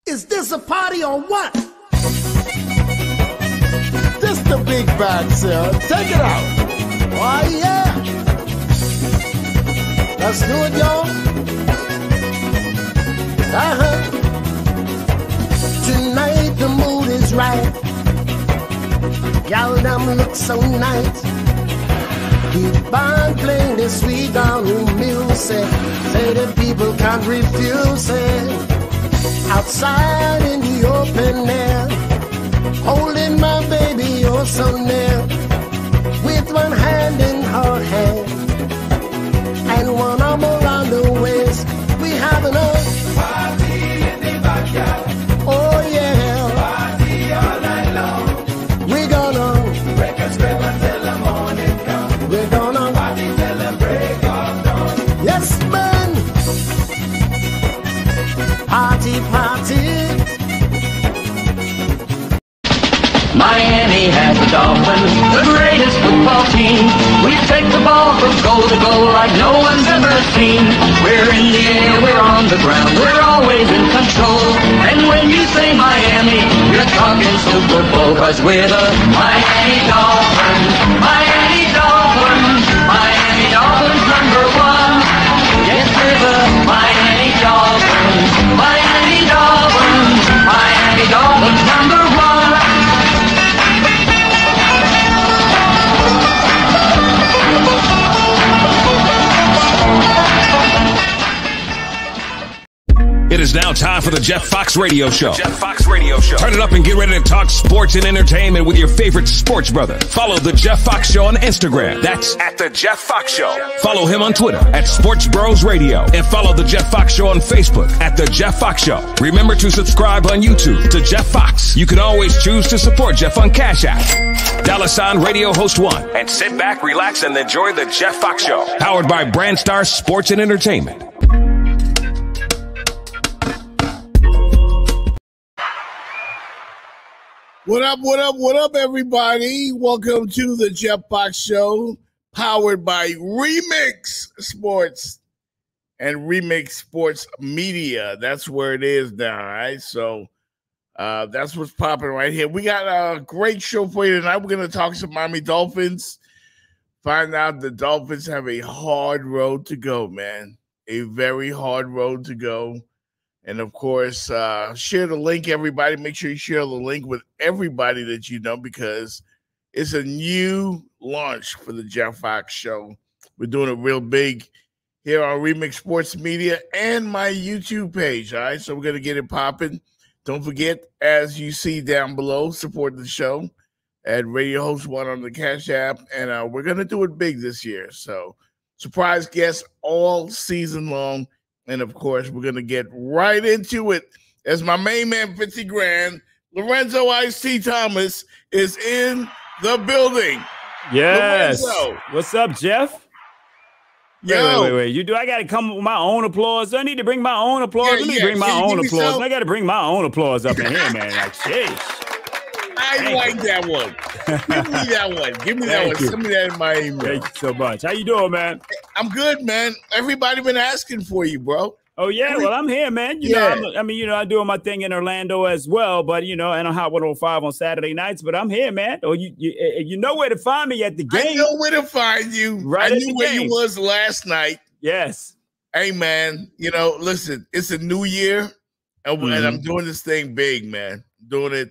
Is this a party or what? This the big bag, sir. Take it out. Oh, yeah. Let's do it, y'all. Tonight the mood is right. Y'all them look so nice. Keep on playing this sweet down music. Say the people can't refuse it. Outside in the open air, holding my baby oh so near, with one hand in her hand and one arm around the waist. We having a party in the backyard. Oh yeah, party all night long. We gonna break a sweat until the morning comes. We gonna party till the break of dawn. Yes, man. Party, party. Miami has the Dolphins, the greatest football team. We take the ball from goal to goal like no one's ever seen. We're in the air, we're on the ground, we're always in control. And when you say Miami, you're talking Super Bowl, 'cause we're the Miami Dolphins, Miami Dolphins, Miami Dolphins #1. Yes, we're the Miami Dolphins, Miami Dolphins, Miami Dolphins #1. It is now time for the Jeff Fox Radio Show. Jeff Fox Radio Show. Turn it up and get ready to talk sports and entertainment with your favorite sports brother. Follow the Jeff Fox Show on Instagram. That's At the Jeff Fox Show. follow him on Twitter at Sports Bros Radio. And follow the Jeff Fox Show on Facebook at the Jeff Fox Show. Remember to subscribe on YouTube to Jeff Fox. You can always choose to support Jeff on Cash App. $ Radio Host 1. And sit back, relax, and enjoy the Jeff Fox Show. Powered by Brandstar Sports and Entertainment. What up, everybody? Welcome to the Jeff Fox Show, powered by Remix Sports and Remix Sports Media. That's where it is now, all right? So that's what's popping right here. We got a great show for you tonight. We're going to talk some Miami Dolphins, find out the Dolphins have a hard road to go, man, a very hard road to go. And, of course, share the link, everybody. Make sure you share the link with everybody that you know, because it's a new launch for the Jeff Fox Show. We're doing it real big here on Remix Sports Media and my YouTube page, all right? So we're going to get it popping. Don't forget, as you see down below, support the show at Radio Host 1 on the Cash App. And we're going to do it big this year. So surprise guests all season long. And, of course, we're going to get right into it as my main man, 50 grand, Lorenzo Ice-T Thomas, is in the building. Yes. Lorenzo. What's up, Jeff? Yo. Wait. You do? I got to come with my own applause. I need to bring my own applause. Yeah, Let me yeah. bring my Can you own give me applause. some? I got to bring my own applause up in here, man. Like, sheesh. I like that one. Give me that one. Give me that one. Thank you. Send me that in my email. Thank you so much. How you doing, man? I'm good, man. Everybody been asking for you, bro. Oh, yeah. Well, I'm here, man. You Yeah. know, I'm doing my thing in Orlando as well, but, and on Hot 105 on Saturday nights, but I'm here, man. Oh, you know where to find me at the game. I know where to find you. Right I at knew the where game. you was last night. Yes. Hey, man, listen, it's a new year, and I'm doing this thing big, man. Doing it.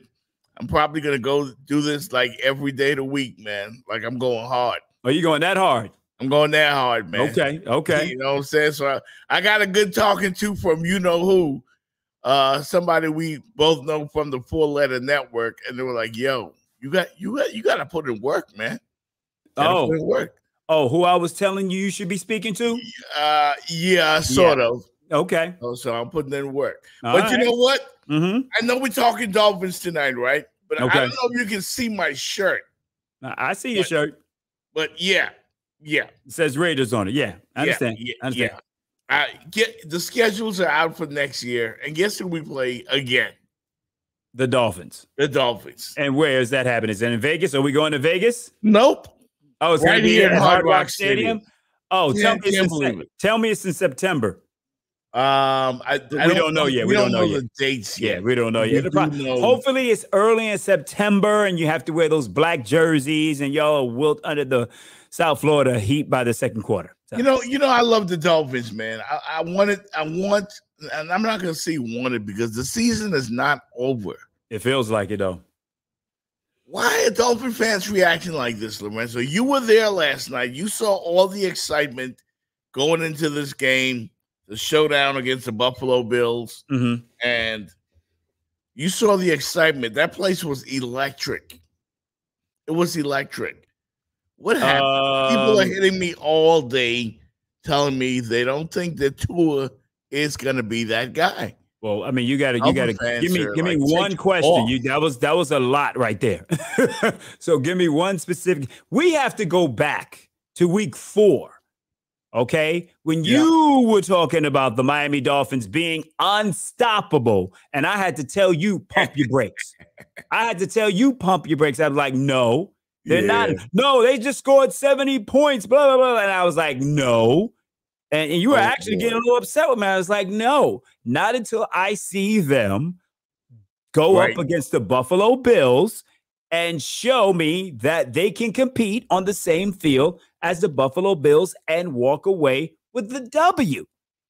I'm probably going to go do this like every day of the week, man. Like I'm going hard. Oh, you going that hard? I'm going that hard, man. Okay. You know what I'm saying? So I got a good talking to from you-know-who, somebody we both know from the 4-letter network, and they were like, yo, you got to put in work, man. Put in work. Oh, who I was telling you should be speaking to? Yeah, sort of. Okay. So I'm putting in work. All but right. you know what? Mm-hmm. I know we're talking Dolphins tonight, right? But Okay. I don't know if you can see my shirt. I see your shirt. But yeah. It says Raiders on it. Yeah, I understand. I understand. The schedules are out for next year, and guess who we play again? The Dolphins. The Dolphins. And where is that happening? Is it in Vegas? Are we going to Vegas? Nope. Oh, it's going to be at Hard Rock Stadium. Oh, tell me it's in September. We don't know yet. We don't know the dates yet. Yeah, we don't know yet. Hopefully, it's early in September, and you have to wear those black jerseys, and y'all wilt under the South Florida heat by the second quarter. So. You know, I love the Dolphins, man. I want, and I'm not going to say wanted because the season is not over. It feels like it, though. Why are Dolphin fans reacting like this, Lorenzo? You were there last night. You saw all the excitement going into this game, the showdown against the Buffalo Bills, and you saw the excitement. That place was electric. It was electric. What happened? People are hitting me all day telling me they don't think that Tua is going to be that guy. Well, I mean, you got to give me one question. That was a lot right there. So give me one specific. We have to go back to week 4. Okay, when you were talking about the Miami Dolphins being unstoppable, and I had to tell you pump your brakes. I was like, no, they're not. No, they just scored 70 points. Blah blah blah. And I was like, no. And you were actually getting a little upset with me. I was like, no, not until I see them go up against the Buffalo Bills and show me that they can compete on the same field as the Buffalo Bills and walk away with the W.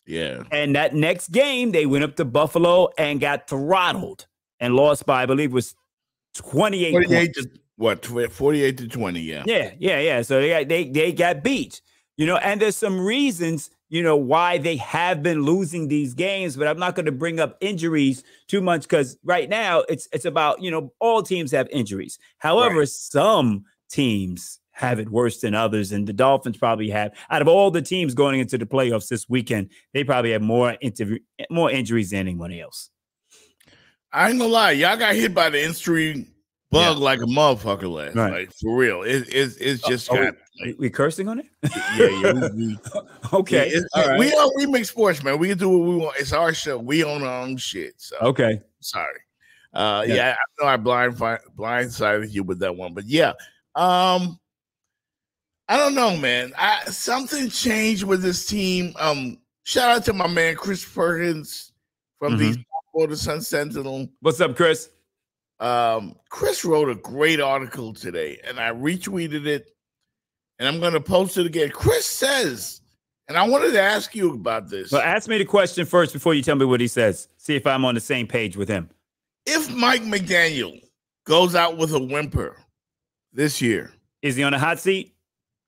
Yeah. And that next game, they went up to Buffalo and got throttled and lost by, I believe, was 28 points. 48 to 20, yeah. Yeah. So they got beat. You know, and there's some reasons, you know, why they have been losing these games, but I'm not going to bring up injuries too much because right now it's about, you know, all teams have injuries. However, some teams have it worse than others, and the Dolphins probably have. Out of all the teams going into the playoffs this weekend, they probably have more injuries than anyone else. I ain't gonna lie, y'all got hit by the injury bug like a motherfucker last night. For real, it's just kind of. We cursing on it? Yeah. Okay. All right. We Remix Sports, man. We can do what we want. It's our show. We own our own shit. So okay. Sorry. I know I blindsided you with that one, but yeah. I don't know, man. Something changed with this team. Shout out to my man Chris Perkins from the Florida Sun Sentinel. What's up, Chris? Chris wrote a great article today, and I retweeted it. And I'm going to post it again. Chris says, and I wanted to ask you about this. Well, ask me the question first before you tell me what he says. See if I'm on the same page with him. If Mike McDaniel goes out with a whimper this year. Is he on a hot seat?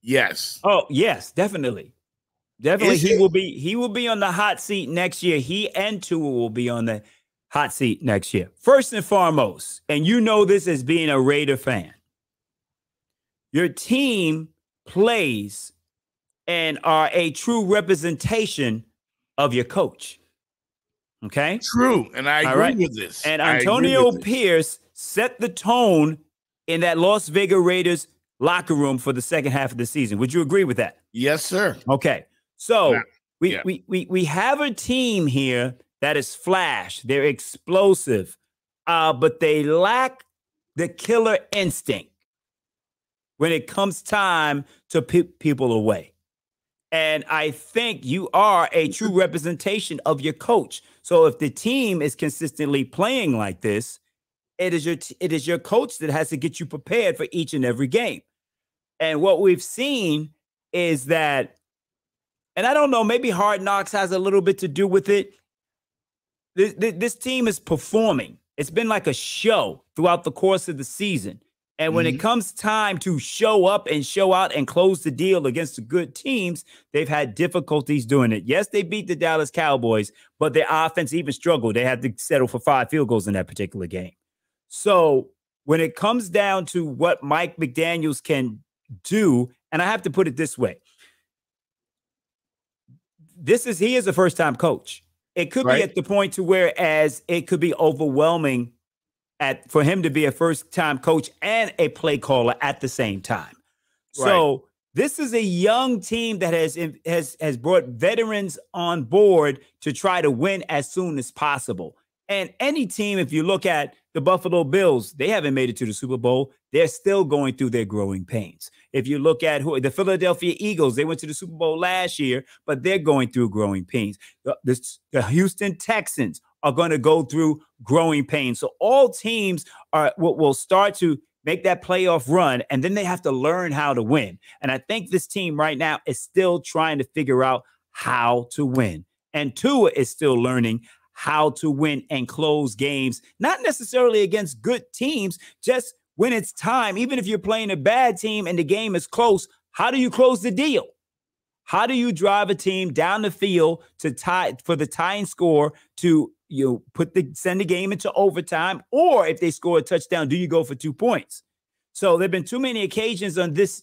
Yes. Oh, yes, definitely. Definitely. He will be on the hot seat next year. He and Tua will be on the hot seat next year. First and foremost, and you know this as being a Raider fan, your team plays and are a true representation of your coach. Okay? True. And I agree with this. And Antonio Pierce set the tone in that Las Vegas Raiders locker room for the second half of the season. Would you agree with that? Yes, sir. Okay. So we have a team here that is flash. They're explosive, but they lack the killer instinct when it comes time to put people away. And I think you are a true representation of your coach. So if the team is consistently playing like this, it is your coach that has to get you prepared for each and every game. And what we've seen is that, and I don't know, maybe Hard Knocks has a little bit to do with it. This team is performing. It's been like a show throughout the course of the season. And when it comes time to show up and show out and close the deal against the good teams, they've had difficulties doing it. Yes, they beat the Dallas Cowboys, but their offense even struggled. They had to settle for 5 field goals in that particular game. So when it comes down to what Mike McDaniels can do, and I have to put it this way, he is a first-time coach. It could be at the point to where as it could be overwhelming for him to be a first-time coach and a play caller at the same time. So this is a young team that has brought veterans on board to try to win as soon as possible. And any team, if you look at the Buffalo Bills, they haven't made it to the Super Bowl. They're still going through their growing pains. If you look at the Philadelphia Eagles, they went to the Super Bowl last year, but they're going through growing pains. The Houston Texans are going to go through growing pains. So all teams will start to make that playoff run, and then they have to learn how to win. And I think this team right now is still trying to figure out how to win. And Tua is still learning how to win and close games, not necessarily against good teams, just when it's time. Even if you're playing a bad team and the game is close, how do you close the deal? How do you drive a team down the field to tie for the tying score to send the game into overtime? Or if they score a touchdown, do you go for 2 points? So there have been too many occasions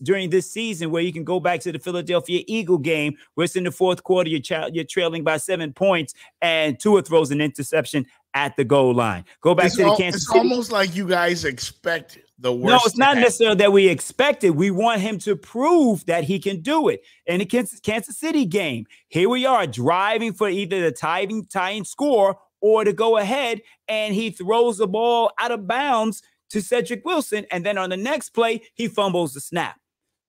during this season where you can go back to the Philadelphia Eagle game where it's in the fourth quarter, you're trailing by 7 points, and Tua throws an interception at the goal line. Go back to the Kansas City. It's almost like you guys expect the worst. No, it's not necessarily that we expect it. We want him to prove that he can do it. In the Kansas City game, here we are driving for either the tying score or to go ahead, and he throws the ball out of bounds to Cedric Wilson, and then on the next play, he fumbles the snap.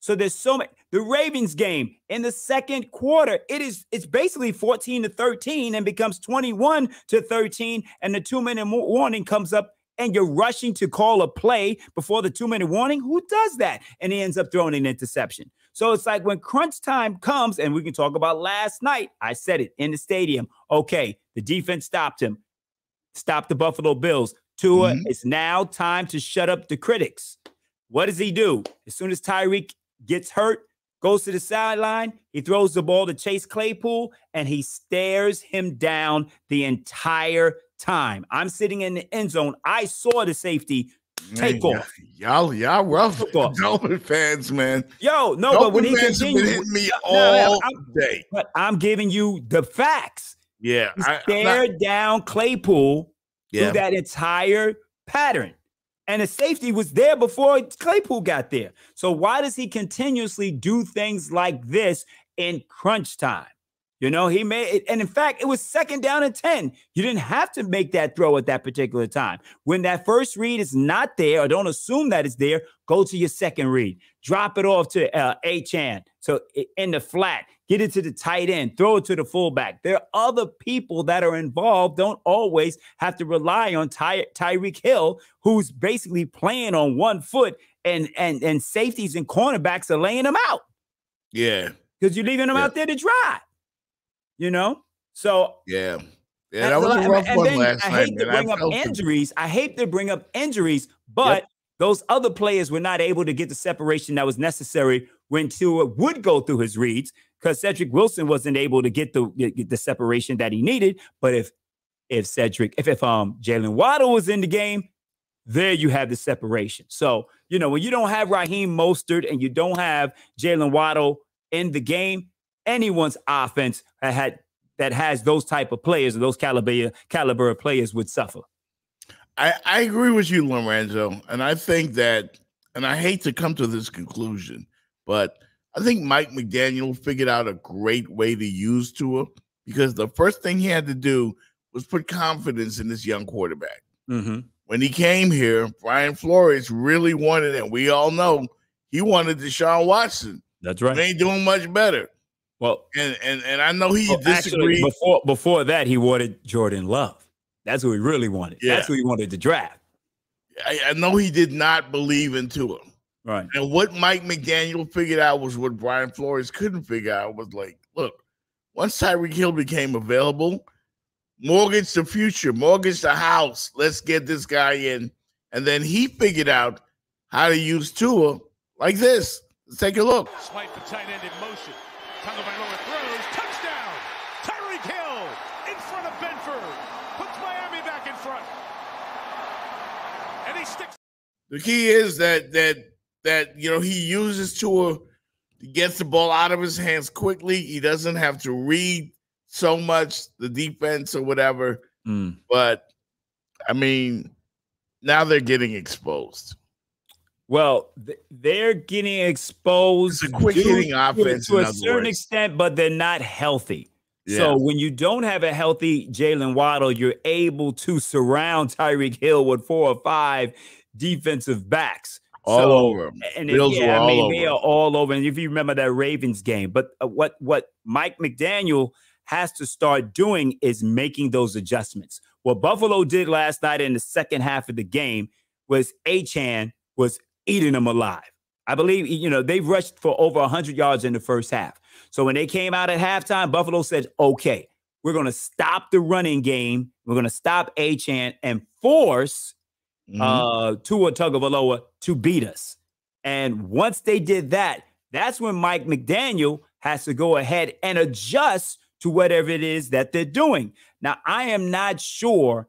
So there's so many. The Ravens game in the second quarter, it's basically 14-13 and becomes 21-13, and the 2-minute warning comes up, and you're rushing to call a play before the 2-minute warning. Who does that? And he ends up throwing an interception. So it's like when crunch time comes, and we can talk about last night, I said it in the stadium. Okay, the defense stopped him, stopped the Buffalo Bills. Tua, it's now time to shut up the critics. What does he do? As soon as Tyreek gets hurt, goes to the sideline, he throws the ball to Chase Claypool, and he stares him down the entire time. I'm sitting in the end zone. I saw the safety take off. Y'all rough Dolphin fans, man. Yo, no, Dolphin but when he continued, hitting me all day. But I'm giving you the facts. Yeah, he stared down Claypool through that entire pattern. And the safety was there before Claypool got there. So why does he continuously do things like this in crunch time? You know, he made it. And in fact, it was 2nd down and 10. You didn't have to make that throw at that particular time. When that first read is not there, or don't assume that it's there, go to your second read. Drop it off to Achane. So in the flat, get it to the tight end, throw it to the fullback. There are other people that are involved. Don't always have to rely on Tyreek Hill, who's basically playing on 1 foot, and safeties and cornerbacks are laying him out. Yeah. Because you're leaving them out there to dry. You know? So yeah, that was a rough one last night. I hate to bring up injuries. I hate to bring up injuries, but those other players were not able to get the separation that was necessary when Tua would go through his reads, because Cedric Wilson wasn't able to get the separation that he needed. But if Jalen Waddle was in the game, there you have the separation. So, you know, when you don't have Raheem Mostert and you don't have Jalen Waddle in the game, anyone's offense that has those type of players or those caliber of players would suffer. I agree with you, Lorenzo. And I think that, and I hate to come to this conclusion, but I think Mike McDaniel figured out a great way to use Tua, because the first thing he had to do was put confidence in this young quarterback. When he came here, Brian Flores really wanted, and we all know he wanted Deshaun Watson. That's right. He ain't doing much better. Well, and I know he disagreed. Actually, before that, he wanted Jordan Love. That's what he really wanted. Yeah. That's what he wanted to draft. I know he did not believe in Tua. Right. And what Mike McDaniel figured out was what Brian Flores couldn't figure out, was like, look, once Tyreek Hill became available, mortgage the future, mortgage the house. Let's get this guy in. And then he figured out how to use Tua like this. Let's take a look. Swipe the tight end in motion. Tagovailoa throws. Touchdown. Tyreek Hill in front of Benford. Puts Miami back in front. And he sticks. The key is that you know, he uses Tua, he gets the ball out of his hands quickly. He doesn't have to read so much, the defense or whatever. But I mean, now they're getting exposed. Well, they're getting exposed. It's a quick hitting offense to a certain extent, but they're not healthy. Yeah. So when you don't have a healthy Jalen Waddle, you're able to surround Tyreek Hill with 4 or 5 defensive backs. All over. And they are all over. And if you remember that Ravens game, but what Mike McDaniel has to start doing is making those adjustments. What Buffalo did last night in the second half of the game was Achane was eating them alive. I believe, they've rushed for over 100 yards in the first half. So when they came out at halftime, Buffalo said, okay, we're going to stop the running game. We're going to stop Achane and force Tua Tagovailoa to beat us. And once they did that, that's when Mike McDaniel has to go ahead and adjust to whatever it is that they're doing. Now, I am not sure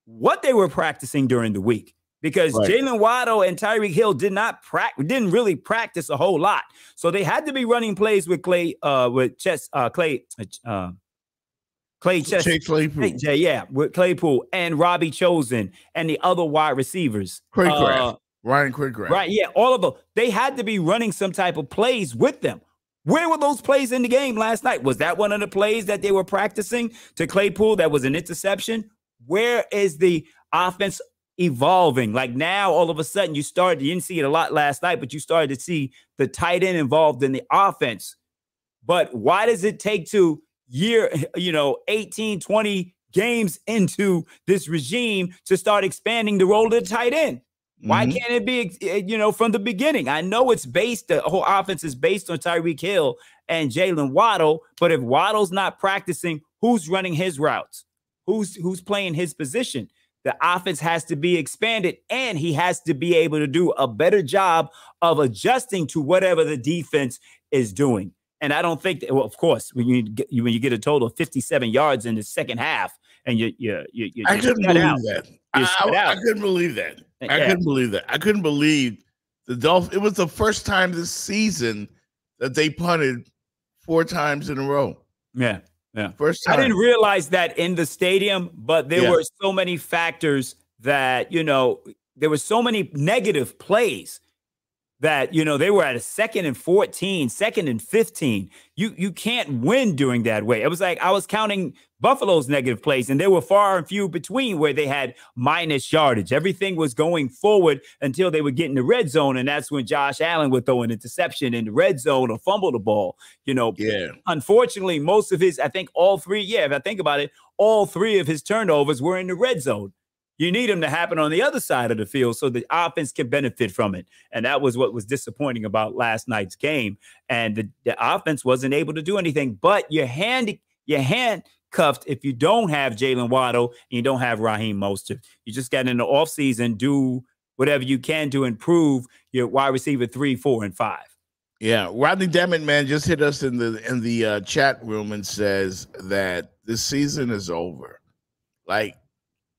what they were practicing during the week because Jalen Waddle and Tyreek Hill didn't really practice a whole lot. So they had to be running plays with Chase Claypool and Robbie Chosen and the other wide receivers. Ryan Quickcraft. Right, yeah, all of them. They had to be running some type of plays with them. Where were those plays in the game last night? Was that one of the plays that they were practicing to Claypool that was an interception? Where is the offense evolving? Like now, all of a sudden, you didn't see it a lot last night, but you started to see the tight end involved in the offense. But why does it take to 18, 20 games into this regime to start expanding the role of the tight end? Why can't it be, from the beginning? I know the whole offense is based on Tyreek Hill and Jalen Waddle, but if Waddle's not practicing, who's running his routes? Who's playing his position? The offense has to be expanded, and he has to be able to do a better job of adjusting to whatever the defense is doing. And I don't think that, well, of course, when you get a total of 57 yards in the second half, and I couldn't believe that. I couldn't believe that. I couldn't believe that. I couldn't believe the Dolphins. It was the first time this season that they punted 4 times in a row. Yeah. First time. I didn't realize that in the stadium, but there were so many factors that, there were so many negative plays that, they were at a 2nd and 14, 2nd and 15. You can't win during that way. It was like I was counting Buffalo's negative plays, and they were far and few between where they had minus yardage. Everything was going forward until they would get in the red zone, and that's when Josh Allen would throw an interception in the red zone or fumble the ball. Unfortunately, most of his, I think all 3, if I think about it, all 3 of his turnovers were in the red zone. You need them to happen on the other side of the field so the offense can benefit from it. And that was what was disappointing about last night's game. And the offense wasn't able to do anything, but you're handcuffed if you don't have Jalen Waddle and you don't have Raheem Mostert. You just got in the offseason, do whatever you can to improve your wide receiver 3, 4, and 5. Yeah, Rodney Demon, man, just hit us in the chat room and says that this season is over. Like,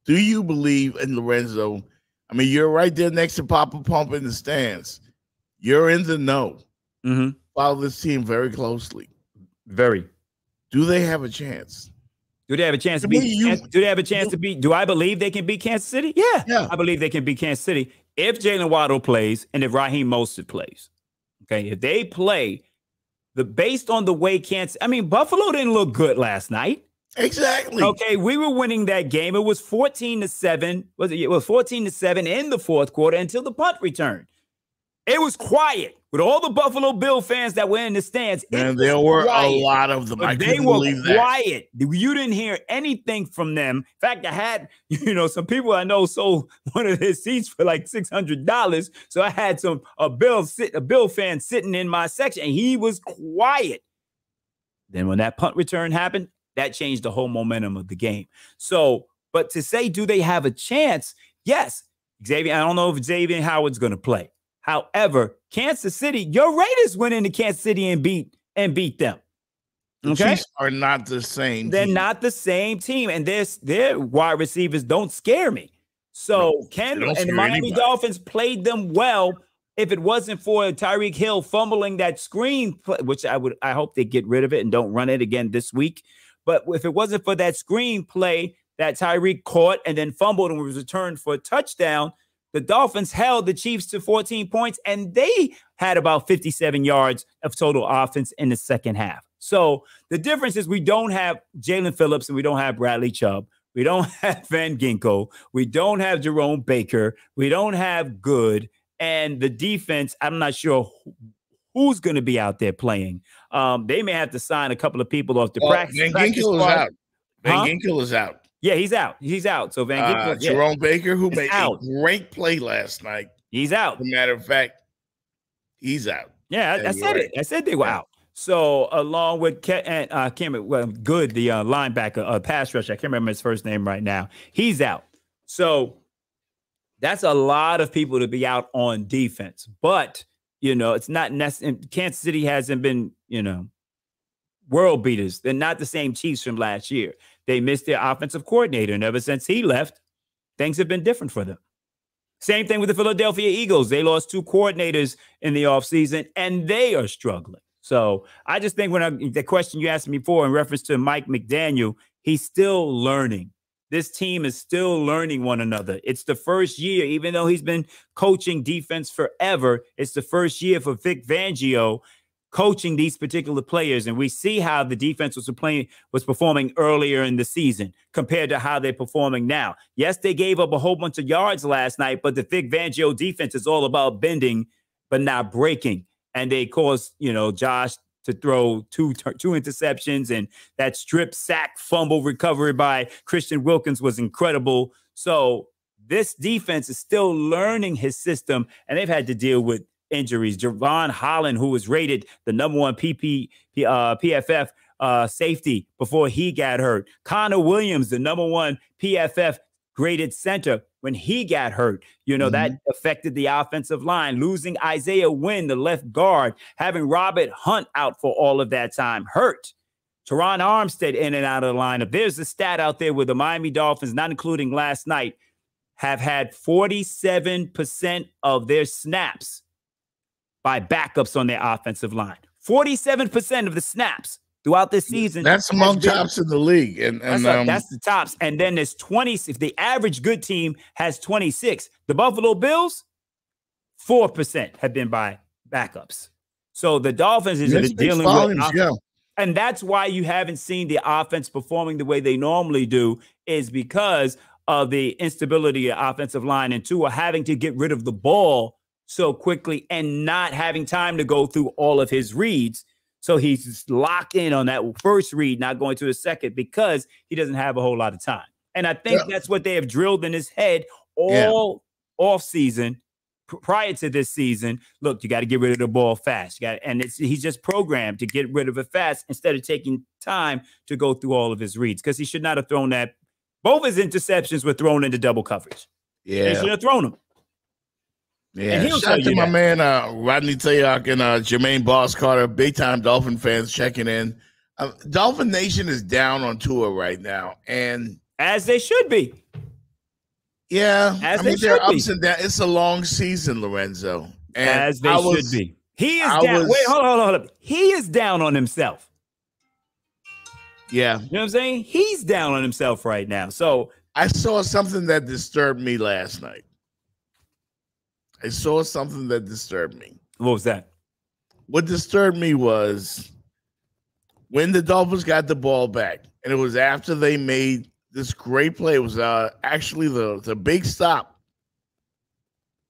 do you believe in Lorenzo? I mean, you're right there next to Papa Pump in the stands. You're in the know. Follow this team very closely. Very. Do they have a chance? Do they have a chance to beat? Do they have a chance to beat? Do I believe they can beat Kansas City? Yeah. I believe they can beat Kansas City if Jalen Waddle plays and if Raheem Mostert plays. Okay, if they play, based on the way Buffalo didn't look good last night. Exactly. Okay, we were winning that game. It was 14-7. It was 14-7 in the fourth quarter until the punt return. It was quiet with all the Buffalo Bill fans that were in the stands. And there were a lot of them. They were quiet. You didn't hear anything from them. In fact, I had, some people I know sold one of their seats for like $600. So I had a Bill fan sitting in my section, and he was quiet. Then when that punt return happened, that changed the whole momentum of the game. So, but to say, do they have a chance? Yes. Xavier, I don't know if Xavier Howard's going to play. However, Kansas City, your Raiders went into Kansas City and beat them. The Chiefs are not the same. They're not the same team, and their wide receivers don't scare me. So and the Miami Dolphins played them well. If it wasn't for Tyreek Hill fumbling that screen, which I hope they get rid of it and don't run it again this week. But if it wasn't for that screen play that Tyreek caught and then fumbled and was returned for a touchdown, the Dolphins held the Chiefs to 14 points, and they had about 57 yards of total offense in the second half. So the difference is we don't have Jalen Phillips and we don't have Bradley Chubb. We don't have Van Ginkel. We don't have Jerome Baker. We don't have Good. And the defense, I'm not sure who's going to be out there playing. They may have to sign a couple of people off the practice. Van Ginkel is out. Van Ginkel is out. Yeah, he's out. He's out. So Van Ginkel, Jerome Baker, who made a great play last night. He's out. As a matter of fact, he's out. Yeah, I said it. I said they were out. So along with Good, the linebacker, pass rusher, I can't remember his first name right now. He's out. So that's a lot of people to be out on defense. But, it's not necessary. Kansas City hasn't been, world beaters. They're not the same Chiefs from last year. They missed their offensive coordinator, and ever since he left, things have been different for them. Same thing with the Philadelphia Eagles. They lost 2 coordinators in the offseason, and they are struggling. So I just think the question you asked me before in reference to Mike McDaniel, he's still learning. This team is still learning one another. It's the first year, even though he's been coaching defense forever, it's the first year for Vic Fangio coaching these particular players, and we see how the defense was performing earlier in the season compared to how they're performing now. Yes, they gave up a whole bunch of yards last night, but the Vic Fangio defense is all about bending but not breaking, and they caused Josh to throw two interceptions, and that strip sack fumble recovery by Christian Wilkins was incredible. So this defense is still learning his system, and they've had to deal with injuries. Javon Holland, who was rated the #1 PFF safety before he got hurt. Connor Williams, the #1 PFF graded center, when he got hurt, that affected the offensive line. Losing Isaiah Wynn, the left guard, having Robert Hunt out for all of that time hurt. Teron Armstead in and out of the lineup. There's a stat out there where the Miami Dolphins, not including last night, have had 47% of their snaps by backups on their offensive line. 47% of the snaps throughout this season. That's among tops in the league. And that's the tops. And then there's 20. If the average good team has 26, the Buffalo Bills, 4% have been by backups. So the Dolphins is dealing with, and that's why you haven't seen the offense performing the way they normally do, is because of the instability of offensive line, and 2, are having to get rid of the ball so quickly and not having time to go through all of his reads. So he's just locked in on that first read, not going to the second, because he doesn't have a whole lot of time. And I think that's what they have drilled in his head all off season, prior to this season. Look, you got to get rid of the ball fast. He's just programmed to get rid of it fast instead of taking time to go through all of his reads, because he should not have thrown that. Both his interceptions were thrown into double coverage. Yeah, he should have thrown them. Yeah, shout out to my man Rodney Tayak and Jermaine Boss Carter, big time Dolphin fans checking in. Dolphin Nation is down on tour right now, and as they should be. Yeah, they're ups and downs. It's a long season, Lorenzo, and as they should be. He is down. Wait, hold on. He is down on himself. Yeah, you know what I'm saying? He's down on himself right now. So I saw something that disturbed me last night. What was that? What disturbed me was when the Dolphins got the ball back, and it was after they made this great play. It was actually the big stop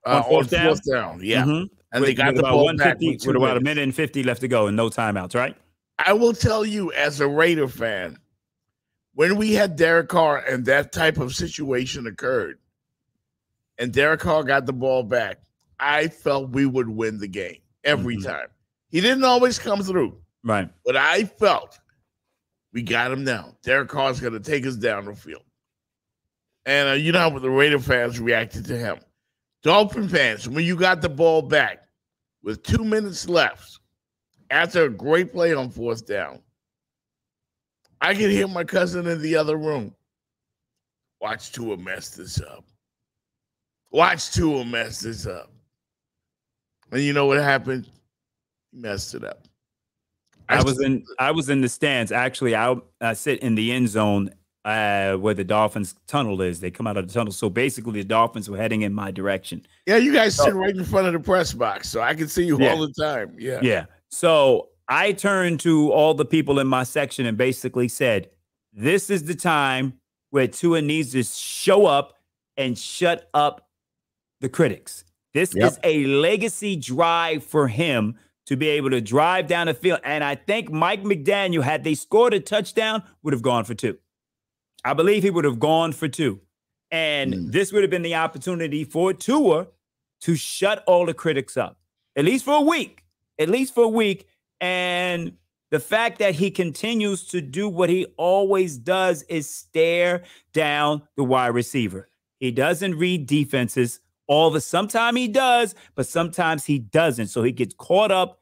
on fourth down. Yeah. Mm-hmm. And they got the ball back with about a minute and 50 left to go and no timeouts, right? I will tell you, as a Raider fan, when we had Derek Carr and that type of situation occurred, and Derek Carr got the ball back, I felt we would win the game every time. He didn't always come through. Right. But I felt we got him down. Derek Carr's going to take us down the field. And you know how the Raider fans reacted to him. Dolphin fans, when you got the ball back with 2 minutes left, after a great play on fourth down, I could hear my cousin in the other room. Watch Tua mess this up. And you know what happened? He messed it up. I was in the stands. Actually, I sit in the end zone where the Dolphins tunnel is. They come out of the tunnel. So basically, the Dolphins were heading in my direction. Yeah, you guys sit right in front of the press box, so I can see you all the time. Yeah. Yeah. So I turned to all the people in my section and basically said, this is the time where Tua needs to show up and shut up the critics. This is a legacy drive for him to be able to drive down the field. And I think Mike McDaniel, had they scored a touchdown, would have gone for 2. I believe he would have gone for 2. And this would have been the opportunity for Tua to shut all the critics up, at least for a week. And the fact that he continues to do what he always does is stare down the wide receiver. He doesn't read defenses. Sometimes he does, but sometimes he doesn't. So he gets caught up.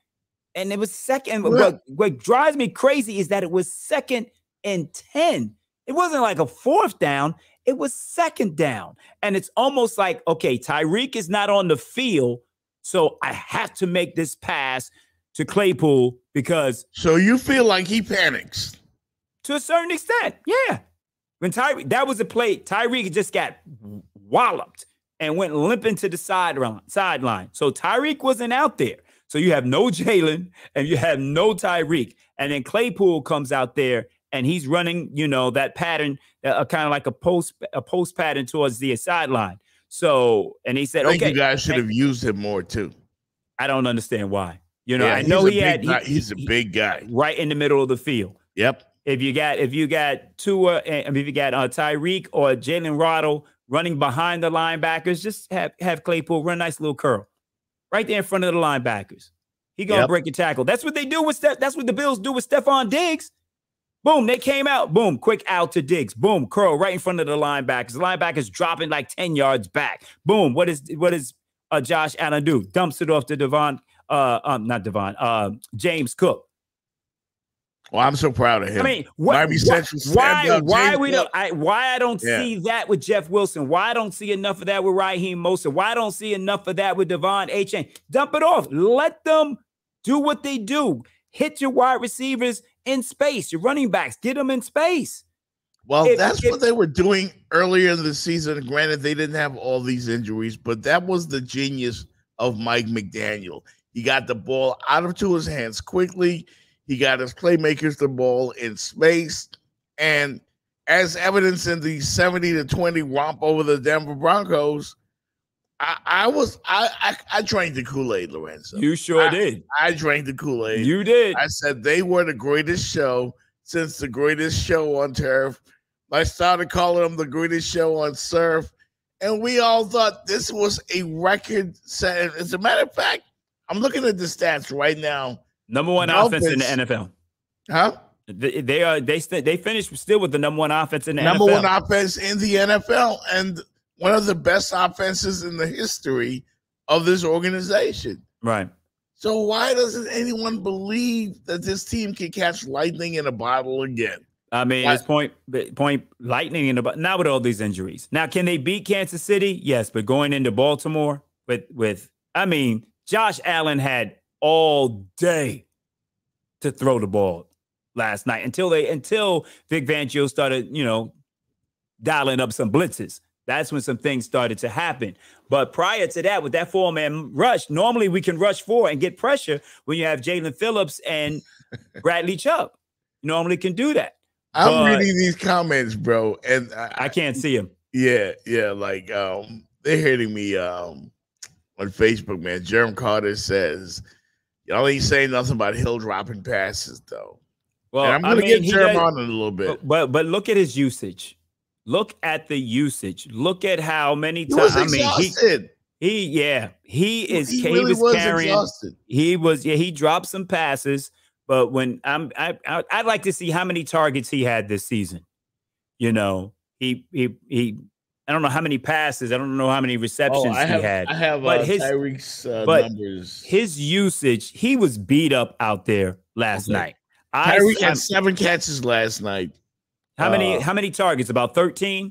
And it was second. What drives me crazy is that it was 2nd and 10. It wasn't like a 4th down. It was 2nd down. And it's almost like, okay, Tyreek is not on the field, so I have to make this pass to Claypool because. So you feel like he panics? To a certain extent, yeah. When that was a play, Tyreek just got walloped and went limping to the sideline. So Tyreek wasn't out there. So you have no Jalen and you have no Tyreek. And then Claypool comes out there and he's running, that pattern, kind of like a post pattern towards the sideline. So, and he said, I think you guys should have used him more too. I don't understand why. I know he's a big guy right in the middle of the field. Yep. If you got Tua, if you got Tyreek or Jalen Waddle running behind the linebackers, just have Claypool run a nice little curl right there in front of the linebackers. He gonna break a tackle. That's what they do with That's what the Bills do with Stephon Diggs. Boom, they came out. Boom, quick out to Diggs. Boom, curl right in front of the linebackers. The linebackers dropping like 10 yards back. Boom. What is Josh Allen do? Dumps it off to James Cook. Well, I'm so proud of him. I mean, why I don't see that with Jeff Wilson? Why I don't see enough of that with Raheem Mostert? Why I don't see enough of that with Devon Achane? Dump it off. Let them do what they do. Hit your wide receivers in space. Your running backs, get them in space. Well, that's what they were doing earlier in the season. Granted, they didn't have all these injuries, but that was the genius of Mike McDaniel. He got the ball out of Tua's hands quickly. He got his playmakers the ball in space. And as evidence in the 70-20 romp over the Denver Broncos, I drank the Kool-Aid, Lorenzo. You sure did. I drank the Kool-Aid. You did. I said they were the greatest show since the greatest show on turf. I started calling them the greatest show on surf. And we all thought this was a record set. As a matter of fact, I'm looking at the stats right now. Number 1 offense in the NFL. Huh? They finished still with the number 1 offense in the NFL. Number 1 offense in the NFL and one of the best offenses in the history of this organization. Right. So why doesn't anyone believe that this team can catch lightning in a bottle again? I mean, it's point lightning in the bottle. Not with all these injuries. Now, can they beat Kansas City? Yes, but going into Baltimore with Josh Allen had all day to throw the ball last night until Vic Fangio started, dialing up some blitzes. That's when some things started to happen. But prior to that, with that 4-man rush, normally we can rush 4 and get pressure when you have Jalen Phillips and Bradley Chubb. You normally can do that. I'm reading these comments, bro, and I can't see them. Yeah, like they're hitting me on Facebook, man. Jerem Carter says, y'all ain't saying nothing about Hill dropping passes, though. Well, and I'm going to get Jerem on in a little bit. But look at his usage. Look at the usage. Look at how many times. He was exhausted. He was carrying. Exhausted. He dropped some passes, but when I'd like to see how many targets he had this season. He I don't know how many passes. I don't know how many receptions he had. I have Tyreek's numbers. His usage, he was beat up out there last night. Tyreek had 7 catches last night. How many targets? About 13?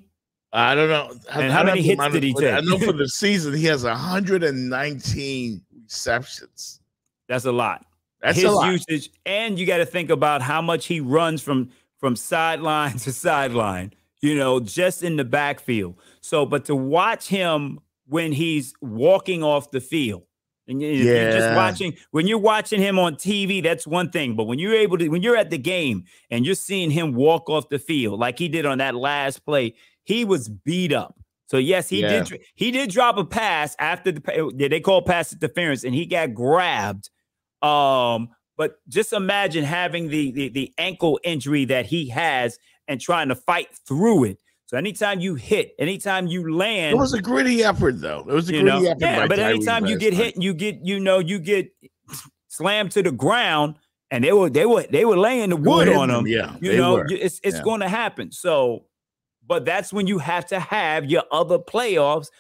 I don't know. And how many hits did he take? I know for the season he has 119 receptions. That's a lot. That's his a lot. usage, and you got to think about how much he runs from sideline to sideline, just in the backfield. So, but to watch him when he's walking off the field, and if you're just when you're watching him on TV, that's one thing. But when you're at the game and you're seeing him walk off the field like he did on that last play, he was beat up. So yes, he did drop a pass after they called pass interference, and he got grabbed. But just imagine having the ankle injury that he has and trying to fight through it. So anytime you hit, anytime you land, it was a gritty effort, though. It was a gritty effort. Yeah, but anytime you get hit and you get slammed to the ground, and they were laying the wood on him. Yeah, it's going to happen. So, but that's when you have to have your other players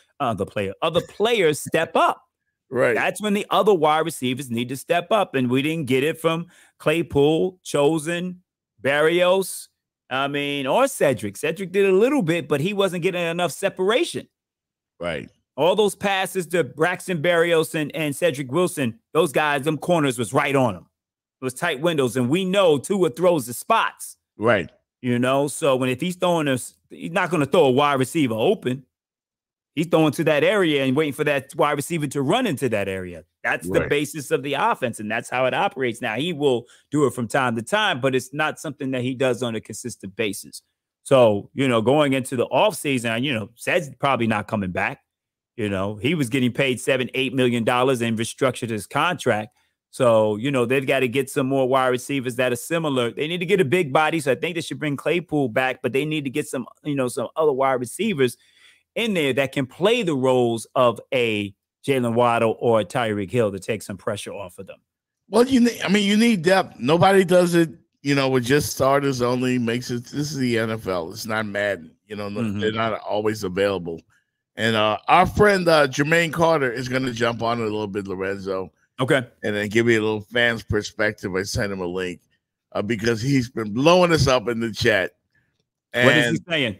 step up. Right. That's when the other wide receivers need to step up, and we didn't get it from Claypool, Chosen, Barrios. Or Cedric. Cedric did a little bit, but he wasn't getting enough separation. Right. All those passes to Braxton Berrios and Cedric Wilson, those guys, them corners was right on them. It was tight windows, and we know Tua throws the spots. Right. So if he's throwing us, he's not going to throw a wide receiver open. He's throwing to that area and waiting for that wide receiver to run into that area. That's the basis of the offense, and that's how it operates. Now, he will do it from time to time, but it's not something that he does on a consistent basis. So, going into the offseason, Ced's probably not coming back. He was getting paid $7-8 million and restructured his contract. So, they've got to get some more wide receivers that are similar. They need to get a big body, so I think they should bring Claypool back, but they need to get some, some other wide receivers in there that can play the roles of a Jalen Waddle or a Tyreek Hill to take some pressure off of them. Well, you need depth. Nobody does it, with just starters only. Makes it. This is the NFL. It's not Madden. They're not always available. And our friend Jermaine Carter is going to jump on it a little bit, Lorenzo. Okay. And then give you a little fan's perspective. I sent him a link because he's been blowing us up in the chat. And, what is he saying?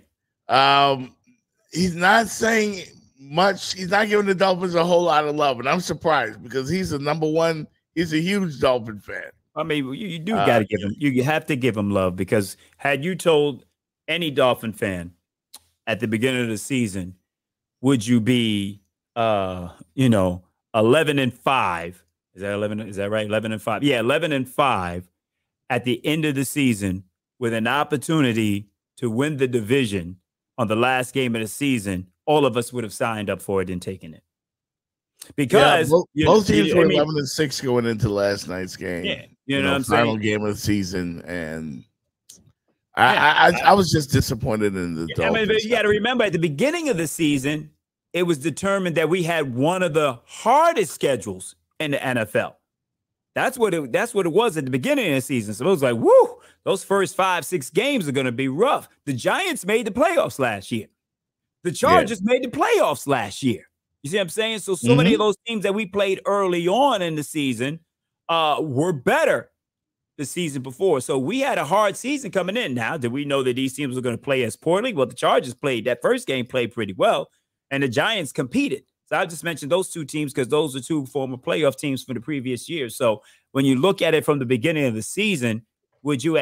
He's not saying much. He's not giving the Dolphins a whole lot of love, and I'm surprised because he's the number one. He's a huge Dolphin fan. You do got to give him. You have to give him love, because had you told any Dolphin fan at the beginning of the season, would you be, 11-5? Is that 11? Is that right? 11-5. Yeah, 11-5 at the end of the season with an opportunity to win the division on the last game of the season, all of us would have signed up for it and taken it. Because both teams were 11-6 going into last night's game. Yeah, final game of the season, and I was just disappointed in the Dolphins. But you got to remember, at the beginning of the season, it was determined that we had one of the hardest schedules in the NFL. That's what it was at the beginning of the season. So it was like, woo, those first 5-6 games are going to be rough. The Giants made the playoffs last year. The Chargers made the playoffs last year. You see what I'm saying? So many of those teams that we played early on in the season were better the season before. So we had a hard season coming in. Now, did we know that these teams were going to play as poorly? Well, the Chargers played that first game, played pretty well, and the Giants competed. So I just mentioned those two teams because those are two former playoff teams from the previous year. So when you look at it from the beginning of the season, would you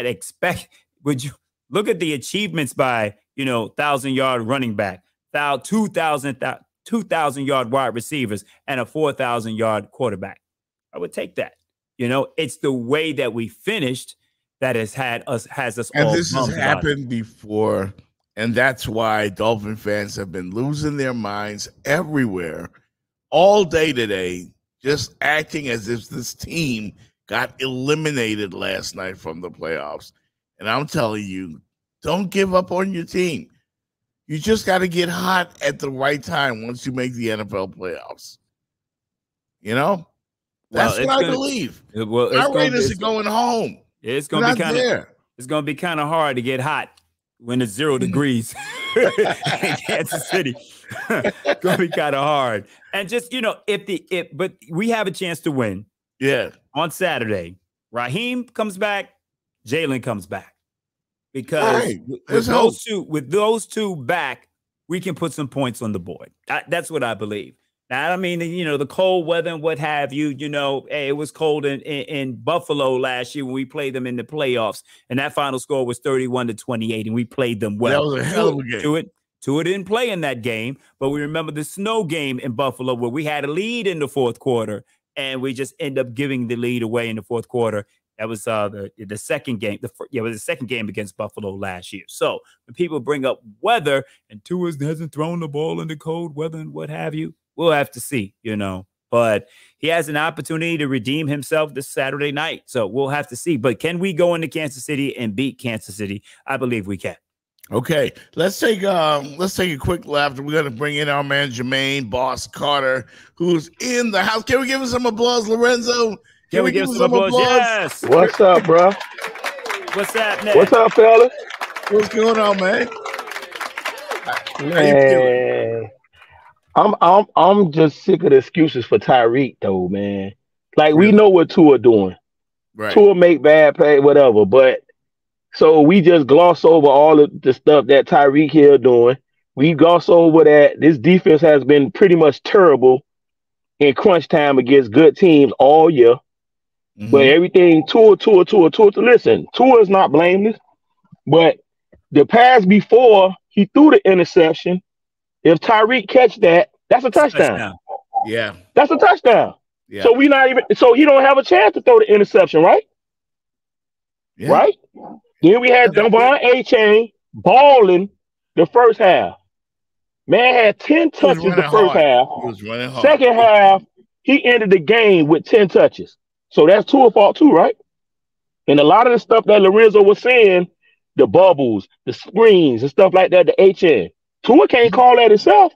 look at the achievements by, 1,000-yard running back, 2,000-yard wide receivers, and a 4,000-yard quarterback? I would take that. It's the way that we finished that has us and all. And this has happened before. And that's why Dolphin fans have been losing their minds everywhere all day today, just acting as if this team got eliminated last night from the playoffs. And I'm telling you, don't give up on your team. You just got to get hot at the right time once you make the NFL playoffs. That's what I believe. Our Raiders are going home. It's going to be kind of hard to get hot when it's 0 degrees in Kansas City. It's going to be kind of hard. And just, but we have a chance to win. Yeah. On Saturday, Raheem comes back, Jalen comes back. Because with those two back, we can put some points on the board. That's what I believe. I mean, the cold weather and what have you. Hey, it was cold in Buffalo last year when we played them in the playoffs, and that final score was 31-28, and we played them well. That was a hell of a game. Tua didn't play in that game, but we remember the snow game in Buffalo where we had a lead in the fourth quarter, and we just end up giving the lead away in the fourth quarter. That was the second game. It was the second game against Buffalo last year. So when people bring up weather and Tua hasn't thrown the ball in the cold weather and what have you, we'll have to see, But he has an opportunity to redeem himself this Saturday night. So we'll have to see. But can we go into Kansas City and beat Kansas City? I believe we can. Okay, let's take a quick left. We're going to bring in our man Jermaine Boss Carter, who's in the house. Can we give him some applause, Lorenzo? Can we give him some applause? Yes. What's up, bro? What's happening? What's up, fellas? What's going on, man? Man, I'm just sick of the excuses for Tyreek, though, man. Like, we know what Tua doing. Right. Tua make bad play, whatever, but so we just gloss over all of the stuff that Tyreek Hill doing. We gloss over that this defense has been pretty much terrible in crunch time against good teams all year. Mm-hmm. But everything Tua. Listen, Tua is not blameless, but the pass before he threw the interception, if Tyreek catch that, that's a touchdown. Yeah. That's a touchdown. Yeah. So he don't have a chance to throw the interception, right? Yeah. Right? Then we had Devon A-Chain balling the first half. Man had 10 touches the first half. He was running hard. Second half, he ended the game with 10 touches. So that's Tua's fault too, right? And a lot of the stuff that Lorenzo was saying, the bubbles, the screens, and stuff like that, the HN, Tua can't call that himself.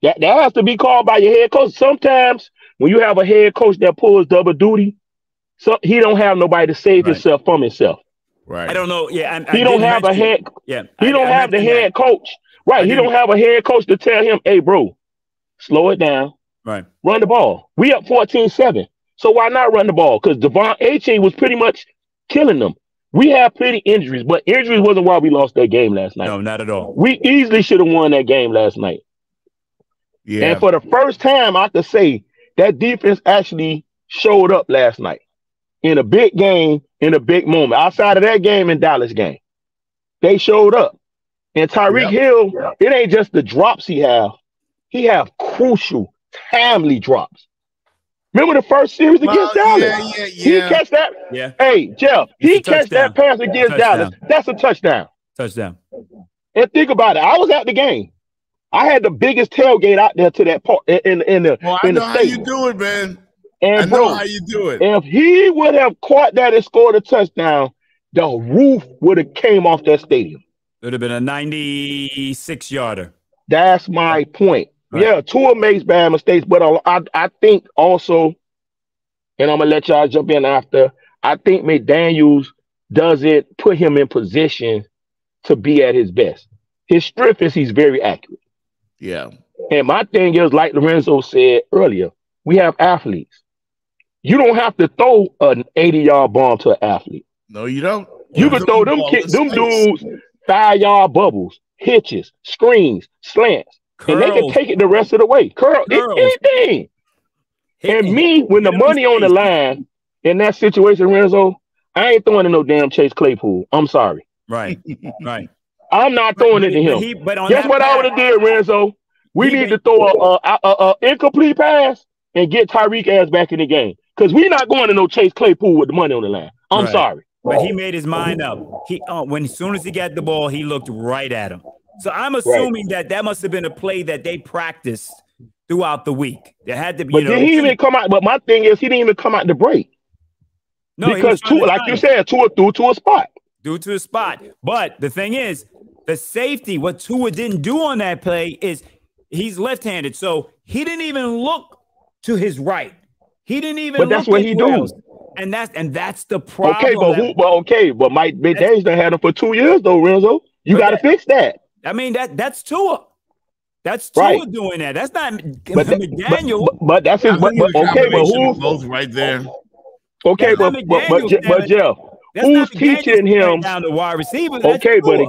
That has to be called by your head coach. Sometimes when you have a head coach that pulls double duty, so he don't have nobody to save himself from himself. Right. I don't know. Yeah, he don't have a head. Yeah, he don't have the head coach. Right. He don't have a head coach to tell him, "Hey, bro, slow it down. Right. Run the ball. We up 14-7. So why not run the ball? Because Devon A-Chain was pretty much killing them. We have plenty injuries, but injuries wasn't why we lost that game last night. No, not at all. We easily should have won that game last night. Yeah. And for the first time, I could say that defense actually showed up last night in a big game, in a big moment. Outside of that game and Dallas game, they showed up. And Tyreek Hill, it ain't just the drops he have. He have crucial, timely drops. Remember the first series against Dallas? He catch that. Yeah. Hey, Jeff, he catch that pass against Dallas. That's a touchdown. Touchdown. And think about it. I was at the game. I had the biggest tailgate out there to that part in the I know how you do it, man. And I know how you do it. If he would have caught that and scored a touchdown, the roof would have came off that stadium. It would have been a 96-yarder. That's my point. Right. Yeah, Tua makes bad mistakes, but I think also, and I'm going to let y'all jump in after, I think McDaniels doesn't put him in position to be at his best. His strength is he's very accurate. Yeah. And my thing is, like Lorenzo said earlier, we have athletes. You don't have to throw an 80-yard bomb to an athlete. No, you don't. You can throw them dudes 5-yard bubbles, hitches, screens, slants, and they can take it the rest of the way. Curl, anything. And me, when the money on the line in that situation, Renzo, I ain't throwing in no damn Chase Claypool. I'm sorry. Right, right. I'm not throwing it to him. Guess what I would have did, Renzo? We need to throw a incomplete pass and get Tyreek ass back in the game. Because we're not going to no Chase Claypool with the money on the line. I'm sorry. But he made his mind up. As soon as he got the ball, he looked right at him. So I'm assuming that must have been a play that they practiced throughout the week. There had to be. But did he even come out? But my thing is, he didn't even come out the break. No, because Tua, like you said, Tua threw to a spot. Threw to a spot. But the thing is, the safety, what Tua didn't do on that play is he's left-handed, so he didn't even look to his right. He didn't even. But that's what he do. And that's the problem. Okay, but Mike McDaniels done had him for 2 years though, Renzo. You got to fix that. I mean that's Tua. That's Tua doing that. That's not McDaniel. But that's his. But who's both right there? Okay, but Jeff, who's teaching him down the wide receiver? Okay, but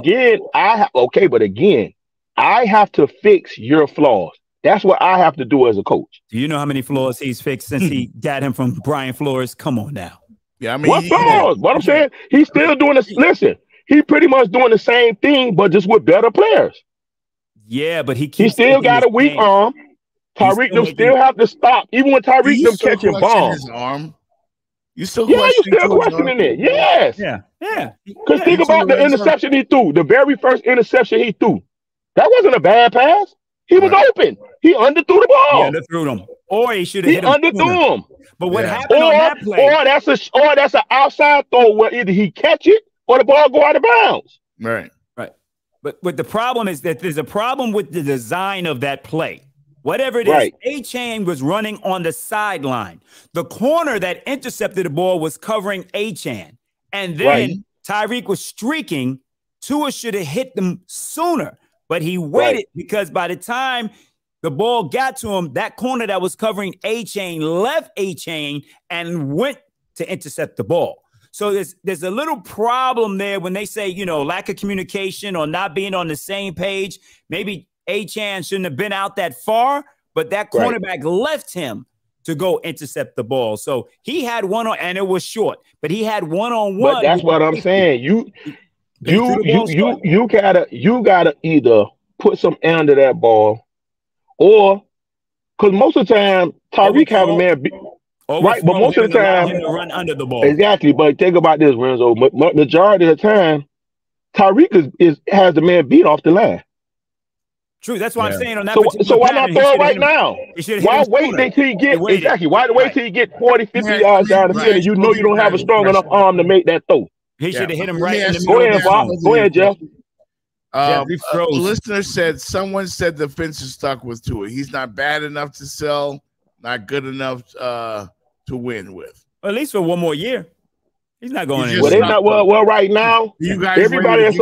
again, I have to fix your flaws. That's what I have to do as a coach. Do you know how many floors he's fixed since he got him from Brian Flores? Come on now. Yeah, I mean, what floors? What I'm saying, he's still doing this. Listen, he pretty much doing the same thing, but just with better players. Yeah, but he still got a weak arm. Tyreek them still have to stop, even when Tyreek them catching bombs. His arm? You still questioning it? Yes. Yeah. Because think about the interception he threw. The very first interception he threw. That wasn't a bad pass. He was open. He underthrew the ball. He underthrew him. Or he should have hit him. He underthrew him. But what happened on that play? Or that's an outside throw where either he catch it or the ball go out of bounds. Right. But the problem is that there's a problem with the design of that play. Whatever it is, A-Chain was running on the sideline. The corner that intercepted the ball was covering A-Chain. And then Tyreek was streaking. Tua should have hit them sooner. But he waited because by the time the ball got to him, that corner that was covering A-Chain left A-Chain and went to intercept the ball. So there's a little problem there when they say, you know, lack of communication or not being on the same page. Maybe A-Chan shouldn't have been out that far, but that cornerback left him to go intercept the ball. So he had one on, and it was short, but he had one-on-one. But that's what I'm saying. You gotta either put some air under that ball, or because most of the time Tyreek have a man but most of the time run under the ball. Exactly. But think about this, Renzo. Majority of the time, Tyreek has the man beat off the line. True, that's what I'm saying on that. So why not throw it right now? Why wait till he get Why wait till he get 40, 50 yards down the field? You know you don't have a strong enough arm to make that throw. He should have hit him right in the middle. Go ahead, Bob. Go ahead, Jeff. A listener said someone said the fence is stuck with Tua. He's not bad enough to sell, not good enough to win with. Well, at least for one more year. He's not going anywhere. Well, right now, everybody that's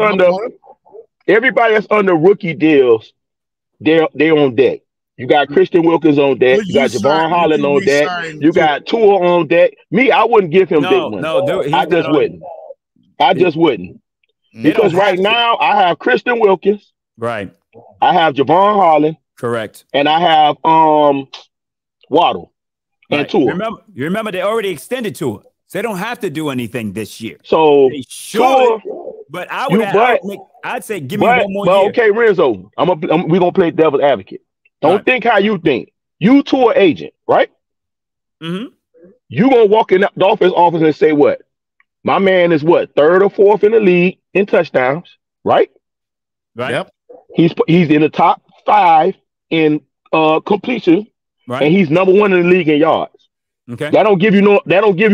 under rookie deals, they're on deck. You got Christian Wilkins on deck. You got Javon Holland on deck. You got Tua on deck. Me, I wouldn't give him big money. I just wouldn't. Because right now, I have Christian Wilkins. Right. I have Javon Holland. Correct. And I have Waddle and Tua. You remember they already extended Tua. So they don't have to do anything this year. So they should, but I'd say give me one more year. Okay, Renzo, we're gonna play devil's advocate. Don't think how you think. You Tua agent, right? Mm-hmm. You gonna walk in the Dolphins office and say what? My man is what, 3rd or 4th in the league in touchdowns, right? Right. Yep. He's in the top 5 in completion, and he's number 1 in the league in yards. Okay. That don't give you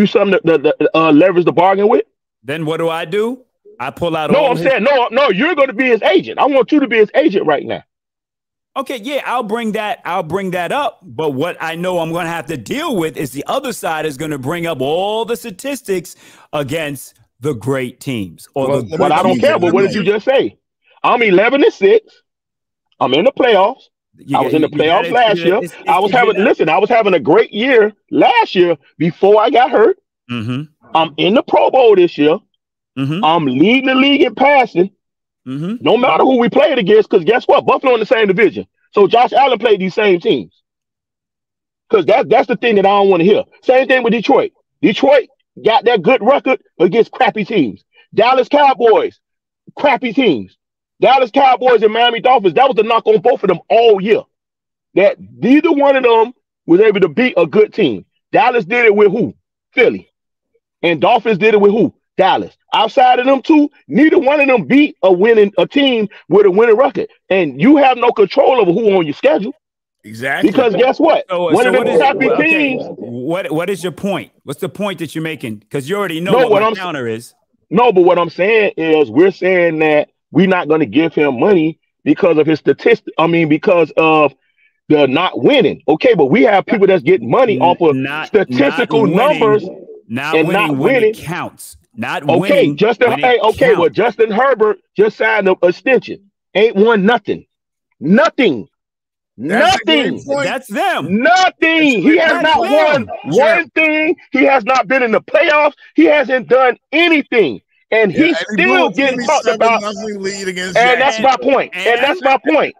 something to leverage the bargain with. Then what do? I pull out. No, you're going to be his agent. I want you to be his agent right now. Okay, yeah, I'll bring that up. But what I know I'm going to have to deal with is the other side is going to bring up all the statistics against the great teams. But I don't care. But what did you just say? I'm 11-6. I'm in the playoffs. I was in the playoffs last year. I was having a great year last year before I got hurt. Mm-hmm. I'm in the Pro Bowl this year. Mm-hmm. I'm leading the league in passing. Mm-hmm. No matter who we played against, because guess what? Buffalo in the same division. So Josh Allen played these same teams. Because that's the thing that I don't want to hear. Same thing with Detroit. Detroit got that good record against crappy teams. Dallas Cowboys, crappy teams. Dallas Cowboys and Miami Dolphins, that was the knock on both of them all year. That neither one of them was able to beat a good team. Dallas did it with who? Philly. And Dolphins did it with who? Dallas. Outside of them two, neither one of them beat a team with a winning record. And you have no control over who on your schedule. Exactly. Because guess what? One of them crappy teams. What is your point? What's the point that you're making? Because you already know what my counter is. No, but what I'm saying is we're saying that we're not going to give him money because of his statistics. I mean, because of the not winning. Okay, but we have people that's getting money off of statistical numbers. Not winning when it counts. Not winning. Well, Justin Herbert just signed an extension. Ain't won nothing. Nothing. That's them. Nothing. He has not won one thing. He has not been in the playoffs. He hasn't done anything. And he's still getting talked about. Lead against and that's my point. And that's my point.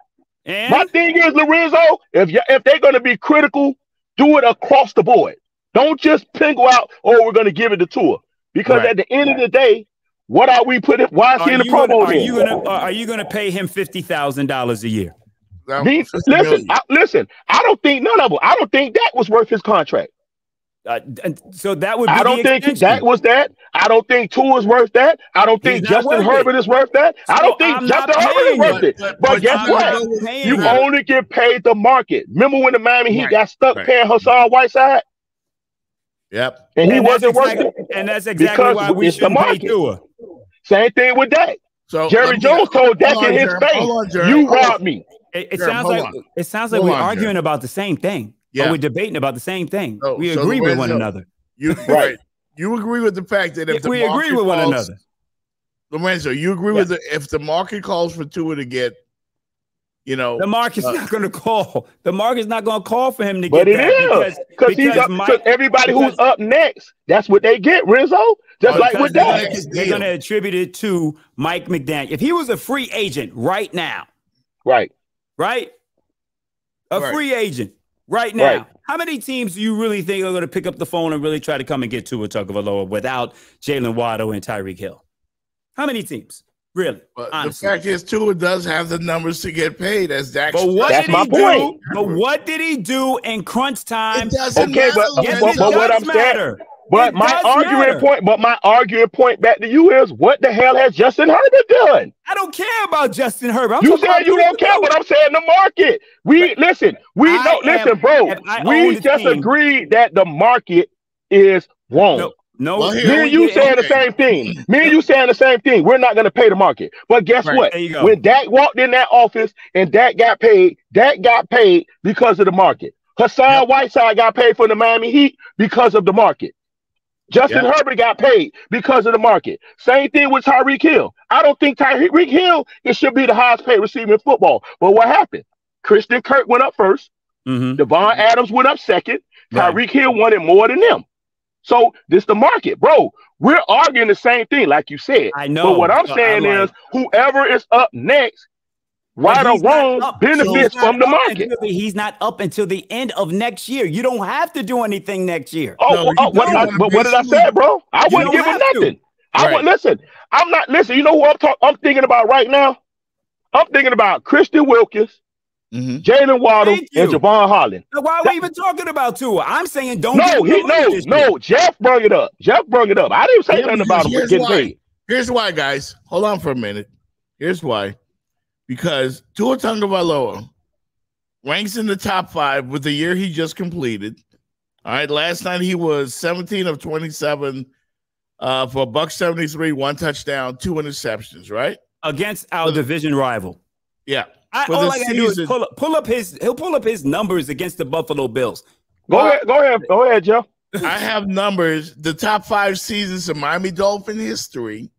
And my thing is, Lorenzo, if they're going to be critical, do it across the board. Don't just single out, we're going to give it to Tua. Because at the end of the day, what are we putting? Why is he in the Pro Bowl? Are you going to pay him $50,000 a year? Listen. I don't think none of them. I don't think that was worth his contract. So that would be I don't think that was that. I don't think Tua is worth that. I don't think Justin Herbert is worth that. I don't think Justin Herbert is worth it. But guess what? You only get paid the market. Remember when the Miami Heat got stuck paying Hassan Whiteside? Yep. And he wasn't worth it. And that's exactly why we shouldn't pay Tua. Same thing with Dak. So Jerry Jones told Dak in his face, "You robbed me." It sounds like we're arguing about the same thing. Yeah. Or we're debating about the same thing. We agree with one another. You agree with the fact that if we agree with one another. Lorenzo, you agree with if the market calls for Tua to get, the market's not going to call. The market's not going to call for him to get that. But it is because everybody who's up next, that's what they get, Rizzo. Just like with that, they're going to attribute it to Mike McDaniel. If he was a free agent right now, free agent right now, how many teams do you really think are going to pick up the phone and really try to come and get Tua Tagovailoa without Jalen Waddle and Tyreek Hill? How many teams? Really? But the fact is, Tua does have the numbers to get paid as Dak. But what did he do? But what did he do in crunch time? It doesn't matter. But what I'm saying, but my arguing point back to you is, what the hell has Justin Herbert done? I don't care about Justin Herbert. You said you don't care, but I'm saying the market. We just agreed that the market is wrong. No, me and you saying the same thing. We're not going to pay the market. But guess what? When Dak walked in that office and Dak got paid because of the market. Hassan Whiteside got paid for the Miami Heat because of the market. Justin Herbert got paid because of the market. Same thing with Tyreek Hill. I don't think Tyreek Hill should be the highest paid receiver in football. But what happened? Christian Kirk went up first. Devon Adams went up second. Tyreek Hill wanted more than them. So this the market, bro. We're arguing the same thing, like you said. I know. But what I'm saying is, whoever is up next, right or wrong, benefits from the market. He's not up until the end of next year. You don't have to do anything next year. But what did I say, bro? I wouldn't give him nothing. I wouldn't listen. I'm not listen. You know who I'm thinking about right now? I'm thinking about Christian Wilkins, Jalen Waddle, and Javon Holland. So why are we even talking about Tua? I'm saying don't. No. Jeff brought it up. I didn't say nothing about him getting paid. Here's why, guys. Hold on for a minute. Here's why. Because Tua Tagovailoa ranks in the top 5 with the year he just completed. All right, last night he was 17 of 27 for $173, 1 touchdown, 2 interceptions. Right against our division rival. Yeah. All I gotta do is pull up his numbers against the Buffalo Bills. Go ahead, Joe. I have numbers. The top 5 seasons of Miami Dolphin history.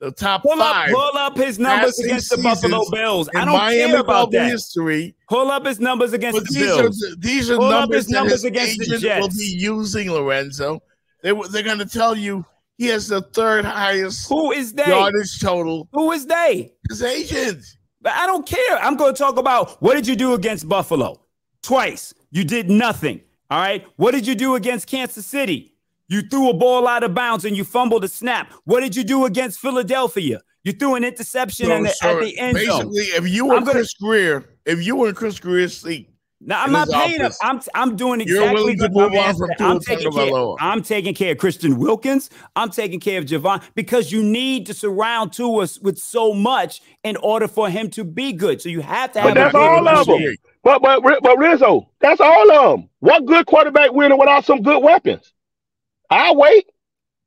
The top 5. Pull up his numbers against the Buffalo Bills. I don't care about that. History. Pull up his numbers against the Bills. These are numbers that his agent will be using, Lorenzo. They're going to tell you he has the 3rd highest yardage total. Who is they? His agent. But I don't care. I'm going to talk about what did you do against Buffalo? Twice. You did nothing. All right. What did you do against Kansas City? You threw a ball out of bounds and you fumbled a snap. What did you do against Philadelphia? You threw an interception at the end zone. Basically, if you were in Chris Greer's seat. Now I'm not paying him. I'm doing exactly what I'm taking care of Christian Wilkins. I'm taking care of Javon because you need to surround Tua with so much in order for him to be good. So you have to have. But that's all of them. But Rizzo, that's all of them. What good quarterback winning without some good weapons? I'll wait.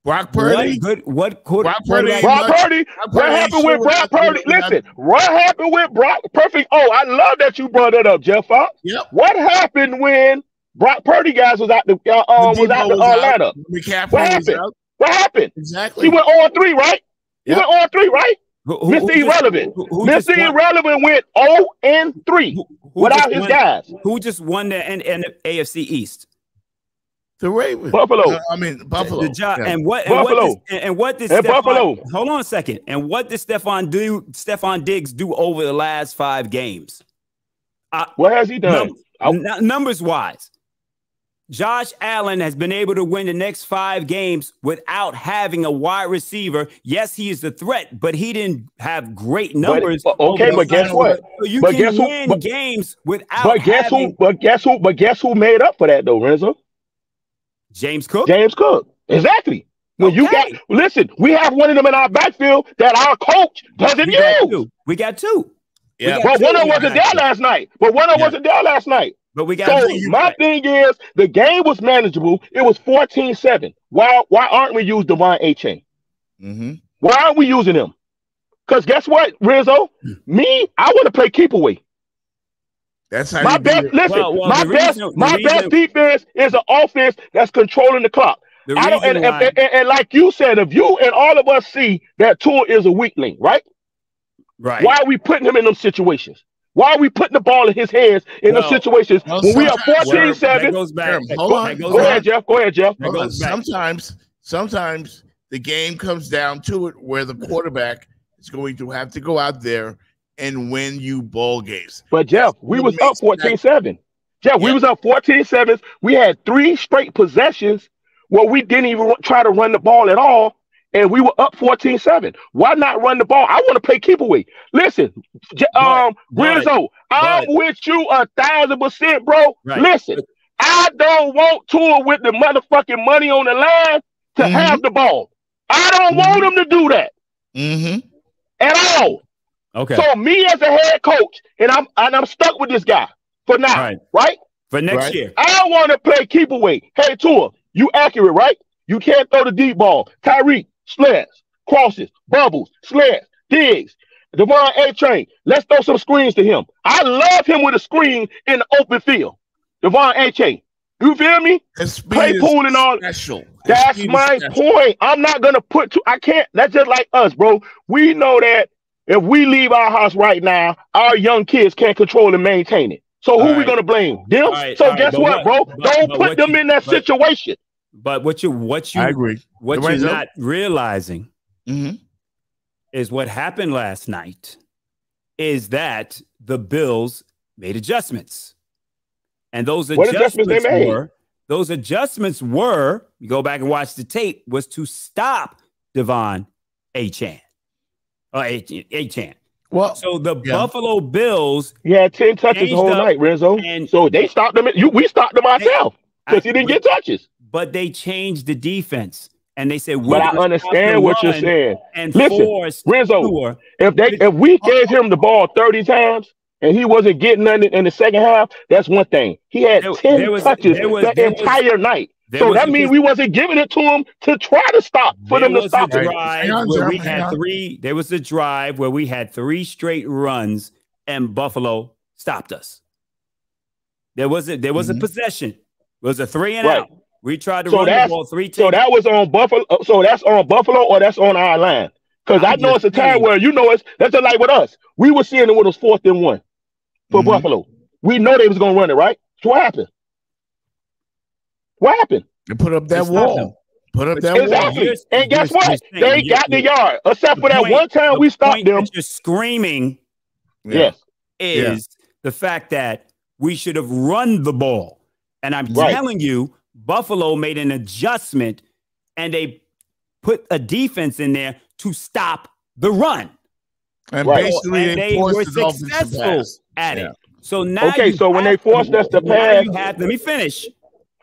Brock Purdy. Brock Purdy. What happened with Brock Purdy? Listen, what happened with Brock? Perfect. Oh, I love that you brought that up, Jeff Fox. Yep. What happened when Brock Purdy guys was out the Atlanta? What happened? Exactly. He went on 3, right? He went on 3, right? Mr. Irrelevant. Mr. Irrelevant went 0-3 without his guys. Who just won the AFC East? The Ravens. Buffalo. Buffalo. And what did Buffalo? Hold on a second. And what did Stephon Diggs do over the last 5 games? What has he done? Numbers wise, Josh Allen has been able to win the next 5 games without having a wide receiver. Yes, he is a threat, but he didn't have great numbers. But guess what? So you can win games without. But guess who made up for that though, Renzo? James Cook. Exactly. When you listen, we have one of them in our backfield that our coach doesn't use. We got 2. Yeah, but one of them wasn't there last night. But we got. So my thing is, the game was manageable. It was 14-7. Why aren't we using Devon A-Chain? Why aren't we using him? Because guess what, Rizzo? I want to play keep away. That's how my best. Listen, my best defense is an offense that's controlling the clock. And like you said, if you and all of us see that Tua is a weakling, right? Right. Why are we putting him in those situations? Why are we putting the ball in his hands in those situations when we are 14-7? That goes back. Go ahead, Jeff. Sometimes the game comes down to it where the quarterback is going to have to go out there and win you ball games. But Jeff, we was up 14-7. We was up 14-7. We had 3 straight possessions where we didn't even try to run the ball at all. And we were up 14-7. Why not run the ball? I want to play keep away. Listen, Rizzo, I'm with you 1,000%, bro. Right. Listen, I don't want Tua with the motherfucking money on the line to have the ball. I don't want him to do that at all. Okay. So me as a head coach, and I'm stuck with this guy for now, right? For next year, I want to play keep away. Hey Tua, you accurate, right? You can't throw the deep ball. Tyreek. Slants, crosses, bubbles, slants, digs, Devon A-Chain. Let's throw some screens to him. I love him with a screen in the open field. Devon A-Chain. You feel me? Claypool and all. That's my point. I'm not going to I can't. That's just like us, bro. We know that if we leave our house right now, our young kids can't control and maintain it. So who are we going to blame? Them? Guess what, bro? Don't put them in that situation. But what I agree. What you're not realizing is what happened last night is that the Bills made adjustments. And those adjustments were, you go back and watch the tape, was to stop Devon A-Chan. A-Chan. Well, so the Buffalo Bills. He had 10 touches the whole night, Renzo. So they stopped him. We stopped him ourselves because he didn't get touches. But they changed the defense, and they said, "But I understand what you're saying." And listen, Renzo, if we gave him the ball 30 times and he wasn't getting nothing in the second half, that's one thing. He had 10 touches the entire night, so that means we wasn't giving it to him to try to stop for them to stop it. There was a drive where we had 3 straight runs, and Buffalo stopped us. There was a possession. It was a 3 and out. We tried to run the ball 3 times. So that was on Buffalo. So that's on Buffalo or that's on our line? Because I know it's a time where that's just like with us. We were seeing it when it was 4th and 1 for Buffalo. We know they was gonna run it, right? So what happened? They put up that wall. Exactly. And guess what? They got the yard. Except for that one time we stopped them. You're screaming. Yes. Is the fact that we should have run the ball. And I'm telling you, Buffalo made an adjustment and they put a defense in there to stop the run. And basically they were successful at it. So now so when they forced us to pass, let me finish.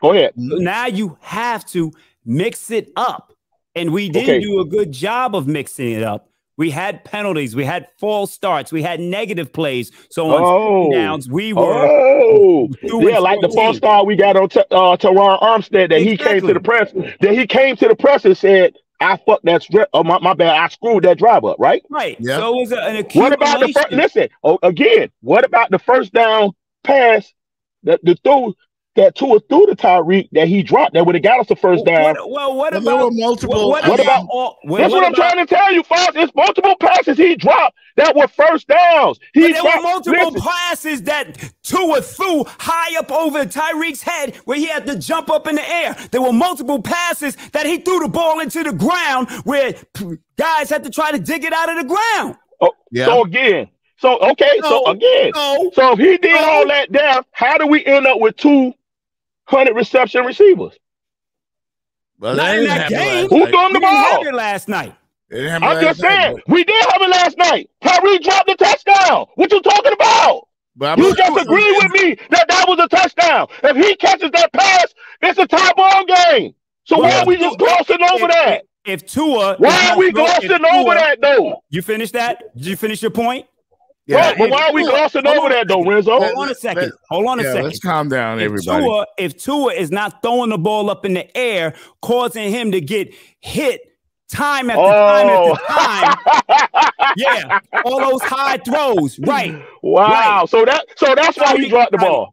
Go ahead. So now you have to mix it up. And we didn't do a good job of mixing it up. We had penalties. We had false starts. We had negative plays. So on downs, we were like the false start we got on Teron Armstead that he came to the press. That he came to the press and said, "I fucked that. My bad. I screwed that drive up." Right. Yeah. So it was an accumulation. What about the first? Listen. What about the first down pass? The throw that Tua threw to Tyreek that he dropped that would have got us the first down. What about multiple? That's what I'm trying to tell you, Fox. It's multiple passes he dropped that were first downs. There were multiple passes that Tua threw high up over Tyreek's head where he had to jump up in the air. There were multiple passes that he threw the ball into the ground where guys had to try to dig it out of the ground. So okay, so if he did all that there, how do we end up with 200 reception receivers? Well, not in that game. Who threw him the ball? Have it last night. I'm just saying, we did have it last night. Tyreek dropped the touchdown. What you talking about? You just agreed with me that was a touchdown. If he catches that pass, it's a tie ball game. So why are we just glossing over that? If Tua, why are we glossing over that though? You finished that? Did you finish your point? Yeah, but why are we glossing over that though, Renzo? Hold on a second. Let's calm down, everybody. If Tua is not throwing the ball up in the air, causing him to get hit time after time after time. Yeah, all those high throws, right? Wow. Right. So that's why he dropped the ball.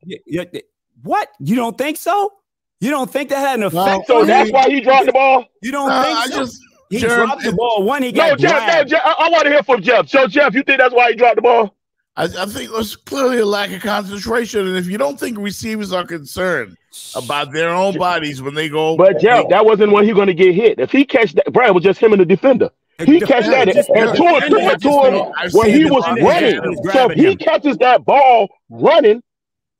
What? You don't think so? You don't think that had an effect? So that's why he dropped the ball? You don't think so? He dropped the ball. He got Jeff, I want to hear from Jeff. So, Jeff, you think that's why he dropped the ball? I think there's clearly a lack of concentration. And if you don't think receivers are concerned about their own bodies when they go. But, Jeff, that wasn't when he going to get hit. If he catch that, Brad, it was just him and the defender. He catch that and Tua to him when he was running. So if he catches that ball running,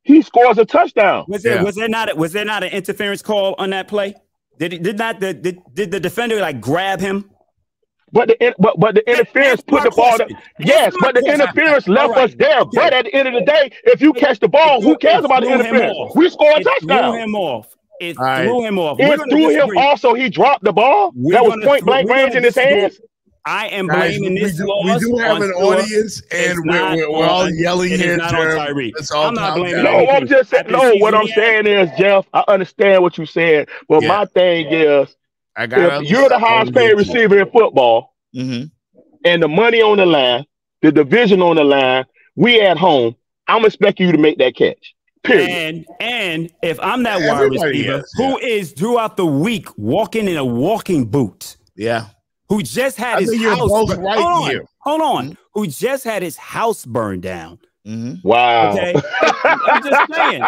he scores a touchdown. Was there not an interference call on that play? Did the defender like grab him? But the interference put the ball there. Yes, but the interference left us there. But at the end of the day, if you catch the ball, who cares about the interference? We score a touchdown. Threw him off. It threw him off. It threw him off, so he dropped the ball. That was point blank range in his hands. I am blaming this loss. We do have an audience, and we're all yelling here. I'm not blaming. No, I'm just saying. No, what I'm saying is, Jeff, I understand what you said, but my thing is, if you're the highest paid receiver in football, and the money on the line, the division on the line, we at home, I'm expecting you to make that catch. Period. And if I'm that wide receiver who is throughout the week walking in a walking boot, who just had his house hold on, who just had his house burned down. Wow. Okay. I'm just saying.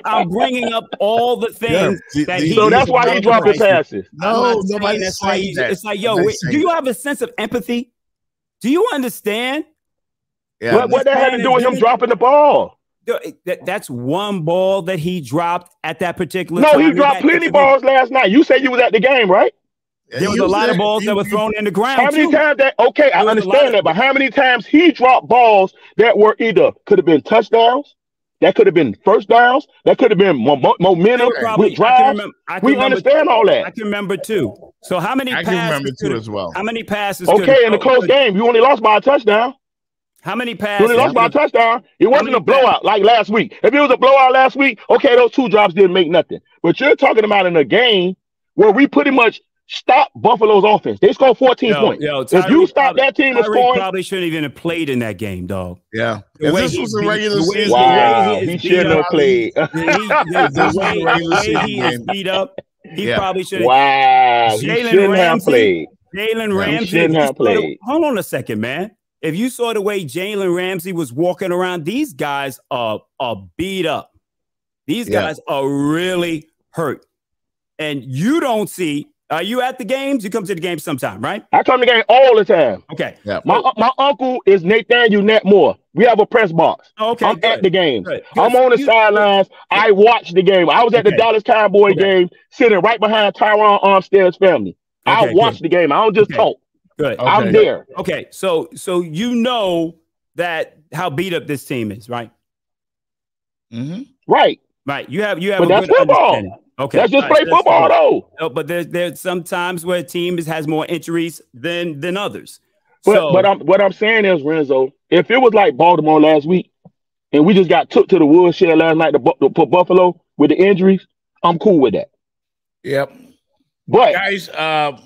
I'm bringing up all the things that he. So that's why he dropped his passes. No, nobody's saying that. It's like, yo, do you have a sense of empathy? Do you understand? Yeah. What that had to do with him dropping the ball? That's one ball that he dropped at that particular time. No, he dropped plenty balls last night. You said you was at the game, right? There was a lot of balls that were thrown in the ground. How many times that? Okay, I understand that, but how many times he dropped balls that were either could have been touchdowns, that could have been first downs, that could have been momentum with drives. We understand all that. I can remember too. So how many passes? I can remember too as well. How many passes? Okay, in the close game, you only lost by a touchdown. How many passes? You only lost by a touchdown. It wasn't a blowout like last week. If it was a blowout last week, okay, those two drops didn't make nothing. But you're talking about in a game where we pretty much stop Buffalo's offense. They scored 14 points. If you stop that team from scoring, probably shouldn't even have played in that game, dog. Yeah. If this was a regular season, wow, he shouldn't have played. The way he is beat up, he probably should have. Wow, he shouldn't have played. Jalen Ramsey shouldn't have played. Hold on a second, man. If you saw the way Jalen Ramsey was walking around, these guys are beat up. These guys are really hurt. And you don't see. Are you at the games? You come to the games sometime, right? I come to the game all the time. Okay. Yeah. My uncle is Nathaniel Netmore. We have a press box. Okay. I'm at the games. I'm on the sidelines. I watch the game. I was at the Dallas Cowboy game, sitting right behind Tyron Armstead's family. I watch the game. I don't just talk. Good. I'm there. Okay. So you know that how beat up this team is, right? Right. Right. You have but a that's good football. Understanding. Okay, let's just play football though. No, but there's some times where a team has more injuries than others. But what I'm saying is, Renzo, if it was like Baltimore last week and we just got took to the woodshed last night for Buffalo with the injuries, I'm cool with that. Yep. But guys,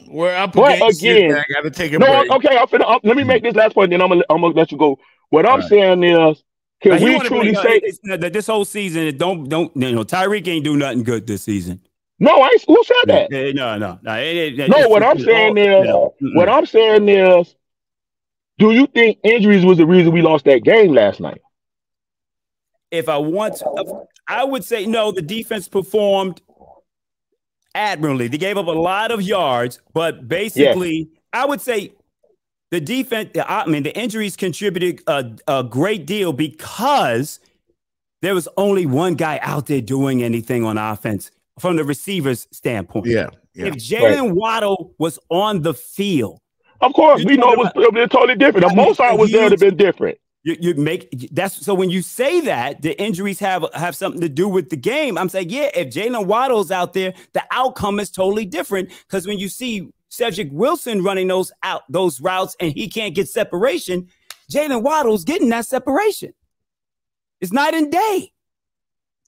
we're up against again. I got to take a break. Okay. Let me make this last point, then I'm gonna let you go. What I'm saying is. Can we truly say that this whole season Tyreek ain't do nothing good this season? No, who said that? No. What I'm saying is, do you think injuries was the reason we lost that game last night? If I would say no. The defense performed admirably. They gave up a lot of yards, but basically, I would say The defense, I mean, the injuries contributed a great deal because there was only one guy out there doing anything on offense from the receiver's standpoint. Yeah. If Jalen Waddle was on the field, of course, we know it was totally different. The Mozart was there to have been different. You make that's so when you say that the injuries have something to do with the game, I'm saying, yeah, if Jalen Waddle's out there, the outcome is totally different. Because when you see Cedric Wilson running those routes and he can't get separation, Jalen Waddle's getting that separation. It's night and day.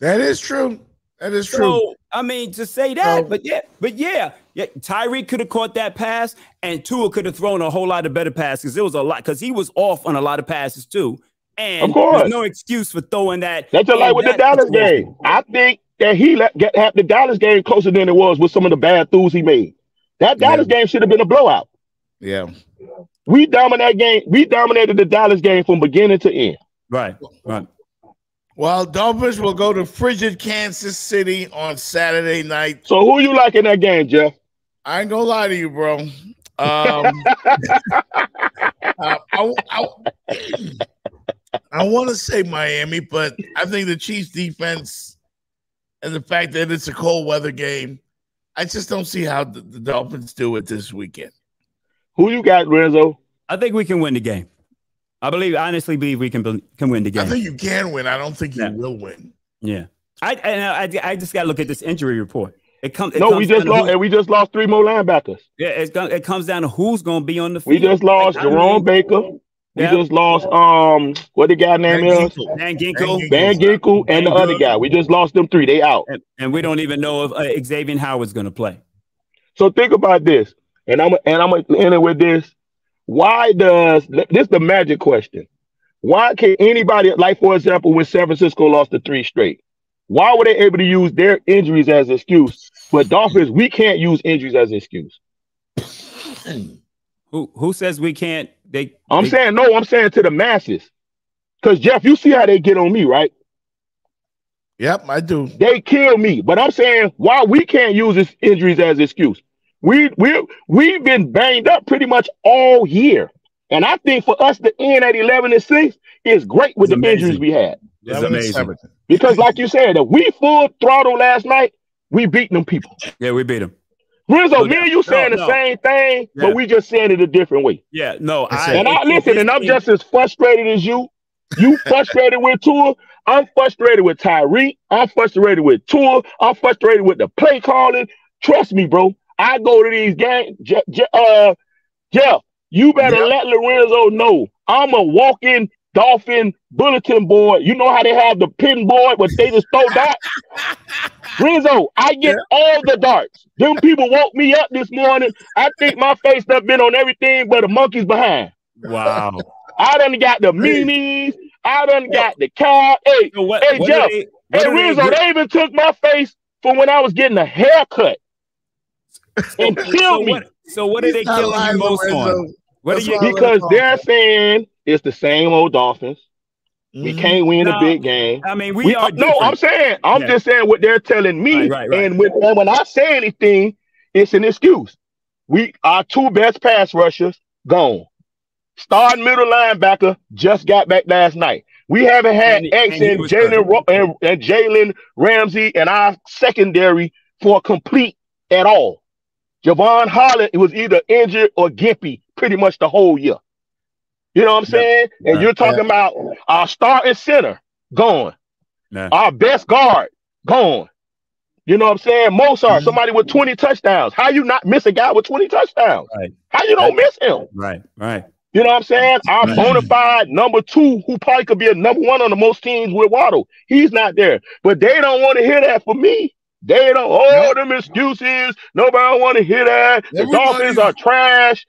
That is true. That is true. So, I mean, to say that, but yeah, Tyreek could have caught that pass, and Tua could have thrown a whole lot of better passes. It was a lot because he was off on a lot of passes too. And of course, there's no excuse for throwing that. That's just like with the Dallas game. I think that he had the Dallas game closer than it was with some of the bad throws he made. That Dallas game should have been a blowout. Yeah, we dominated the Dallas game from beginning to end. Right. Well, Dolphins will go to frigid Kansas City on Saturday night. So who you like in that game, Jeff? I ain't gonna lie to you, bro. I want to say Miami, but I think the Chiefs defense and the fact that it's a cold weather game, I just don't see how the Dolphins do it this weekend. Who you got, Renzo? I think we can win the game. I honestly believe we can win the game. I think you can win. I don't think you will win. Yeah. I just got to look at this injury report. We just lost 3 more linebackers. Yeah, it comes down to who's going to be on the field. We just lost Jerome Baker. We just lost what the guy name is? Van Ginkel and the other guy. We just lost them 3. They out. And we don't even know if Xavier Howard's going to play. So think about this. And I'm going to end it with this. Why this is the magic question. Why can anybody, like, for example, when San Francisco lost the 3 straight, why were they able to use their injuries as an excuse? But Dolphins, we can't use injuries as an excuse. Who says we can't? I'm saying to the masses. Because, Jeff, you see how they get on me, right? Yep, I do. They kill me. But I'm saying why we can't use this injuries as an excuse. We've been banged up pretty much all year. And I think for us to end at 11-6 is great with the injuries we had. It's amazing. Because like you said, if we full throttle last night, we beat them people. Yeah, we beat them. Renzo, me and you saying the same thing, but we just saying it a different way. Yeah, no. I'm just as frustrated as you. You frustrated with Tua. I'm frustrated with Tyreek. I'm frustrated with Tua. I'm frustrated with the play calling. Trust me, bro. I go to these games. Jeff, you better let Lorenzo know I'm a walking Dolphin bulletin board. You know how they have the pin board, but they just throw darts? Renzo, I get all the darts. Them people woke me up this morning. I think my face done been on everything but a monkey's behind. Wow. I done got the memes. I done got the cow. Hey, Jeff. Renzo, they even took my face from when I was getting a haircut. And killed me. So what are they killing you most on? Because they're saying it's the same old Dolphins. We can't win a big game. I mean, we are. No, I'm just saying what they're telling me. Right. And when I say anything, it's an excuse. Our 2 best pass rushers gone. Starting middle linebacker just got back last night. We haven't had Jalen Ramsey and our secondary for complete at all. Javon Holland was either injured or gimpy pretty much the whole year. You know what I'm saying? And you're talking about our starting center gone. Our best guard gone. You know what I'm saying? Mozart, somebody with 20 touchdowns. How you not miss a guy with 20 touchdowns? Right. How you don't miss him? Right. You know what I'm saying? Our bona fide number 2, who probably could be a number 1 on the most teams with Waddle. He's not there. But they don't want to hear that from me. They don't, them excuses. Nobody want to hear that. The Dolphins are trash.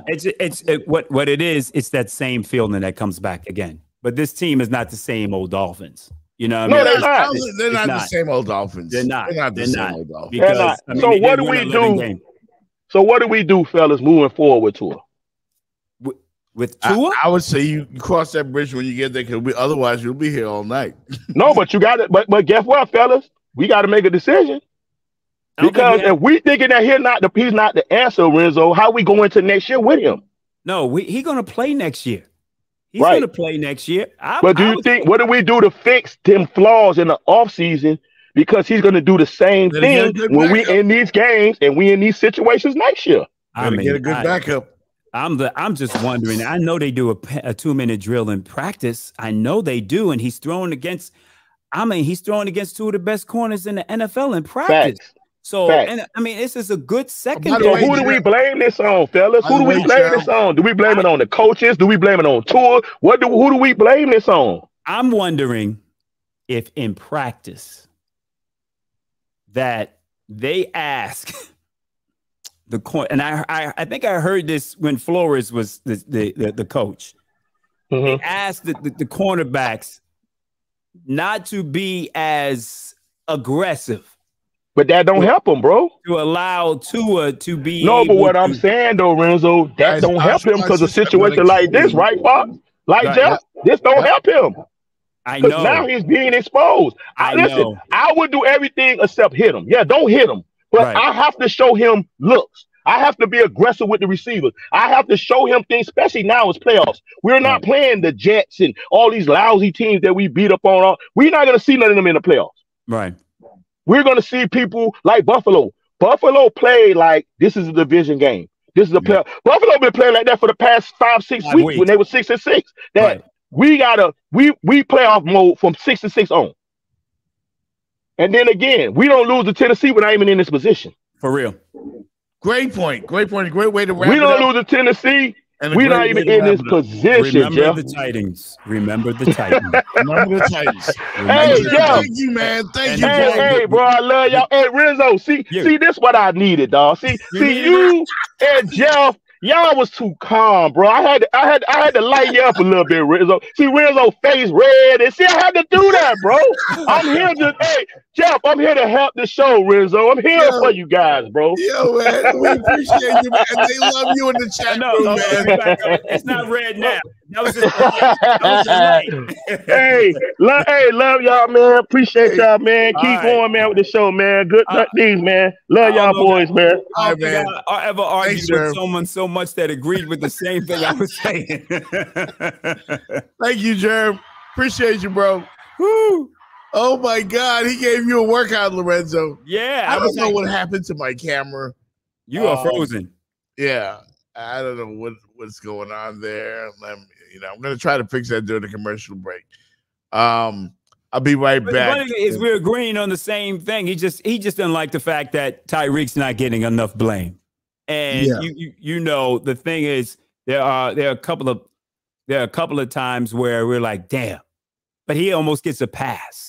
It's what it is. It's that same feeling that comes back again. But this team is not the same old Dolphins. You know what I mean? They're not. They're not the same old Dolphins. They're not. They're not the same old Dolphins. Because, so what do we do? So what do we do, fellas, moving forward with Tua? With Tua? I would say you cross that bridge when you get there, because otherwise you'll be here all night. No, but you got it. But guess what, fellas? We got to make a decision. Because if we thinking that he's not the answer, Renzo, how we go into next year with him? No, he's going to play next year. He's going to play next year. But do you think, what do we do to fix them flaws in the offseason? Because he's going to do the same thing when we in these games and we in these situations next year. I mean, get a good backup. I'm just wondering. I know they do a 2-minute drill in practice. I know they do, and he's throwing against. He's throwing against two of the best corners in the NFL in practice. Facts. So, and I mean, this is a good secondary. So who do we blame this on, fellas? Who do we blame this on? Do we blame it on the coaches? Do we blame it on Tua? Who do we blame this on? I'm wondering if in practice that they ask the court, and I think I heard this when Flores was the coach. Mm-hmm. They asked the cornerbacks not to be as aggressive. But that don't help him, bro. To allow Tua to be. No, but what I'm saying though, Renzo, that don't help him because a situation like this, right, Fox? Like Jeff, this don't help him. I know. Now he's being exposed. Listen, I would do everything except hit him. Yeah, don't hit him. But I have to show him looks. I have to be aggressive with the receivers. I have to show him things, especially now it's playoffs. We're not playing the Jets and all these lousy teams that we beat up on. We're not going to see none of them in the playoffs. Right. We're going to see people like Buffalo. Buffalo played like this is a division game. This is a playoff. Buffalo been playing like that for the past 5-6 weeks when they were 6-6. That we playoff mode from 6-6 on. And then again, we don't lose to Tennessee. We're not even in this position. For real. Great point. Great point. Great way to wrap it up. We don't lose to Tennessee. We're not even in this position, Remember the Titans. Remember the Titans. Remember the Titans. Hey, Jeff. Thank you, man. Thank you. Hey, bro, I love y'all. Hey, Renzo, see this what I needed, dog. See, you and Jeff, y'all was too calm, bro. I had to light you up a little bit, Renzo. See, Renzo face red, and see, I had to do that, bro. I'm here to, Jeff, I'm here to help the show, Renzo. I'm here for you guys, bro. Yo, man, we appreciate you, man. They love you in the chat room, man. It's not red now. That was just hey, love y'all, man. Appreciate y'all, man. Keep going, man, with the show, man. Good things, man. Love y'all boys, man. All right, man. I ever argued with someone so much that agreed with the same thing I was saying. Thank you, Jerm. Appreciate you, bro. Woo. Oh my God, he gave you a workout, Lorenzo. Yeah, I don't know what happened to my camera. You are frozen. Yeah, I don't know what's going on there. I'm gonna try to fix that during the commercial break. I'll be right back. The funny thing is we're agreeing on the same thing. He just doesn't like the fact that Tyreek's not getting enough blame. And you know the thing is there are a couple of times where we're like, damn, but he almost gets a pass.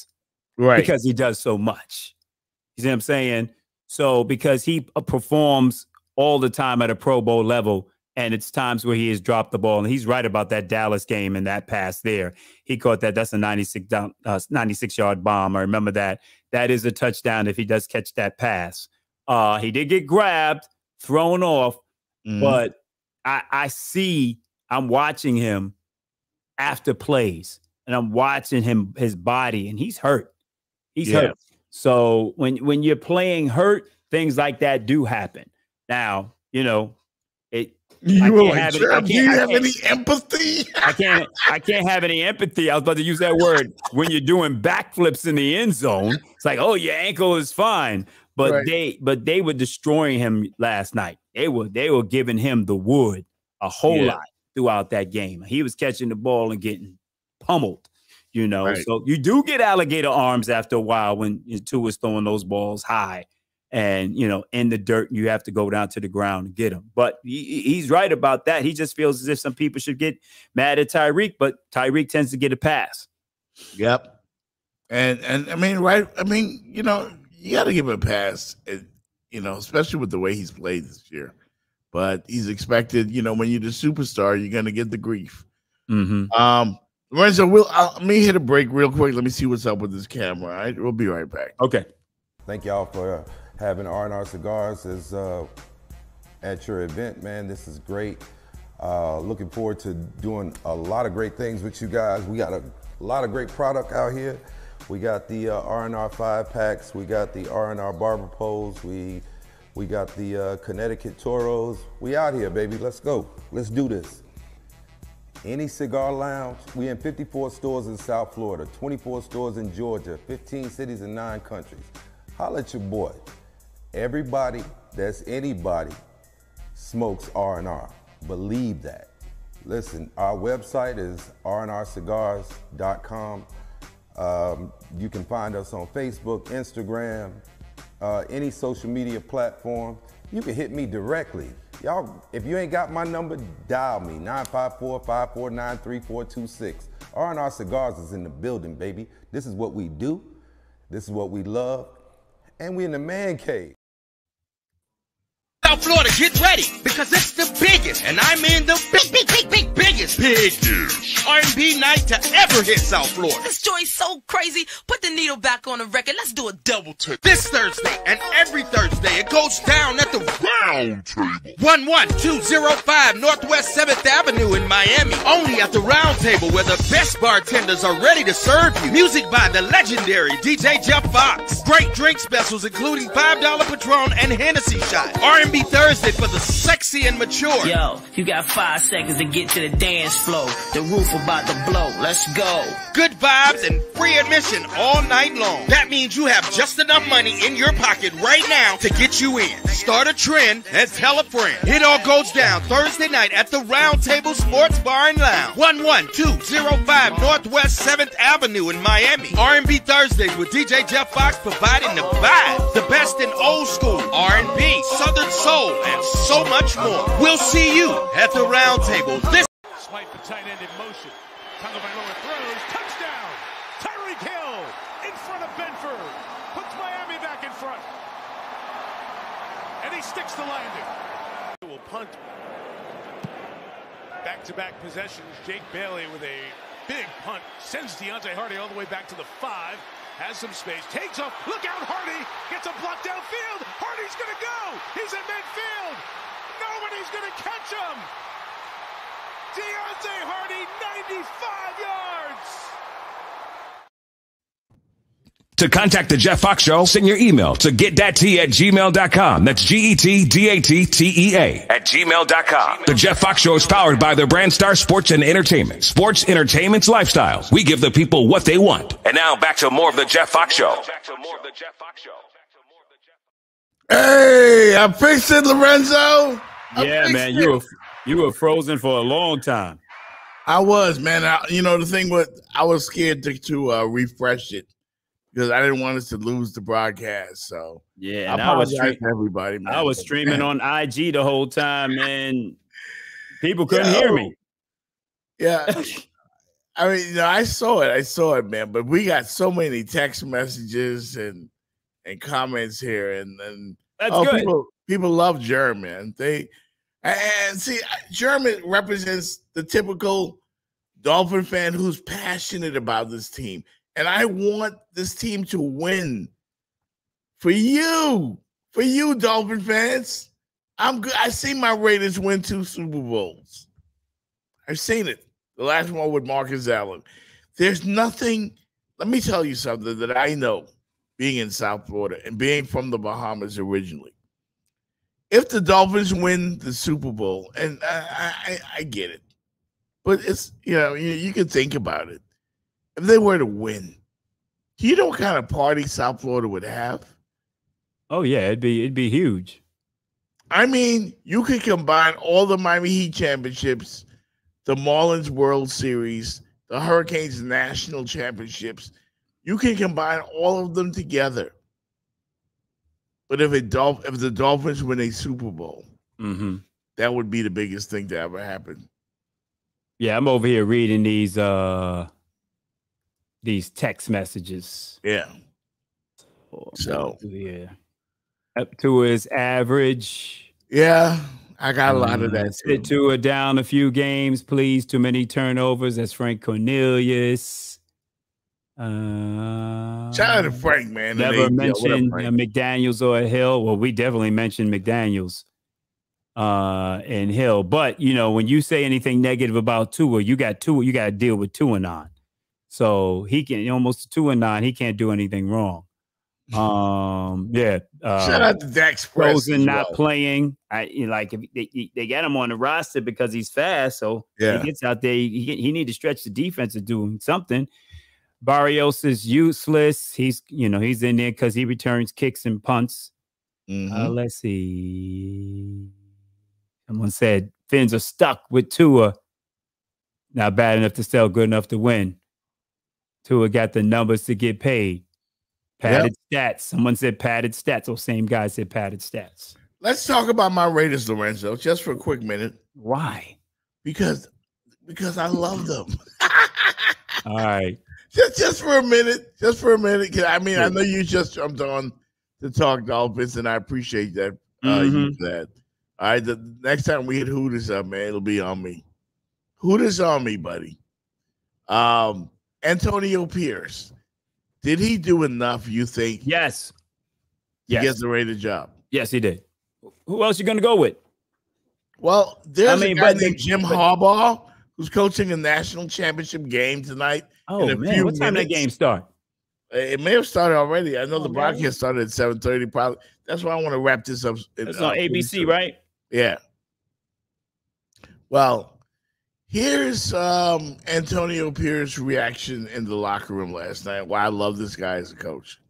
Right. Because he does so much. You see what I'm saying? So because he performs all the time at a Pro Bowl level, and it's times where he has dropped the ball. And he's right about that Dallas game and that pass there. He caught that. That's a 96-yard bomb. I remember that. That is a touchdown if he does catch that pass. He did get grabbed, thrown off, but I'm watching him after plays, and I'm watching his body, and he's hurt. He's hurt. So when you're playing hurt, things like that do happen. Now, do you have any empathy? I can't have any empathy. I was about to use that word. When you're doing backflips in the end zone, it's like, oh, your ankle is fine. But they were destroying him last night. They were giving him the wood a whole lot throughout that game. He was catching the ball and getting pummeled. So you do get alligator arms after a while when Tua is throwing those balls high and, in the dirt, and you have to go down to the ground and get him. But he's right about that. He just feels as if some people should get mad at Tyreek, but Tyreek tends to get a pass. Yep. And I mean, right. I mean, you got to give him a pass, especially with the way he's played this year. But he's expected, when you're the superstar, you're going to get the grief. Mm-hmm. Lorenzo, let me hit a break real quick. Let me see what's up with this camera. All right, we'll be right back. Okay. Thank y'all for having R&R Cigars at your event, man. This is great. Looking forward to doing a lot of great things with you guys. We got a lot of great product out here. We got the R&R 5-packs. We got the R&R barber poles. We got the Connecticut Toros. We out here, baby. Let's go. Let's do this. Any cigar lounge. We in 54 stores in South Florida, 24 stores in Georgia, 15 cities in 9 countries. Holla at your boy. Everybody that's anybody smokes R&R. Believe that. Listen, our website is rnrcigars.com. You can find us on Facebook, Instagram, any social media platform. You can hit me directly. Y'all, if you ain't got my number, dial me, 954-549-3426. R&R Cigars is in the building, baby. This is what we do. This is what we love. And we in the man cave. South Florida, get ready, because it's the biggest, and I mean the biggest R&B night to ever hit South Florida. This joint's so crazy. Put the needle back on the record. Let's do a double take. This Thursday and every Thursday, it goes down at the Round Table. 11205 Northwest 7th Avenue in Miami. Only at the Round Table, where the best bartenders are ready to serve you. Music by the legendary DJ Jeff Fox. Great drink specials, including $5 Patron and Hennessy shot. R&B Thursday for the sexy and mature. Yo, you got 5 seconds to get to the dance floor. The roof about to blow. Let's go. Good vibes and free admission all night long. That means you have just enough money in your pocket right now to get you in. Start a trend and tell a friend. It all goes down Thursday night at the Round Table Sports Bar and Lounge, 11205 Northwest 7th Avenue in Miami. R&B Thursdays with DJ Jeff Fox providing the vibe. The best in old school, R&B, Southern Soul, and so much more. We'll see you at the Round Table. This Swipe the tight end in motion. Tagovailoa throws. Touchdown! Tyreek Hill in front of Benford. Puts Miami back in front. And he sticks the landing. Will punt. Back-to-back possessions. Jake Bailey with a big punt. Sends Deontay Hardy all the way back to the 5. Has some space. Takes off. Look out, Hardy. Gets a block downfield. Hardy's going to go. He's in midfield. Nobody's going to catch him. Deontay Hardy, 95 yards. To contact the Jeff Fox Show, send your email to getthattea@gmail.com. That's GETDATTEA@gmail.com. The Jeff Fox Show is powered by the Brand Star Sports and Entertainment. Sports, entertainment's lifestyles. We give the people what they want. And now back to more of the Jeff Fox Show. Hey, I fixed it, Lorenzo. Yeah, man, you were frozen for a long time. I was, man. The thing was, I was scared to refresh it because I didn't want us to lose the broadcast. So yeah, I apologize to everybody, man. I was streaming on IG the whole time, man. People couldn't hear me. Yeah. I mean, I saw it, man. But we got so many text messages and comments here, and that's good. People love Jerm, man. Jerm represents the typical Dolphin fan who's passionate about this team, and I want this team to win. For you, Dolphin fans, I'm good. I've seen my Raiders win 2 Super Bowls. I've seen it. The last one with Marcus Allen. There's nothing. Let me tell you something that I know, being in South Florida and being from the Bahamas originally. If the Dolphins win the Super Bowl, and I get it, but it's, you can think about it. If they were to win, do you know what kind of party South Florida would have? Oh yeah, it'd be huge. I mean, you could combine all the Miami Heat championships, the Marlins World Series, the Hurricanes National Championships. You can combine all of them together. But if the Dolphins win a Super Bowl, that would be the biggest thing to ever happen. Yeah, I'm over here reading these text messages. Yeah. So yeah, up to his average. Yeah, I got a lot of that. Sit to it down a few games, please. Too many turnovers. That's Frank Cornelius. Shout out to Frank, man. Never mentioned McDaniels or Hill. Well, we definitely mentioned McDaniels and Hill. But when you say anything negative about Tua, you got to deal with Tua on. So he can almost 2-9. He can't do anything wrong. Shout out to Dax Frozen not playing. If they get him on the roster because he's fast, so he gets out there. He need to stretch the defense to do something. Barrios is useless. He's in there because he returns kicks and punts. Let's see. Someone said Fins are stuck with Tua. Not bad enough to sell, good enough to win. Tua got the numbers to get paid. Padded stats. Someone said padded stats. Oh, same guy said padded stats. Let's talk about my Raiders, Lorenzo, just for a quick minute. Why? Because I love them. All right. Just for a minute. Just for a minute. I mean, I know you just jumped on to talk Dolphins, and I appreciate that. You for that. All right. The next time we hit Hooters up, man, it'll be on me. Hooters on me, buddy. Antonio Pierce. Did he do enough, you think? Yes. To get the Raider job? Yes, he did. Who else you going to go with? Well, there's a guy named Jim Harbaugh who's coaching a national championship game tonight. Oh, man. What time did that game start? It may have started already. I know the broadcast started at 7:30. Probably. That's why I want to wrap this up. It's on ABC, right? Yeah. Well, here's Antonio Pierce's reaction in the locker room last night. Why I love this guy as a coach.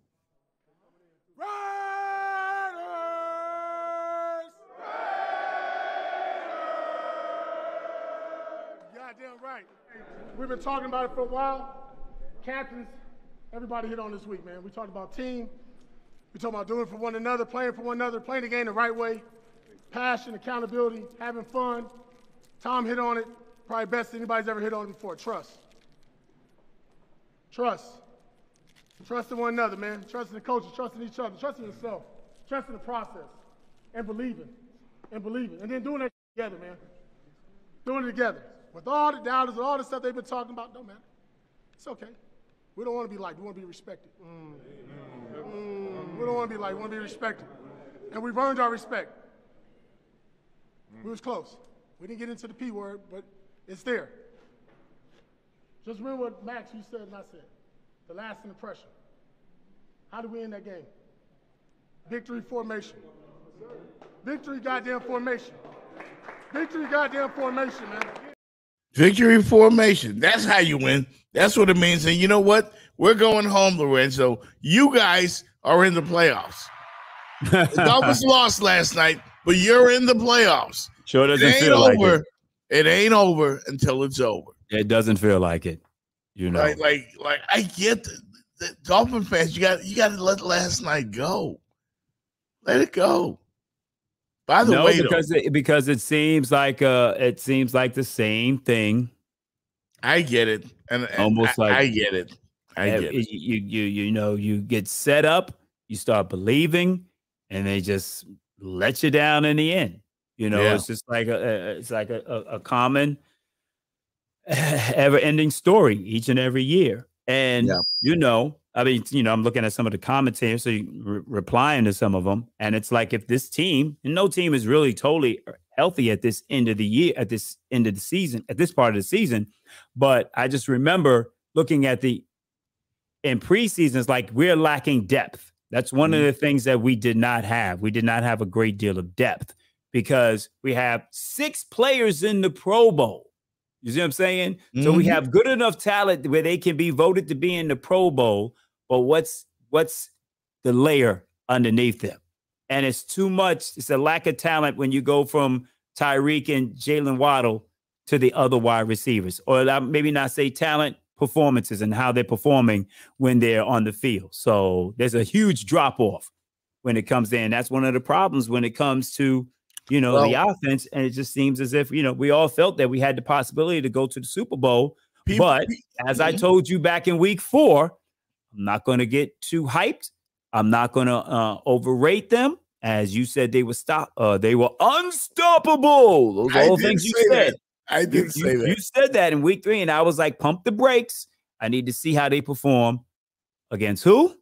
Goddamn right. We've been talking about it for a while. Captains, everybody hit on this week, man. We talked about team. We talked about doing it for one another, playing for one another, playing the game the right way. Passion, accountability, having fun. Tom hit on it. Probably best anybody's ever hit on it before. Trust. Trust. Trust in one another, man. Trust in the coaches, trust in each other, trust in yourself, trust in the process, and believing. And believing. And then doing that together, man. Doing it together. With all the doubters and all the stuff they've been talking about, don't matter. It's okay. We don't want to be liked. We want to be respected. We don't want to be liked. We want to be respected. And we've earned our respect. We was close. We didn't get into the P word, but it's there. Just remember what Max, you said and I said. The lasting impression. How did we end that game? Victory formation. Victory goddamn formation. Victory goddamn formation, man. Victory formation. That's how you win. That's what it means. And you know what? We're going home, Lorenzo. You guys are in the playoffs. The Dolphins lost last night, but you're in the playoffs. Sure doesn't feel like it. It ain't over until it's over. It doesn't feel like it. You know, like I get the Dolphin fans. You got to let last night go. Let it go. By the way, because it seems like the same thing. I get it, and almost like I get it. I get it. You get set up, you start believing, and they just let you down in the end. It's just like a common, ever-ending story each and every year. And I'm looking at some of the commentators, so replying to some of them, and it's like if this team, and no team is really totally healthy at this end of the year, at this end of the season, at this part of the season, but I just remember looking at in preseasons, like we're lacking depth. That's one of the things that we did not have. We did not have a great deal of depth because we have 6 players in the Pro Bowl. You see what I'm saying? So we have good enough talent where they can be voted to be in the Pro Bowl, but what's the layer underneath them? And it's too much. It's a lack of talent when you go from Tyreek and Jalen Waddle to the other wide receivers, or maybe not say talent, performances and how they're performing when they're on the field. So there's a huge drop off when it comes in. That's one of the problems when it comes to, the offense. And it just seems as if, we all felt that we had the possibility to go to the Super Bowl. But as I told you back in week 4, I'm not going to get too hyped. I'm not going to overrate them. As you said, they were unstoppable. Those are all things you said. I did say that. You said that in week 3, and I was like, pump the brakes. I need to see how they perform against who?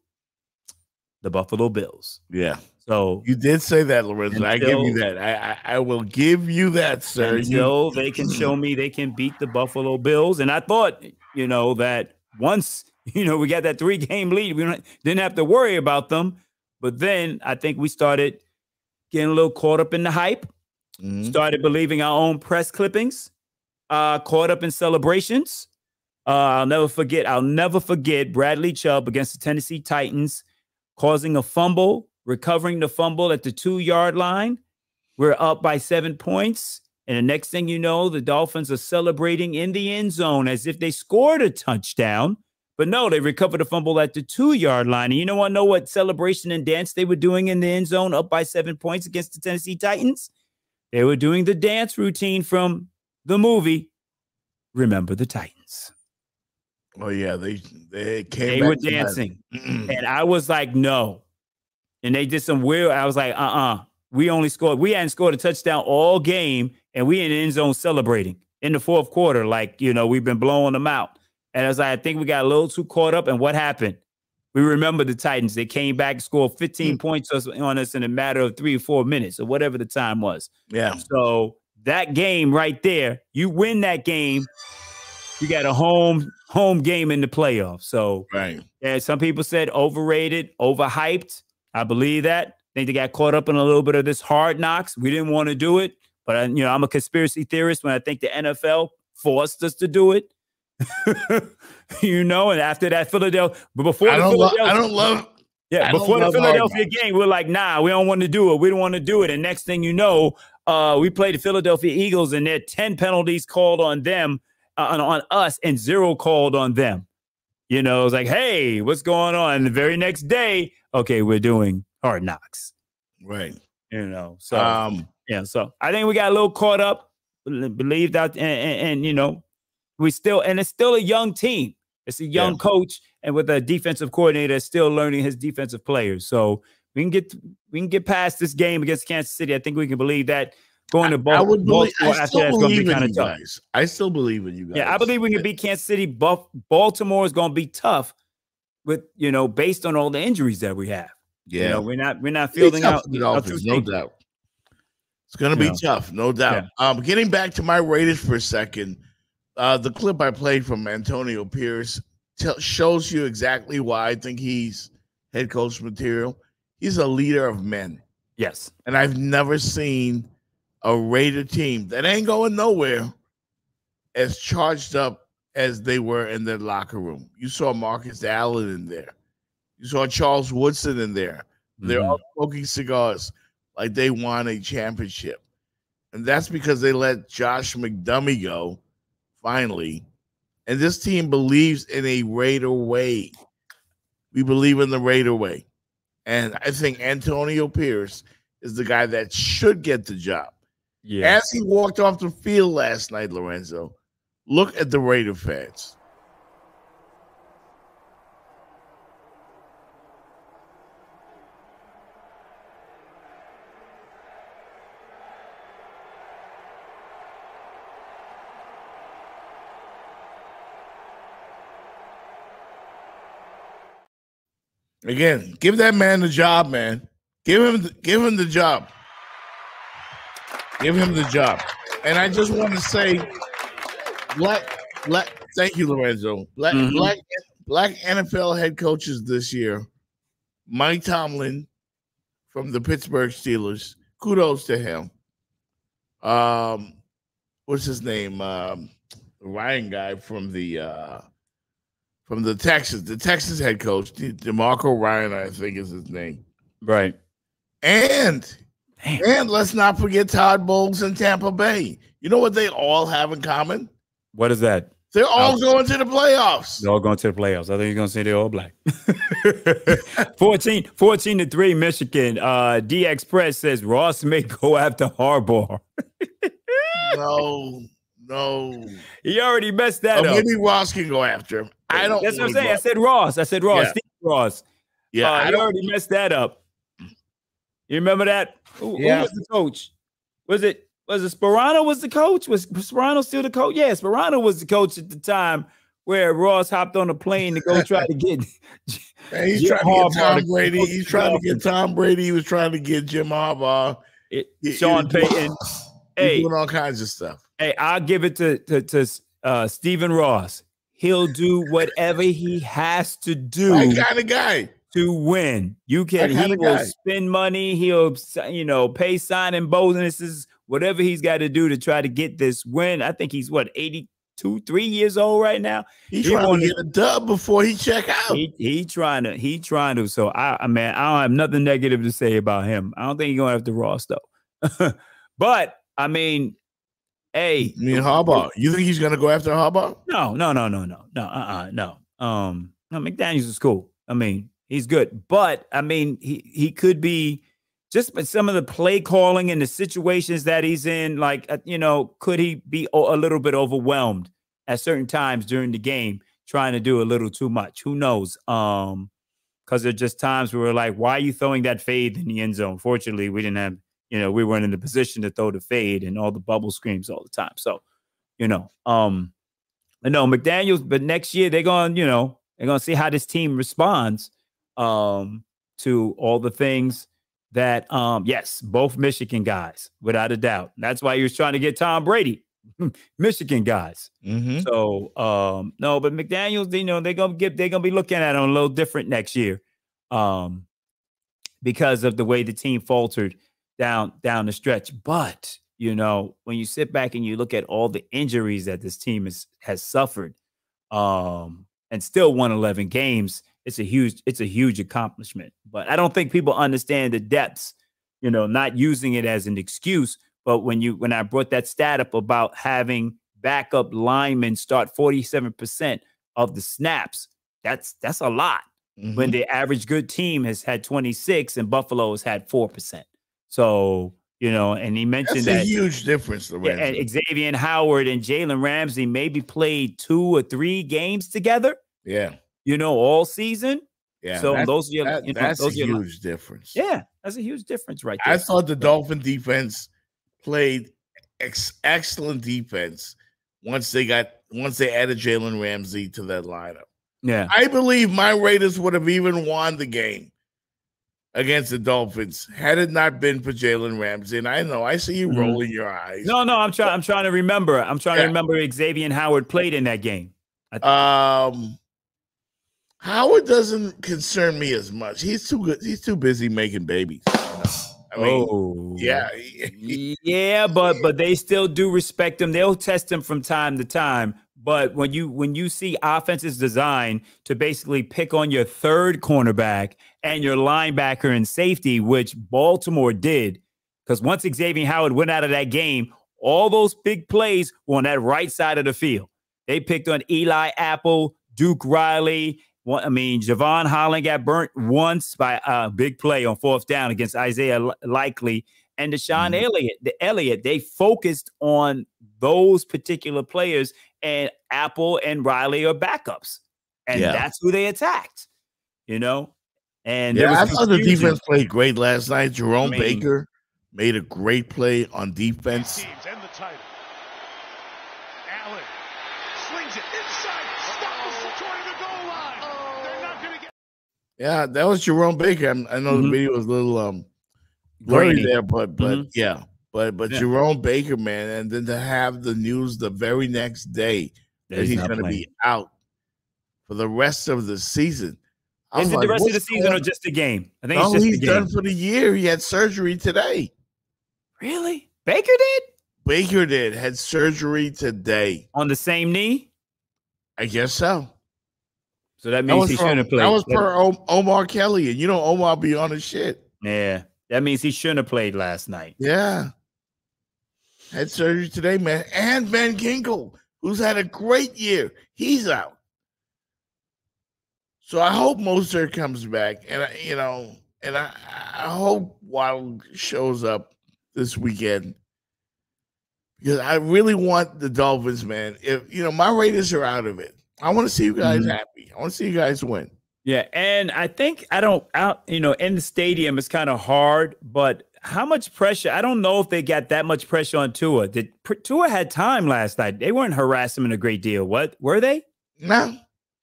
The Buffalo Bills. Yeah. So you did say that, Lorenzo. I give you that. I will give you that, sir. Until they can show me they can beat the Buffalo Bills. And I thought, that once, we got that 3-game lead, we didn't have to worry about them. But then I think we started getting a little caught up in the hype, started believing our own press clippings, caught up in celebrations. I'll never forget Bradley Chubb against the Tennessee Titans, causing a fumble, recovering the fumble at the 2-yard line. We're up by 7 points. And the next thing you know, the Dolphins are celebrating in the end zone as if they scored a touchdown. But no, they recovered a fumble at the 2-yard line. And you know what celebration and dance they were doing in the end zone up by 7 points against the Tennessee Titans? They were doing the dance routine from the movie Remember the Titans. Oh, yeah. They came They back were dancing. And I was like, no. And they did some weird. I was like, we hadn't scored a touchdown all game, and we in the end zone celebrating in the fourth quarter. Like, we've been blowing them out. And I was like, I think we got a little too caught up. And what happened? We remember the Titans. They came back and scored 15 points on us in a matter of 3 or 4 minutes or whatever the time was. Yeah. So that game right there, you win that game, you got a home game in the playoffs. So yeah, some people said overrated, overhyped. I believe that. I think they got caught up in a little bit of this hard knocks. We didn't want to do it. But, I'm a conspiracy theorist when I think the NFL forced us to do it. And after that Philadelphia, before the Philadelphia game, we're like, nah, we don't want to do it. We don't want to do it. And next thing you know, we played the Philadelphia Eagles, and there are 10 penalties called on them, on us, and 0 called on them. It was like, hey, what's going on? And the very next day, okay, we're doing hard knocks. Right. So so I think we got a little caught up, believed out, and we still, and it's still a young team. It's a young coach, and with a defensive coordinator still learning his defensive players. So we can get past this game against Kansas City. I think we can believe that. Going to Baltimore after that's going to be kind of tough. I still believe in you guys. Yeah, I believe we can beat Kansas City. Baltimore is going to be tough, with based on all the injuries that we have. Yeah, we're not fielding out the Dolphins, no doubt. It's going to be tough, no doubt. Yeah. Getting back to my Raiders for a second. The clip I played from Antonio Pierce shows you exactly why I think he's head coach material. He's a leader of men. Yes. And I've never seen a Raider team that ain't going nowhere as charged up as they were in their locker room. You saw Marcus Allen in there. You saw Charles Woodson in there. They're all smoking cigars like they won a championship. And that's because they let Josh McDummy go. Finally, and this team believes in a Raider way. We believe in the Raider way. And I think Antonio Pierce is the guy that should get the job. Yeah. As he walked off the field last night, Lorenzo, look at the Raider fans. Again, give that man the job, man. Give him the job. Give him the job. And I just want to say, thank you, Lorenzo. Black NFL head coaches this year. Mike Tomlin from the Pittsburgh Steelers. Kudos to him. What's his name? The Ryan guy from the Texas head coach, DeMarco Ryan, I think is his name. Right. And let's not forget Todd Bowles in Tampa Bay. You know what they all have in common? What is that? They're all going to the playoffs. They're all going to the playoffs. I think you're going to say they're all black. 14-3 Michigan. D Express says Ross may go after Harbaugh. No. He already messed that up. Maybe Ross can go after him. I don't. That's what I'm saying. I said Ross. Yeah. Steve Ross. Yeah, he already messed that up. You remember that? Who was the coach? Was it Sperano was the coach? Was Sperano still the coach? Yeah, Sperano was the coach at the time where Ross hopped on a plane to go try to get. Man, he's trying to get Tom Brady. He's trying to get Tom Brady. He was trying to get Jim Harbaugh. Sean Payton. He's doing all kinds of stuff. Hey, I'll give it to Stephen Ross. he'll do whatever he has to do. That kind of guy. To win. He will spend money. He'll, pay signing bonuses, whatever he's got to do to try to get this win. I think he's 82, 3 years old right now. He's trying to get a dub before he check out. He trying to. So I don't have nothing negative to say about him. I don't think he's going to have to Ross though. But I mean, hey, Harbaugh. You think he's going to go after Harbaugh? No. No, McDaniels is cool. I mean, he's good, but I mean, he could be just some of the play calling and the situations that he's in. Like, could he be a little bit overwhelmed at certain times during the game, trying to do a little too much? Who knows? Because there's just times where we're like, why are you throwing that fade in the end zone? Fortunately, we didn't have, we weren't in the position to throw the fade and all the bubble screams all the time. So, McDaniels. But next year they're going, they're going to see how this team responds to all the things that, yes, both Michigan guys, without a doubt. That's why he was trying to get Tom Brady, Michigan guys. Mm-hmm. So, no, but McDaniels, they're going to be looking at him a little different next year because of the way the team faltered down the stretch. But, when you sit back and you look at all the injuries that this team has suffered, and still won 11 games, it's a huge accomplishment. But I don't think people understand the depths, not using it as an excuse. But when I brought that stat up about having backup linemen start 47% of the snaps, that's a lot. Mm-hmm. When the average good team has had 26 and Buffalo has had 4%. So, and he mentioned that's a huge difference. And Xavier Howard and Jalen Ramsey maybe played 2 or 3 games together. Yeah. All season. Yeah. So that's a huge difference. Yeah. That's a huge difference right there. I thought the Dolphin defense played excellent defense once they added Jalen Ramsey to that lineup. Yeah. I believe my Raiders would have even won the game against the Dolphins had it not been for Jalen Ramsey. And I know I see you rolling your eyes. No, I'm trying to remember. I'm trying to remember Xavier Howard played in that game. Howard doesn't concern me as much. He's too good. He's too busy making babies. Yeah, but they still do respect him. They'll test him from time to time. But when you see offenses designed to basically pick on your third cornerback and your linebacker and safety, which Baltimore did, because once Xavier Howard went out of that game, all those big plays were on that right side of the field. They picked on Eli Apple, Duke Riley. Javon Holland got burnt once by a big play on 4th down against Isaiah Likely and Deshaun Elliott. They focused on those particular players, and Apple and Riley are backups, and that's who they attacked. And I thought the defense played great last night. Jerome Baker made a great play on defense. And the title. Allen slings it inside. Stops toward the goal line. They're not going to get. Yeah, that was Jerome Baker. I know the video was a little blurry there, but Jerome Baker, man, and then to have the news the very next day that he's going to be out for the rest of the season. Is it the rest of the season or just the game? I think it's just he's the game. Done for the year. He had surgery today. Really? Baker did? Baker did. Had surgery today. On the same knee? I guess so. So that means he shouldn't have played. That was per Omar Kelly, and Omar be on his shit. Yeah. That means he shouldn't have played last night. Yeah. Had surgery today, man. And Van Ginkel, who's had a great year. He's out. So I hope Mostert comes back. And, I hope Waddle shows up this weekend. Because I really want the Dolphins, man. If, my Raiders are out of it. I want to see you guys happy. I want to see you guys win. Yeah, and I think in the stadium it's kind of hard, but how much pressure? I don't know if they got that much pressure on Tua. Tua had time last night. They weren't harassing him a great deal. What were they? No,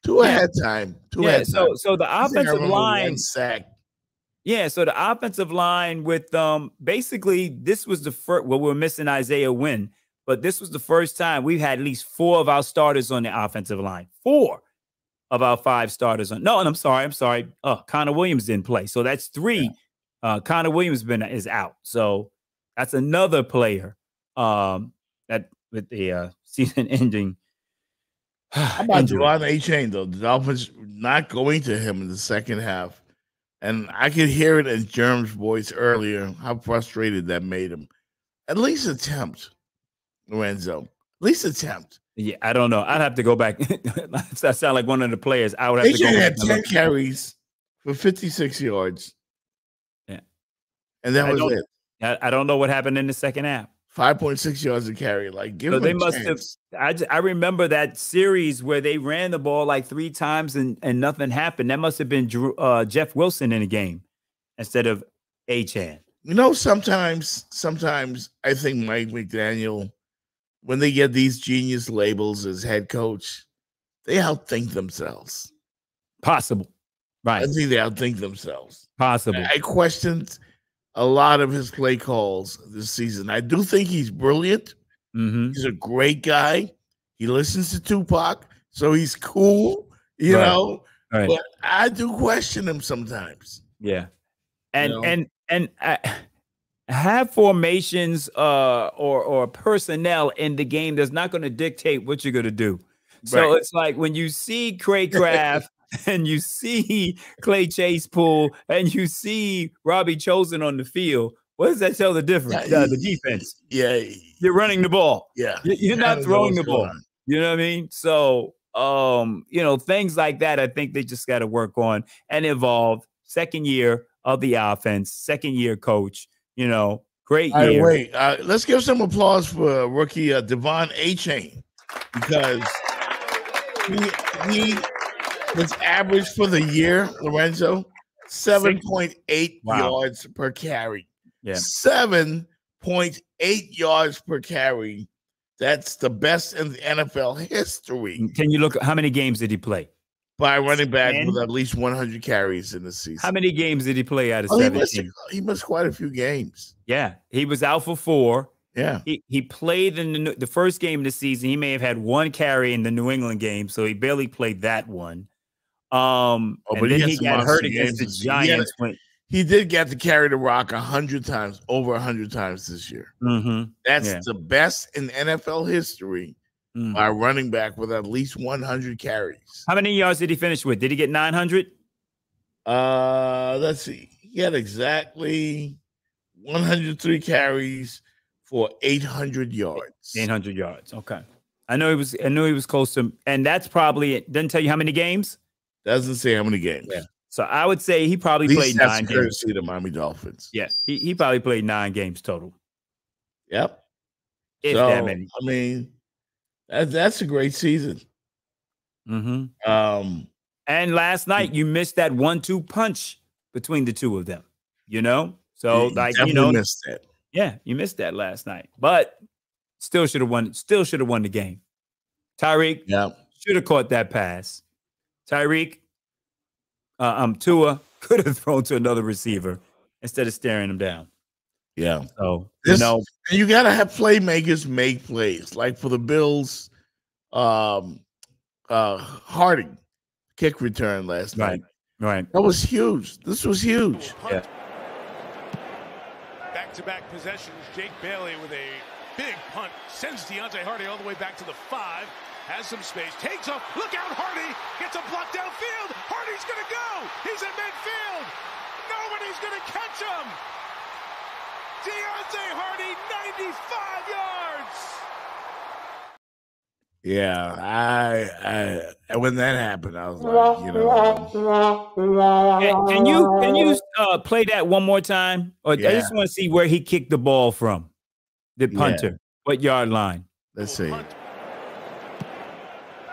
Tua had time. So the offensive line sack. Yeah, so the offensive line with basically this was the first. Well, we're missing Isaiah Wynn, but this was the first time we've had at least 4 of our starters on the offensive line. 4 of our 5 starters on. No, and I'm sorry. Connor Williams didn't play. So that's 3. Yeah. Connor Williams is out. So that's another player that with the season ending. How about Devon A-Chain, though? The Dolphins not going to him in the second half. And I could hear it in Germ's voice earlier, how frustrated that made him. At least attempt, Lorenzo. At least attempt. Yeah, I don't know. I'd have to go back. That sound like one of the players. I would have to go back. Had 10 carries for 56 yards. Yeah. And that was it. I don't know what happened in the second half. 5.6 yards a carry. Like, give them a chance. I remember that series where they ran the ball like 3 times and nothing happened. That must have been Jeff Wilson in the game instead of Achane. You know, sometimes I think Mike McDaniel, when they get these genius labels as head coach, they outthink themselves. Possible. Right. I think they outthink themselves. Possible. I questioned a lot of his play calls this season. I do think he's brilliant. Mm-hmm. He's a great guy. He listens to Tupac, so he's cool, you know. Right. But I do question him sometimes. Yeah. And have formations or personnel in the game that's not going to dictate what you're going to do. So it's like when you see Craycraft and you see Clay Chasepool and you see Robbie Chosen on the field, what does that tell the difference? The defense. Yeah. You're running the ball. Yeah. You're not throwing the ball. You know what I mean? So, things like that, I think they just got to work on and evolve. Second year of the offense, second year coach, great year. Wait, let's give some applause for rookie Devon A-Chain, because he was average for the year, Lorenzo, 7.8 yards per carry. Yeah. 7.8 yards per carry. That's the best in the NFL history. Can you look at how many games did he play? By running back with at least 100 carries in the season. How many games did he play out of 17? He missed quite a few games. Yeah. He was out for 4. Yeah. He played in the first game of the season. He may have had 1 carry in the New England game, so he barely played that one. And then he got hurt against the Giants. He did get to carry the rock 100 times, over 100 times this year. Mm-hmm. That's the best in NFL history by running back with at least 100 carries. How many yards did he finish with? Did he get 900? Let's see. He had exactly 103 carries for 800 yards. 800 yards. Okay. I knew he was close to, and that's probably it. Doesn't tell you how many games? Doesn't say how many games. Yeah. So I would say he probably played 9 games. Courtesy to Miami Dolphins. Yeah. He probably played 9 games total. Yep. If that many. I mean, that's a great season. Mm-hmm. And last night you missed that 1-2 punch between the two of them. So missed that. Yeah, you missed that last night, but still should have won. Still should have won the game. Tyreek should have caught that pass. Tyreek, Tua could have thrown to another receiver instead of staring him down. Yeah. So you gotta have playmakers make plays. Like for the Bills, Harding kick return last night. Right. That was huge. This was huge. Yeah. Back-to-back possessions. Jake Bailey with a big punt sends Deontay Hardy all the way back to the 5. Has some space. Takes off. Look out, Hardy. Gets a block downfield. Hardy's going to go. He's in midfield. Nobody's going to catch him. Deontay Hardy, 95 yards. Yeah, I when that happened, I was like, Can you play that one more time? Or I just want to see where he kicked the ball from. The punter. What yard line? Let's see.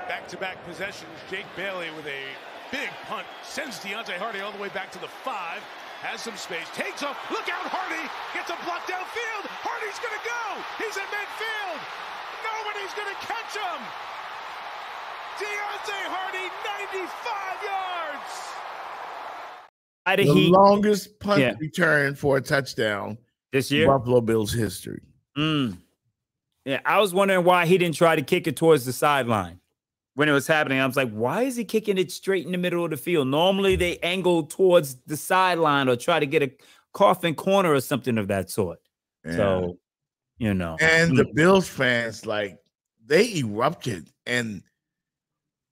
Back-to-back possessions. Jake Bailey with a big punt sends Deontay Hardy all the way back to the 5. Has some space. Takes off. Look out, Hardy. Gets a block downfield. Hardy's going to go. He's in midfield. Nobody's going to catch him. Deontay Hardy, 95 yards. The longest punt return for a touchdown this year, Buffalo Bills history. Yeah, I was wondering why he didn't try to kick it towards the sideline when it was happening. I was like, why is he kicking it straight in the middle of the field? Normally they angle towards the sideline or try to get a coffin corner or something of that sort. Yeah. So, you know. And the Bills fans, like, they erupted. And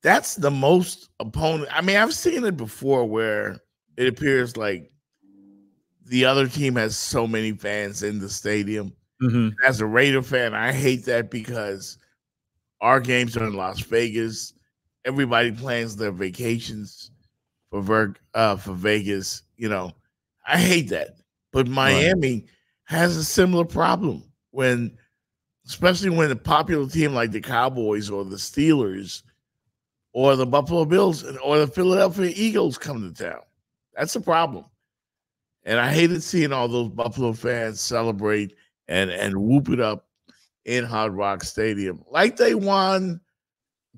that's the most opponent. I mean, I've seen it before where it appears like the other team has so many fans in the stadium. As a Raider fan, I hate that because our games are in Las Vegas. Everybody plans their vacations for Vegas. You know, I hate that. But Miami has a similar problem especially when a popular team like the Cowboys or the Steelers or the Buffalo Bills or the Philadelphia Eagles come to town. That's a problem. And I hated seeing all those Buffalo fans celebrate and whoop it up in Hard Rock Stadium like they won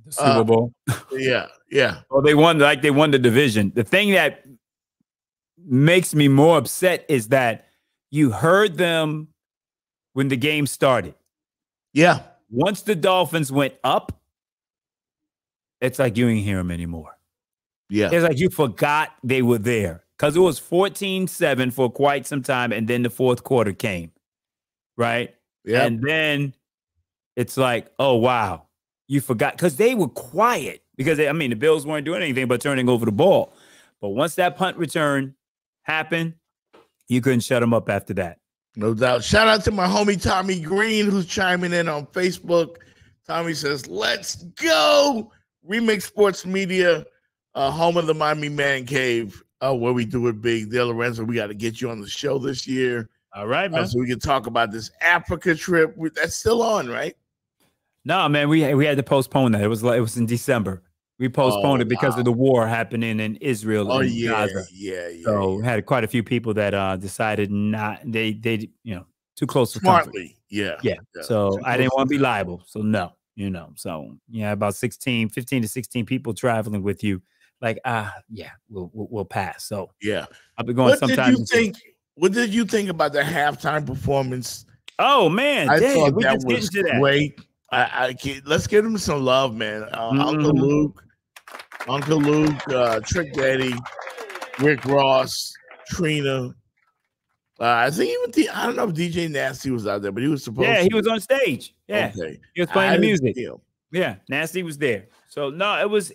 the Super Bowl. Yeah. Well, they won the division. The thing that makes me more upset is that you heard them when the game started. Yeah. Once the Dolphins went up, it's like you ain't hear them anymore. Yeah. It's like you forgot they were there because it was 14-7 for quite some time, and then the fourth quarter came. Right? Yeah. And then it's like, oh, wow, you forgot because they were quiet because, the Bills weren't doing anything but turning over the ball. But once that punt return happened, you couldn't shut them up after that. No doubt. Shout out to my homie Tommy Green who's chiming in on Facebook. Tommy says, let's go. Remix Sports Media, home of the Miami Man Cave, where we do it big. There, Lorenzo, we got to get you on the show this year. All right, man. So we can talk about this Africa trip. That's still on, right? No, man, we had to postpone that. It was in December. We postponed it because of the war happening in Israel and Gaza. Yeah. So we had quite a few people that decided not they too close for smartly. Comfort. Yeah. So I didn't want to be liable. So no, So about 15 to 16 people traveling with you. Like, we'll pass. So yeah, I'll be going sometime. What did you think about the halftime performance? Oh man, I thought that was great. Let's give him some love, man. Uncle Luke, Trick Daddy, Rick Ross, Trina. I think even I don't know if DJ Nasty was out there, but he was supposed. Yeah, he was on stage. Yeah, okay. He was playing the music. Yeah, Nasty was there. So no, it was.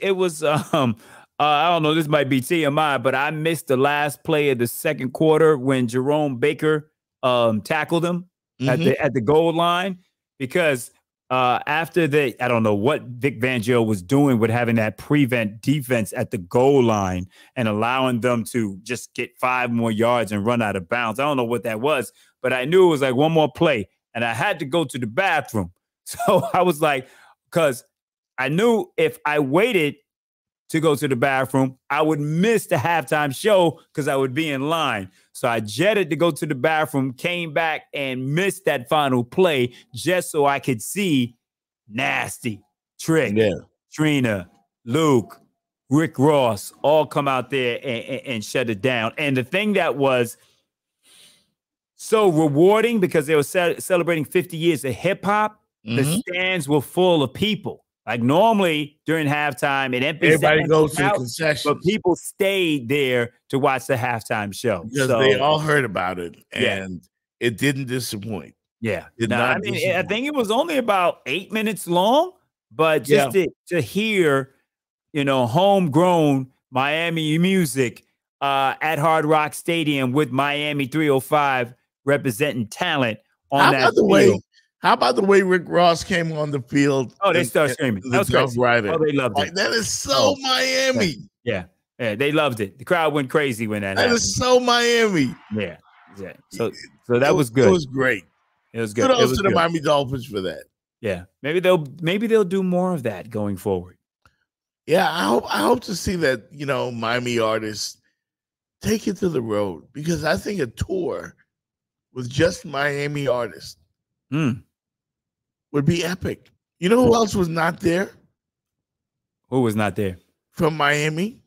I don't know. This might be TMI, but I missed the last play of the second quarter when Jerome Baker tackled him at the goal line because after I don't know what Vic Fangio was doing with having that prevent defense at the goal line and allowing them to just get 5 more yards and run out of bounds. I don't know what that was, but I knew it was like one more play, and I had to go to the bathroom. So I was like, because I knew if I waited to go to the bathroom, I would miss the halftime show because I would be in line. So I jetted to go to the bathroom, came back and missed that final play just so I could see Nasty, Trick, Trina, Luke, Rick Ross all come out there and shut it down. And the thing that was so rewarding because they were celebrating 50 years of hip hop, the stands were full of people. Like normally during halftime, it empties. Everybody goes to the concessions, but people stayed there to watch the halftime show because they all heard about it, and it didn't disappoint. Yeah, I think it was only about 8 minutes long, but just to hear, homegrown Miami music at Hard Rock Stadium with Miami 305 representing talent on that field. How about the way Rick Ross came on the field? Oh, they started screaming. That was crazy. Oh, they loved it. That is so Miami. Yeah, they loved it. The crowd went crazy when that happened. That is so Miami. Yeah. So that was good. It was great. It was good. Kudos to the Miami Dolphins for that. Yeah, maybe they'll do more of that going forward. Yeah, I hope to see that. Miami artists take it to the road because I think a tour with just Miami artists would be epic. You know who else was not there? Who was not there? From Miami?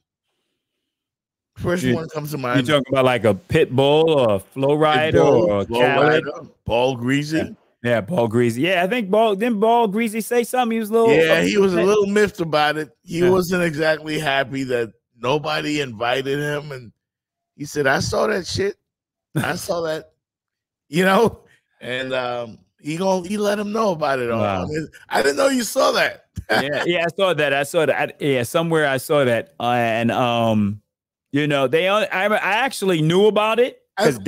First one comes to mind. You talking about like a Pitbull or a Flow Rider or a Khaled? Paul Greasy? Yeah, Ball Greasy. Yeah, I think Ball Greasy say something. He was a little. Yeah, he was a little miffed about it. He wasn't exactly happy that nobody invited him, and he said, "I saw that shit. I saw that, and he let him know about it all. Wow. I mean, I didn't know you saw that. yeah, I saw that. Somewhere I saw that, and I actually knew about it because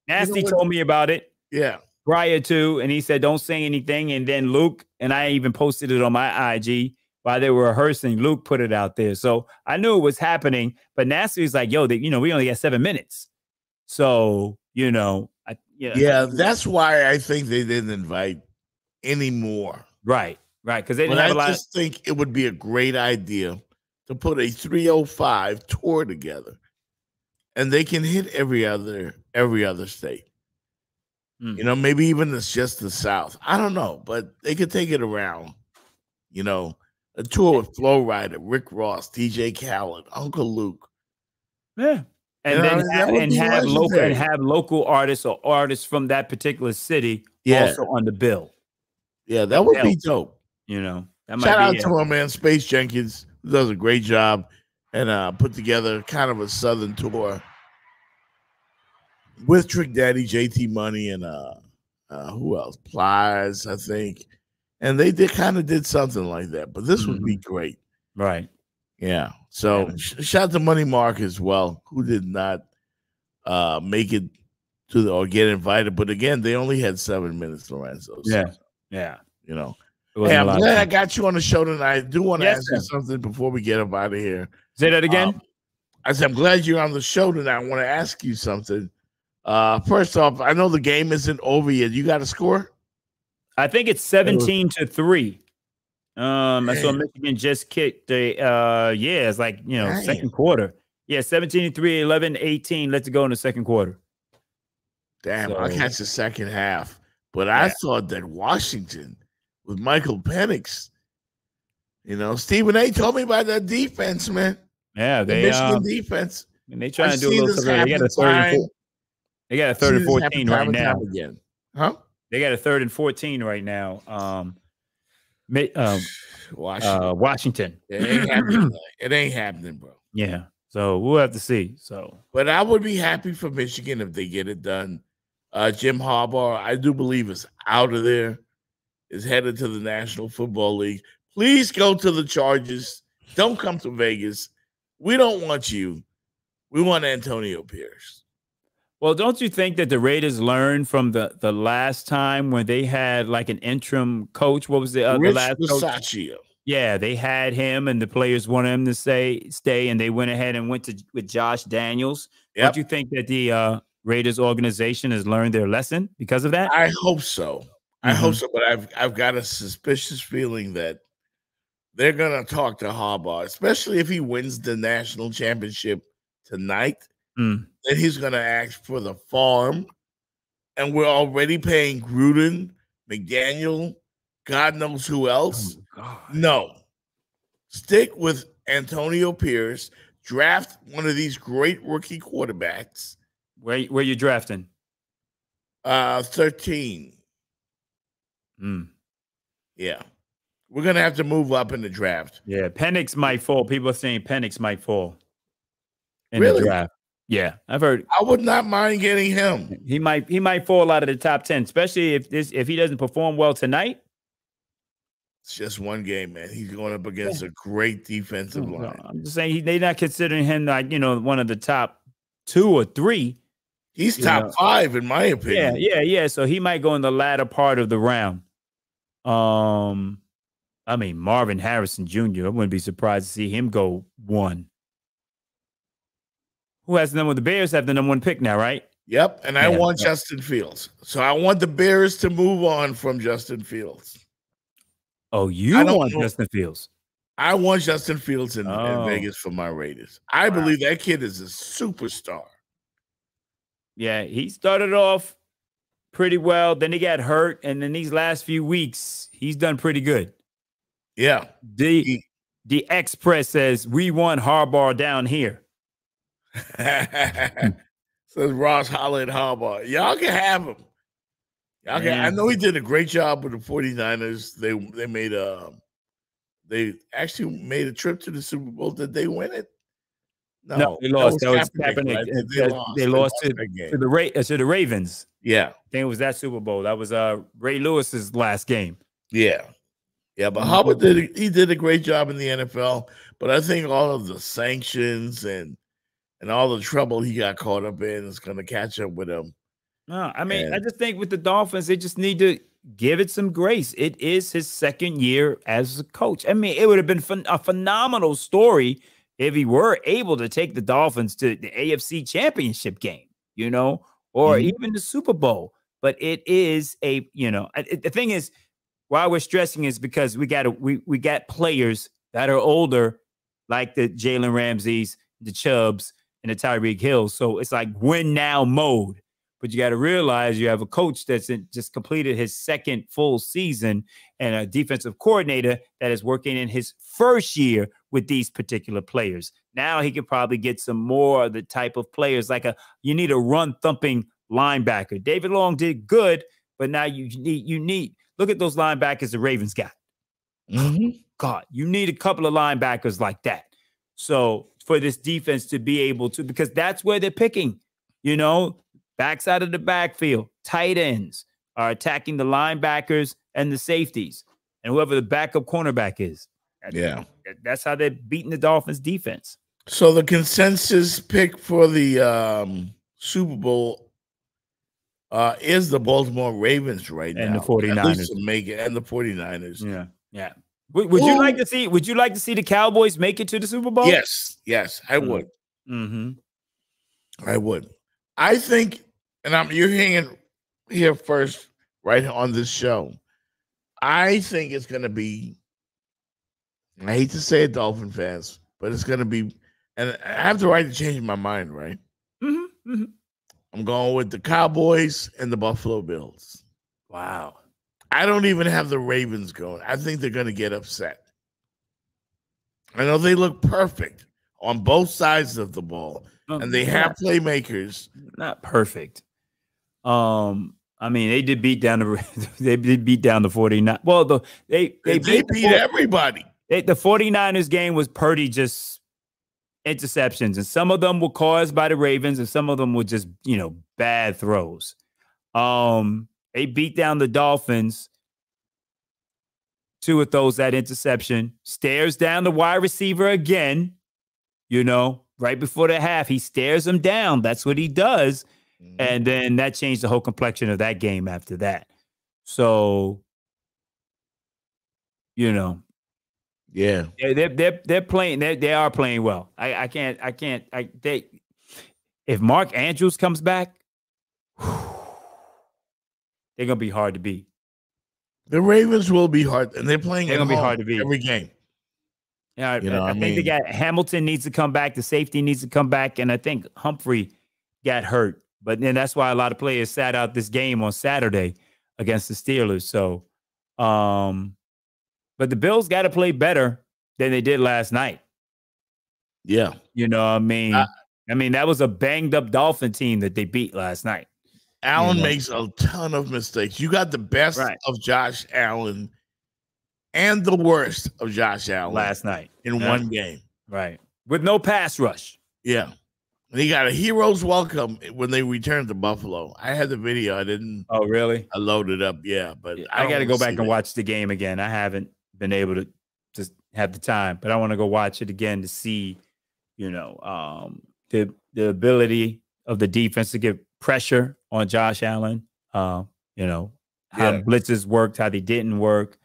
Nasty told me about it. Yeah. Prior to, and he said, "Don't say anything." And then Luke, and I even posted it on my IG while they were rehearsing. Luke put it out there, so I knew it was happening. But Nasty was like, "Yo, we only got 7 minutes," so Yeah, that's why I think they didn't invite any more. Right, because they didn't have a lot. I just think it would be a great idea to put a 305 tour together, and they can hit every other state. Maybe even it's just the South. I don't know, but they could take it around. A tour with Flo Rida, Rick Ross, DJ Khaled, Uncle Luke. Yeah. And have local artists or artists from that particular city also on the bill. Yeah, that would be dope. That might Shout out to my man Space Jenkins, who does a great job and put together kind of a Southern tour with Trick Daddy, JT Money, and who else? Plies, I think. And they did something like that. But this would be great. Right. Yeah. So shout out to Money Mark as well, who did not make it or get invited. But again, they only had 7 minutes, Lorenzo. So, yeah. Hey, I'm glad I got you on the show tonight. I do want to ask you something before we get up out of here. Say that again. I said, I'm glad you're on the show tonight. I want to ask you something. First off, I know the game isn't over yet. You got a score? I think it's 17-3. I saw Michigan just kicked it's like, second quarter. Yeah, 17-3, 11-18. Let's go in the second quarter. Damn, I'll catch the second half. But I thought that Washington with Michael Penix, Stephen A. told me about that defense, man. Yeah, the Michigan defense. And they trying to do a little something. They got a third and 14 right now. Again. Huh? They got a 3rd and 14 right now. Washington. It ain't happening, bro. Yeah. So we'll have to see. But I would be happy for Michigan if they get it done. Jim Harbaugh, I do believe, is out of there, is headed to the National Football League. Please go to the Chargers. Don't come to Vegas. We don't want you. We want Antonio Pierce. Well, don't you think that the Raiders learned from the last time when they had like an interim coach? What was the last coach? Yeah, they had him, and the players wanted him to stay, and they went ahead and went with Josh Daniels. Yep. Don't you think that the Raiders organization has learned their lesson because of that? I hope so. I hope so, but I've got a suspicious feeling that they're gonna talk to Harbaugh, especially if he wins the national championship tonight. Then he's going to ask for the farm. And we're already paying Gruden, McDaniel, God knows who else. No. Stick with Antonio Pierce. Draft one of these great rookie quarterbacks. Where you drafting? 13. Yeah. We're going to have to move up in the draft. Yeah, Penix might fall. People are saying Penix might fall in the draft. Yeah, I've heard. I would not mind getting him. He might fall out of the top 10, especially if he doesn't perform well tonight. It's just one game, man. He's going up against a great defensive line. I'm just saying they're not considering him like one of the top 2 or 3. He's top 5 in my opinion. Yeah. So he might go in the latter part of the round. I mean Marvin Harrison Jr. I wouldn't be surprised to see him go 1. Who has the number? The Bears have the number 1 pick now, right? Yep, and I want Justin Fields. So I want the Bears to move on from Justin Fields. Oh, you want Justin Fields? I want Justin Fields in Vegas for my Raiders. I believe that kid is a superstar. Yeah, he started off pretty well. Then he got hurt, and then these last few weeks, he's done pretty good. Yeah. The Express says, we want Harbaugh down here. Says Ross Holland Harbaugh. Y'all can have him. Okay, I know he did a great job with the 49ers. They actually made a trip to the Super Bowl. Did they win it? No, they lost. That was Kaepernick. Right? They lost to the Ravens. Yeah. I think it was that Super Bowl. That was Ray Lewis's last game. Yeah. Yeah, but Hubbard did a great job in the NFL. But I think all of the sanctions and all the trouble he got caught up in is going to catch up with him. No, I mean, I just think with the Dolphins, they just need to give it some grace. It is his second year as a coach. I mean, it would have been a phenomenal story if he were able to take the Dolphins to the AFC Championship game, or even the Super Bowl. But it is the thing is, why we're stressing is because we got players that are older, like the Jalen Ramseys, the Chubbs, and the Tyreek Hills. So it's like win now mode. But you got to realize you have a coach that's just completed his second full season and a defensive coordinator that is working in his first year with these particular players. Now he could probably get some more of the type of players you need a run thumping linebacker. David Long did good, but now you need look at those linebackers the Ravens got. God, you need a couple of linebackers like that. So for this defense to be able to, because that's where they're picking, backside of the backfield, tight ends are attacking the linebackers and the safeties and whoever the backup cornerback is. That's how they're beating the Dolphins defense. So the consensus pick for the Super Bowl is the Baltimore Ravens right now. And the 49ers. At least to make it, and the 49ers. Yeah. Would you like to see the Cowboys make it to the Super Bowl? Yes, I would. I would. I think, and you're hearing here first, right on this show. I think it's going to be. I hate to say it, Dolphin fans, but it's going to be, and I have the right to change my mind, right? I'm going with the Cowboys and the Buffalo Bills. Wow. I don't even have the Ravens going. I think they're going to get upset. I know they look perfect on both sides of the ball, and they have playmakers. Not perfect. I mean, they did beat down the 49. Well, they beat everybody. The 49ers game was pretty just interceptions, and some of them were caused by the Ravens, and some of them were just bad throws. They beat down the Dolphins. 2 of those, that interception. Stares down the wide receiver again, right before the half. He stares him down. That's what he does. And then that changed the whole complexion of that game after that. So, yeah, they're playing. They are playing well. If Mark Andrews comes back, they're gonna be hard to beat. The Ravens will be hard, and they're playing. They're gonna be hard to beat every game. Yeah, I think they got Hamilton needs to come back. The safety needs to come back, and I think Humphrey got hurt. But then that's why a lot of players sat out this game on Saturday against the Steelers. So, but the Bills got to play better than they did last night. Yeah, I mean, that was a banged up Dolphin team that they beat last night. Allen makes a ton of mistakes. You got the best of Josh Allen and the worst of Josh Allen last night in one game. Right. With no pass rush. Yeah. And he got a hero's welcome when they returned to Buffalo. I had the video. I didn't. Oh, really? I loaded up. Yeah. But I got to go back and watch the game again. I haven't been able to just have the time, but I want to go watch it again to see, the ability of the defense to get pressure on Josh Allen. How blitzes worked, how they didn't work.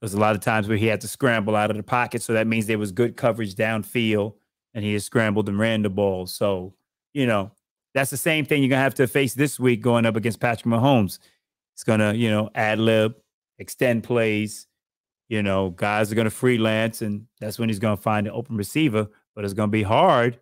There's a lot of times where he had to scramble out of the pocket. So that means there was good coverage downfield and he has scrambled and ran the ball. So, that's the same thing you're going to have to face this week going up against Patrick Mahomes. It's going to, ad lib, extend plays. Guys are going to freelance, and that's when he's going to find an open receiver. But it's going to be hard.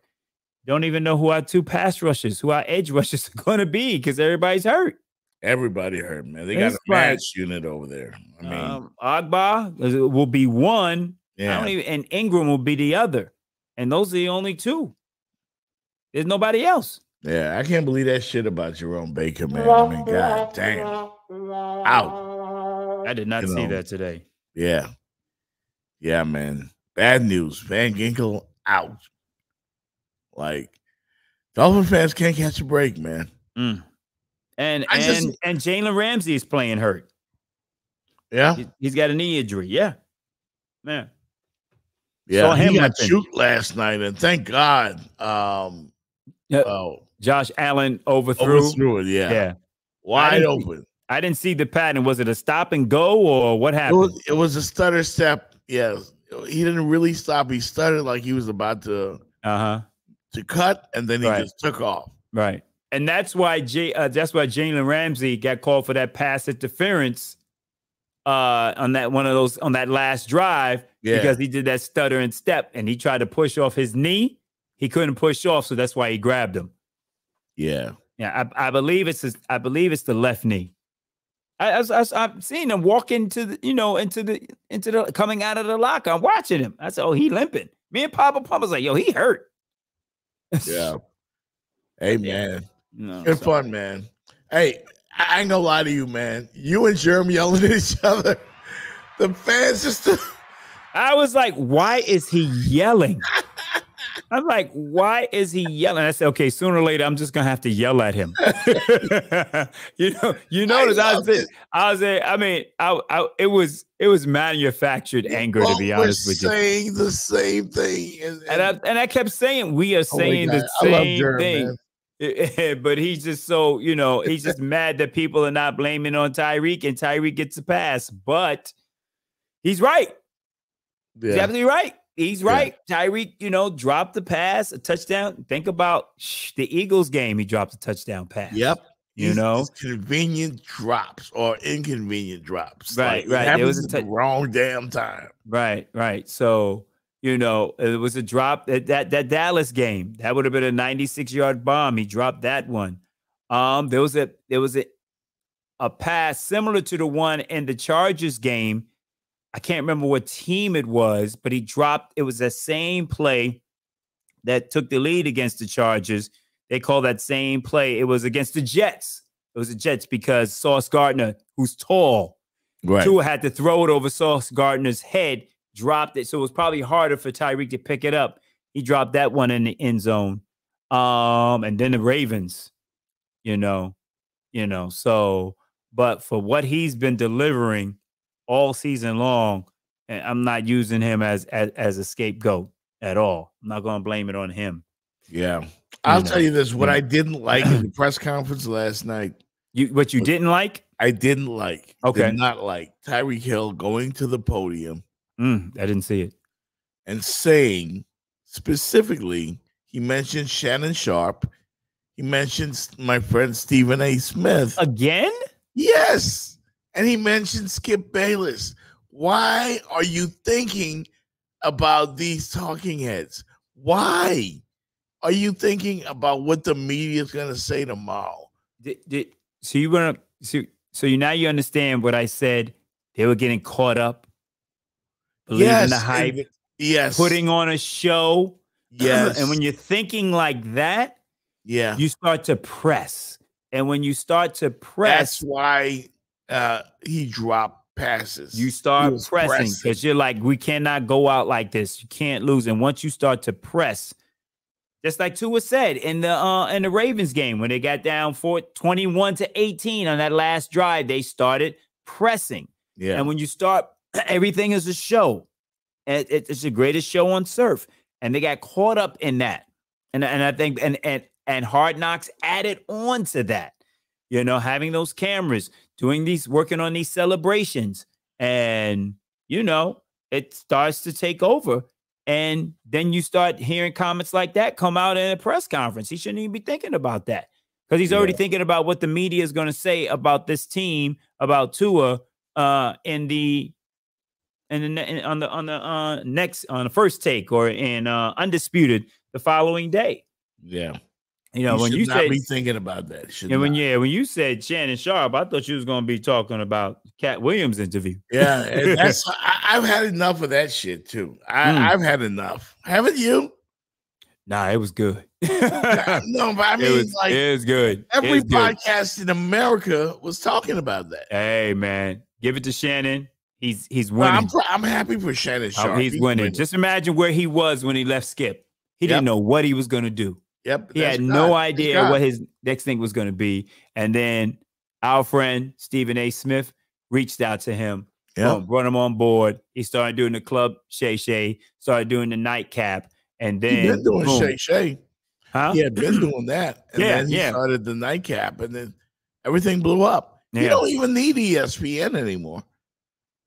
Don't even know who our 2 pass rushers, who our edge rushers are going to be because everybody's hurt. Everybody hurt, man. They got a match unit over there. I mean, Agba will be one. Yeah. And Ingram will be the other. And those are the only 2. There's nobody else. Yeah, I can't believe that shit about Jerome Baker, man. I mean, god damn. Out. I did not see that today. Yeah. Yeah, man. Bad news. Van Ginkel out. Like, Dolphin fans can't catch a break, man. Mm. And Jalen Ramsey is playing hurt. Yeah. He's got a knee injury. Yeah. Man. Yeah, he got shoot last night, and thank God. Josh Allen overthrew it, yeah. Yeah. Wide open. I didn't see the pattern. Was it a stop and go or what happened? It was a stutter step. Yeah. He didn't really stop. He stuttered like he was about to cut, and then he just took off. Right. And that's why Jalen Ramsey got called for that pass interference on that last drive because he did that stutter and step and he tried to push off his knee. He couldn't push off, so that's why he grabbed him. Yeah. Yeah, I believe it's the left knee. I've seen him walk into the coming out of the locker. I'm watching him. I said, "Oh, he limping." Me and Papa Pump was like, "Yo, he hurt." Yeah. Hey, man. No, it's fun, man. Hey, I ain't gonna lie to you, man. You and Jeremy yelling at each other. The fans just. I was like, "Why is he yelling?" I'm like, why is he yelling? I said, okay, sooner or later, I'm just gonna have to yell at him. you notice it was manufactured anger, to be honest with you. Saying the same thing, and I kept saying we are saying the same thing. But he's just so he's just mad that people are not blaming on Tyreek, and Tyreek gets a pass. But he's right. Yeah. He's absolutely right. He's right. Yeah. Tyreek, dropped the pass, a touchdown. Think about the Eagles game. He dropped a touchdown pass. Yep. Convenient drops or inconvenient drops. Right, right. It was the wrong damn time. Right, right. So, it was a drop that Dallas game. That would have been a 96-yard bomb. He dropped that one. There was a pass similar to the one in the Chargers game. I can't remember what team it was, but he dropped. It was the same play that took the lead against the Chargers. They call that same play. It was against the Jets. It was the Jets because Sauce Gardner, who's tall, Tua had to throw it over Sauce Gardner's head, dropped it. So it was probably harder for Tyreek to pick it up. He dropped that one in the end zone. And then the Ravens, so, but for what he's been delivering all season long, and I'm not using him as a scapegoat at all. I'm not going to blame it on him. Yeah. I'll tell you this, what I didn't like in the press conference last night. What you didn't like? I didn't like. Okay. Did not like Tyreek Hill going to the podium. I didn't see it. And saying specifically, he mentioned Shannon Sharp. He mentions my friend Stephen A. Smith. Again? Yes. And he mentioned Skip Bayless. Why are you thinking about these talking heads? Why are you thinking about what the media is going to say tomorrow? So now you understand what I said. They were getting caught up, believing the hype, putting on a show. Yes. And when you're thinking like that, you start to press. And when you start to press, that's why he dropped passes. You start pressing because you're like, we cannot go out like this. You can't lose. And once you start to press, just like Tua said in the Ravens game, when they got down 21-18 on that last drive, they started pressing. Yeah. And when you start, everything is a show. It's the greatest show on turf. And they got caught up in that. And I think and Hard Knocks added on to that. Having those cameras, working on these celebrations, and it starts to take over. And then you start hearing comments like that come out in a press conference. He shouldn't even be thinking about that because he's already thinking about what the media is going to say about this team, about Tua, on the first take or in Undisputed the following day. Yeah. When you should not be thinking about that. When you said Shannon Sharp, I thought you was going to be talking about Cat Williams' interview. Yeah, and I've had enough of that shit too. I've had enough. Haven't you? Nah, it was good. No, but I mean, it was good. Every podcast in America was talking about that. Hey, man, give it to Shannon. He's winning. Well, I'm happy for Shannon Sharp. He's winning. Just imagine where he was when he left Skip. He didn't know what he was going to do. Yep. He had no idea what his next thing was going to be. And then our friend Stephen A. Smith reached out to him, brought him on board. He started doing the Club Shay Shay, started doing the nightcap. And then he been doing Shay Shay. Huh? He had been doing that. And then he started the nightcap, and then everything blew up. You don't even need ESPN anymore.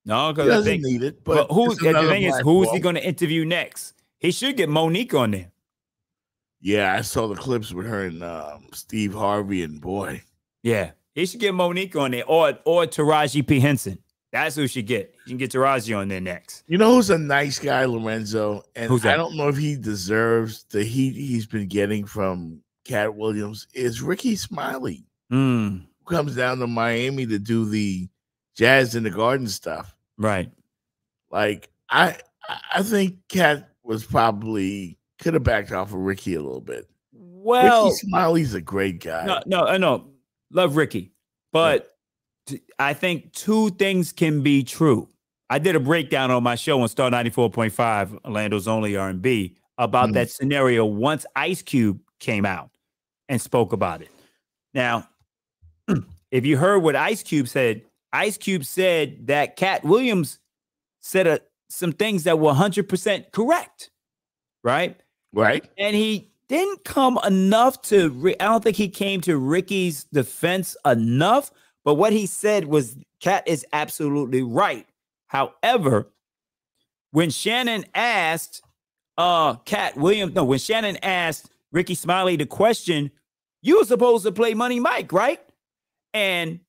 No, because he doesn't need it. But the thing is, who's he going to interview next? He should get Monique on there. Yeah, I saw the clips with her and Steve Harvey, and boy. Yeah, he should get Monique on there, or Taraji P. Henson. That's who should get. You can get Taraji on there next. You know who's a nice guy, Lorenzo? And who's that? I don't know if he deserves the heat he's been getting from Cat Williams, is Ricky Smiley. Who comes down to Miami to do the Jazz in the Garden stuff. Right. Like, I think Cat was probably could have backed off of Ricky a little bit. Well, Ricky Smiley's a great guy. No. Love Ricky. But I think two things can be true. I did a breakdown on my show on Star 94.5, Orlando's only R&B, about that scenario once Ice Cube came out and spoke about it. Now, if you heard what Ice Cube said that Cat Williams said some things that were 100% correct, right? Right. And he didn't come enough to, I don't think he came to Ricky's defense enough, but what he said was Cat is absolutely right. However, when Shannon asked when Shannon asked Ricky Smiley the question, you were supposed to play Money Mike, right? And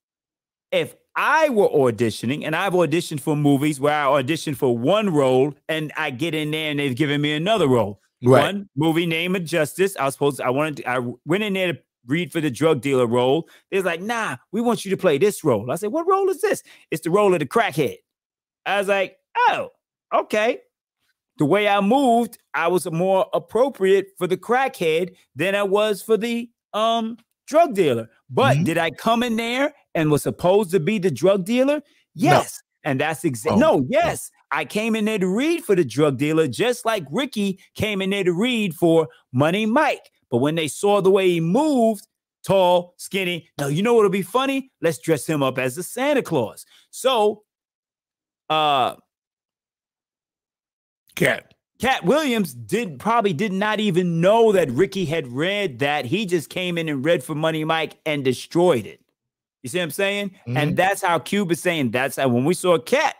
if I were auditioning, and I've auditioned for movies where I auditioned for one role and I get in there and they've given me another role. Right. One movie, Name of Justice. I went in there to read for the drug dealer role. They're like, nah, we want you to play this role. I said, what role is this? It's the role of the crackhead. I was like, oh, okay. The way I moved, I was more appropriate for the crackhead than I was for the drug dealer. But did I come in there and was supposed to be the drug dealer? Yes. No. And that's exactly yes. I came in there to read for the drug dealer, just like Ricky came in there to read for Money Mike. But when they saw the way he moved, tall, skinny, now you know what'll be funny? Let's dress him up as a Santa Claus. So Cat Williams probably did not even know that Ricky had read that. He just came in and read for Money Mike and destroyed it. You see what I'm saying? And that's how Cube is saying. That's how when we saw Cat,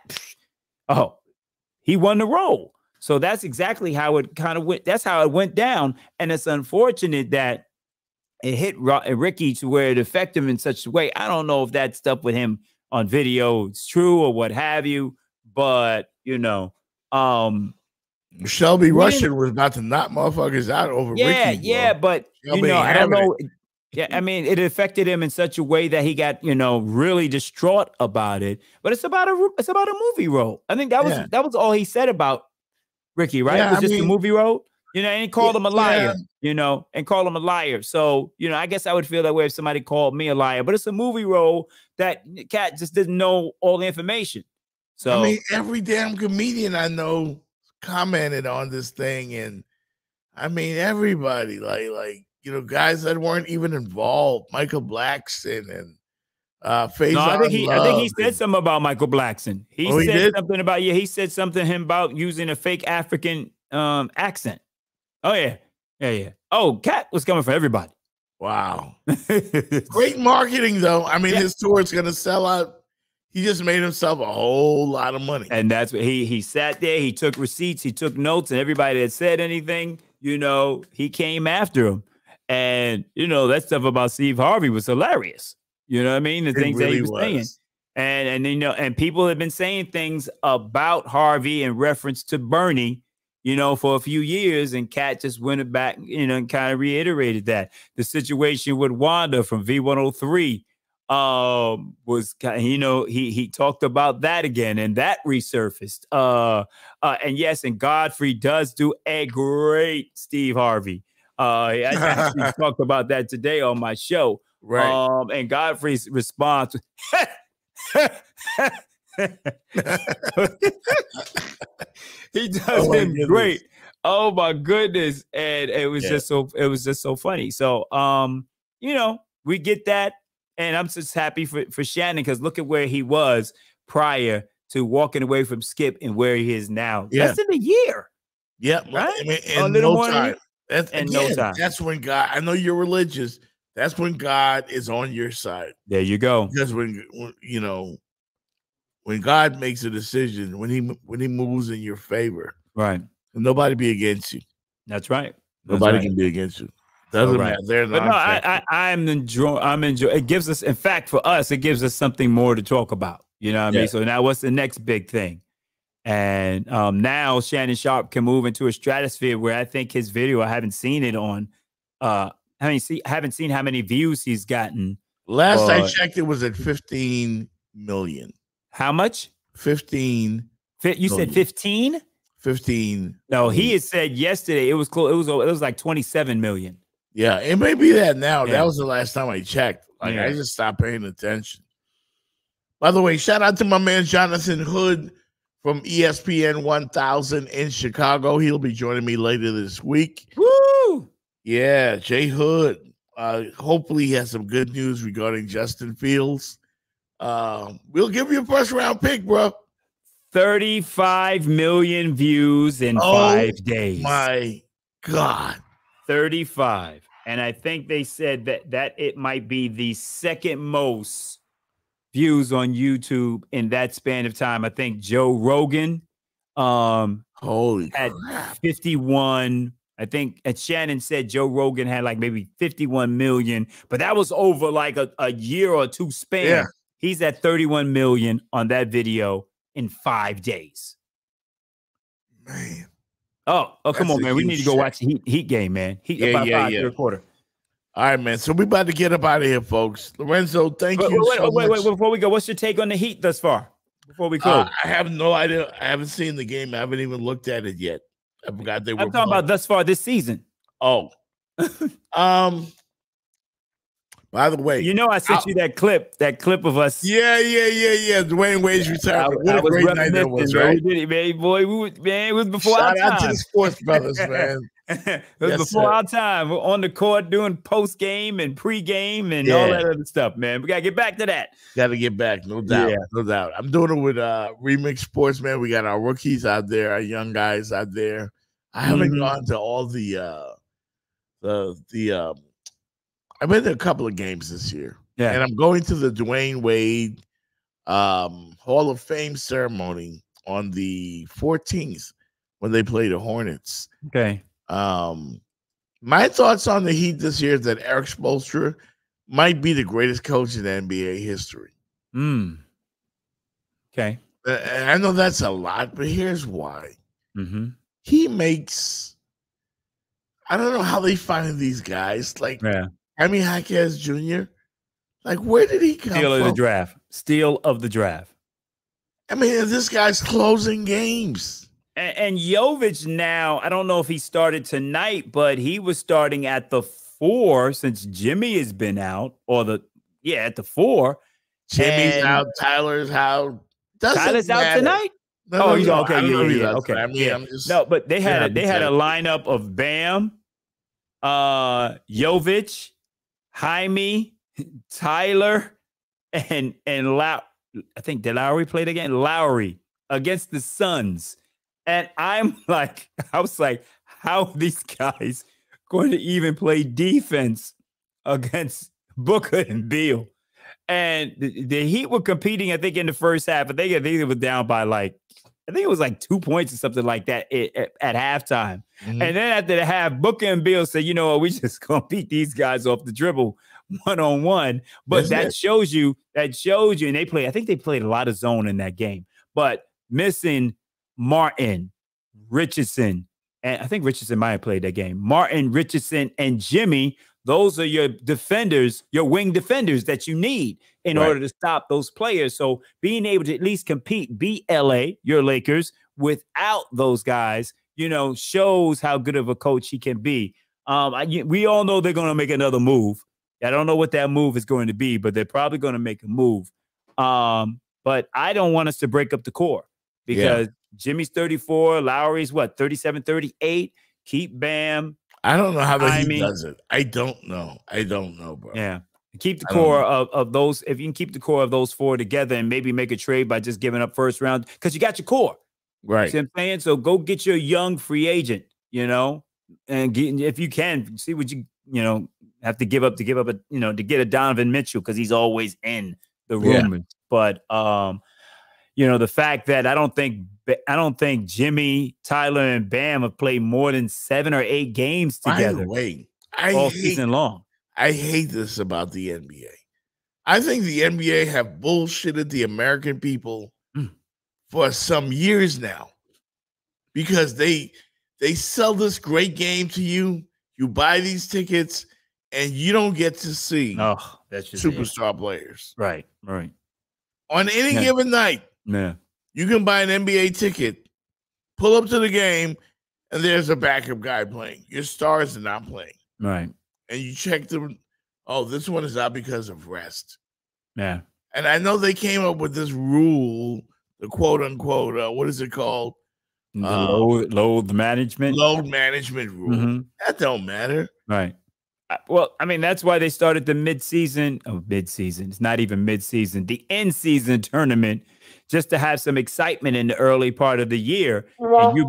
he won the role. So that's exactly how it kind of went. That's how it went down. And it's unfortunate that it hit Ricky to where it affected him in such a way. I don't know if that stuff with him on video is true or what have you, but Shelby Russian was about to knock motherfuckers out over Ricky. Yeah, but Shelby I don't know. Yeah, I mean, it affected him in such a way that he got, really distraught about it. But it's about a movie role. I think that was all he said about Ricky, right? It was just a movie role, and he called him a liar, and called him a liar. So, I guess I would feel that way if somebody called me a liar. But it's a movie role that Cat just didn't know all the information. So I mean, every damn comedian I know commented on this thing, and I mean everybody like guys that weren't even involved, Michael Blackson and Faison. No, I think he said something about Michael Blackson. He said something about he said something to him about using a fake African accent. Oh yeah. Oh, Cat was coming for everybody. Wow. Great marketing though. I mean, his tour is gonna sell out. He just made himself a whole lot of money. And that's what he sat there, he took receipts, he took notes, and everybody that said anything, he came after him. And, that stuff about Steve Harvey was hilarious. You know what I mean? The things that he was saying. And people have been saying things about Harvey in reference to Bernie, for a few years. And Cat just went back, and kind of reiterated that. The situation with Wanda from V103, was, you know, he talked about that again, and that resurfaced. And yes, and Godfrey does do a great Steve Harvey. I actually talked about that today on my show. Right. And Godfrey's response. He does him great. Oh my goodness. And it was just so funny. So you know, we get that. And I'm just happy for Shannon, because look at where he was prior to walking away from Skip and where he is now. Less than a year. Yeah, right? I mean, A in little no more than a time. year. That's, In again, no time. that's when God, I know you're religious. That's when God is on your side. There you go. Because when you know, when God makes a decision, when he moves in your favor, right? Nobody be against you. That's right. Nobody right. can be against you. Doesn't matter. They're but no, I'm enjoying. It gives us, in fact, for us, it gives us something more to talk about. You know what I mean? So now, what's the next big thing? And now Shannon Sharp can move into a stratosphere where I think his video, I haven't seen it on. Haven't seen how many views he's gotten. Last I checked, it was at 15 million. How much? 15. You said 15? 15. No, he had said yesterday it was close. It was like 27 million. Yeah, it may be that now. Yeah. That was the last time I checked. Like, Yeah. I just stopped paying attention. By the way, shout out to my man Jonathan Hood from ESPN 1000 in Chicago. He'll be joining me later this week. Woo! Yeah, Jay Hood. Hopefully he has some good news regarding Justin Fields. We'll give you a first round pick, bro. 35 million views in 5 days. My God. 35. And I think they said that it might be the second most views on YouTube in that span of time. I think Joe Rogan had 51. I think, and Shannon said Joe Rogan had like maybe 51 million, but that was over like a year or two span. Yeah. He's at 31 million on that video in 5 days. Man. Oh, come That's on, a man. We need huge to go check. watch the Heat game, man. Third quarter. All right, man. So we about to get up out of here, folks. Lorenzo, thank you so much. Wait, before we go, what's your take on the Heat thus far? Before we close. I have no idea. I haven't seen the game. I haven't even looked at it yet. I forgot they were I'm talking about thus far this season. Oh. By the way, you know, I sent you that clip of us. Yeah. Dwayne Wade's retirement. What a great night that was, right? We did it, man. Boy, it was before our time. Shout out to the sports brothers, man. It was before our time. We're on the court doing post game and pre game and all that other stuff, man. We gotta get back to that. Got to get back, no doubt, no doubt. I'm doing it with Remix Sports, man. We got our rookies out there, our young guys out there. I haven't gone to all the I've been to a couple of games this year. Yeah. And I'm going to the Dwayne Wade Hall of Fame ceremony on the 14th when they play the Hornets. Okay. My thoughts on the Heat this year is that Eric Spoelstra might be the greatest coach in NBA history. Okay. And I know that's a lot, but here's why. Mm-hmm. He makes, I don't know how they find these guys. Like, Jaime Jaquez Jr., like, where did he come from? Steal of the draft. I mean, this guy's closing games. And Jovic now, I don't know if he started tonight, but he was starting at the 4 since Jimmy has been out, at the 4. Jimmy's out. Tyler's out. Tyler's out tonight? Okay. Yeah. Okay. I mean, I'm just, no, but they had a lineup of Bam, Jovic, Jaime, Tyler, and I think did Lowry played again? Lowry against the Suns. And I was like, how are these guys going to even play defense against Booker and Beal? And the Heat were competing, I think, in the first half. I think it was down by I think it was like 2 points or something like that at halftime. Mm-hmm. And then after the half, Booker and Beal said, you know what, we just gonna beat these guys off the dribble one-on-one. But that shows you, and I think they played a lot of zone in that game. But missing Martin, Richardson, and I think Richardson might have played that game. Martin, Richardson, and Jimmy, those are your defenders, your wing defenders that you need in order to stop those players. So being able to at least compete, beat LA, your Lakers, without those guys, you know, shows how good of a coach he can be. We all know they're going to make another move. I don't know what that move is going to be, but they're probably going to make a move. But I don't want us to break up the core because Jimmy's 34, Lowry's what, 37, 38. Keep Bam. I don't know how he does it. I don't know. I don't know, bro. Yeah. Keep the core of those. If you can keep the core of those four together and maybe make a trade by just giving up first round, because you got your core. Right. See what I'm saying? So go get your young free agent, you know, and if you can, see what you have to give up to get a Donovan Mitchell, because he's always in the rumors. But the fact that I don't think Jimmy, Tyler, and Bam have played more than 7 or 8 games together. By the way, all season long. I hate this about the NBA. I think the NBA have bullshitted the American people for some years now, because they sell this great game to you. You buy these tickets, and you don't get to see that's just superstar players. Right. On any given night, you can buy an NBA ticket, pull up to the game, and there's a backup guy playing. Your stars are not playing. Right. And you check them. Oh, this one is out because of rest. Yeah. And I know they came up with this rule, the quote unquote, what is it called? The load management. Load management rule. Mm-hmm. That don't matter. Right. Well, I mean, that's why they started the mid-season. It's not even mid-season. The in-season tournament, just to have some excitement in the early part of the year. And you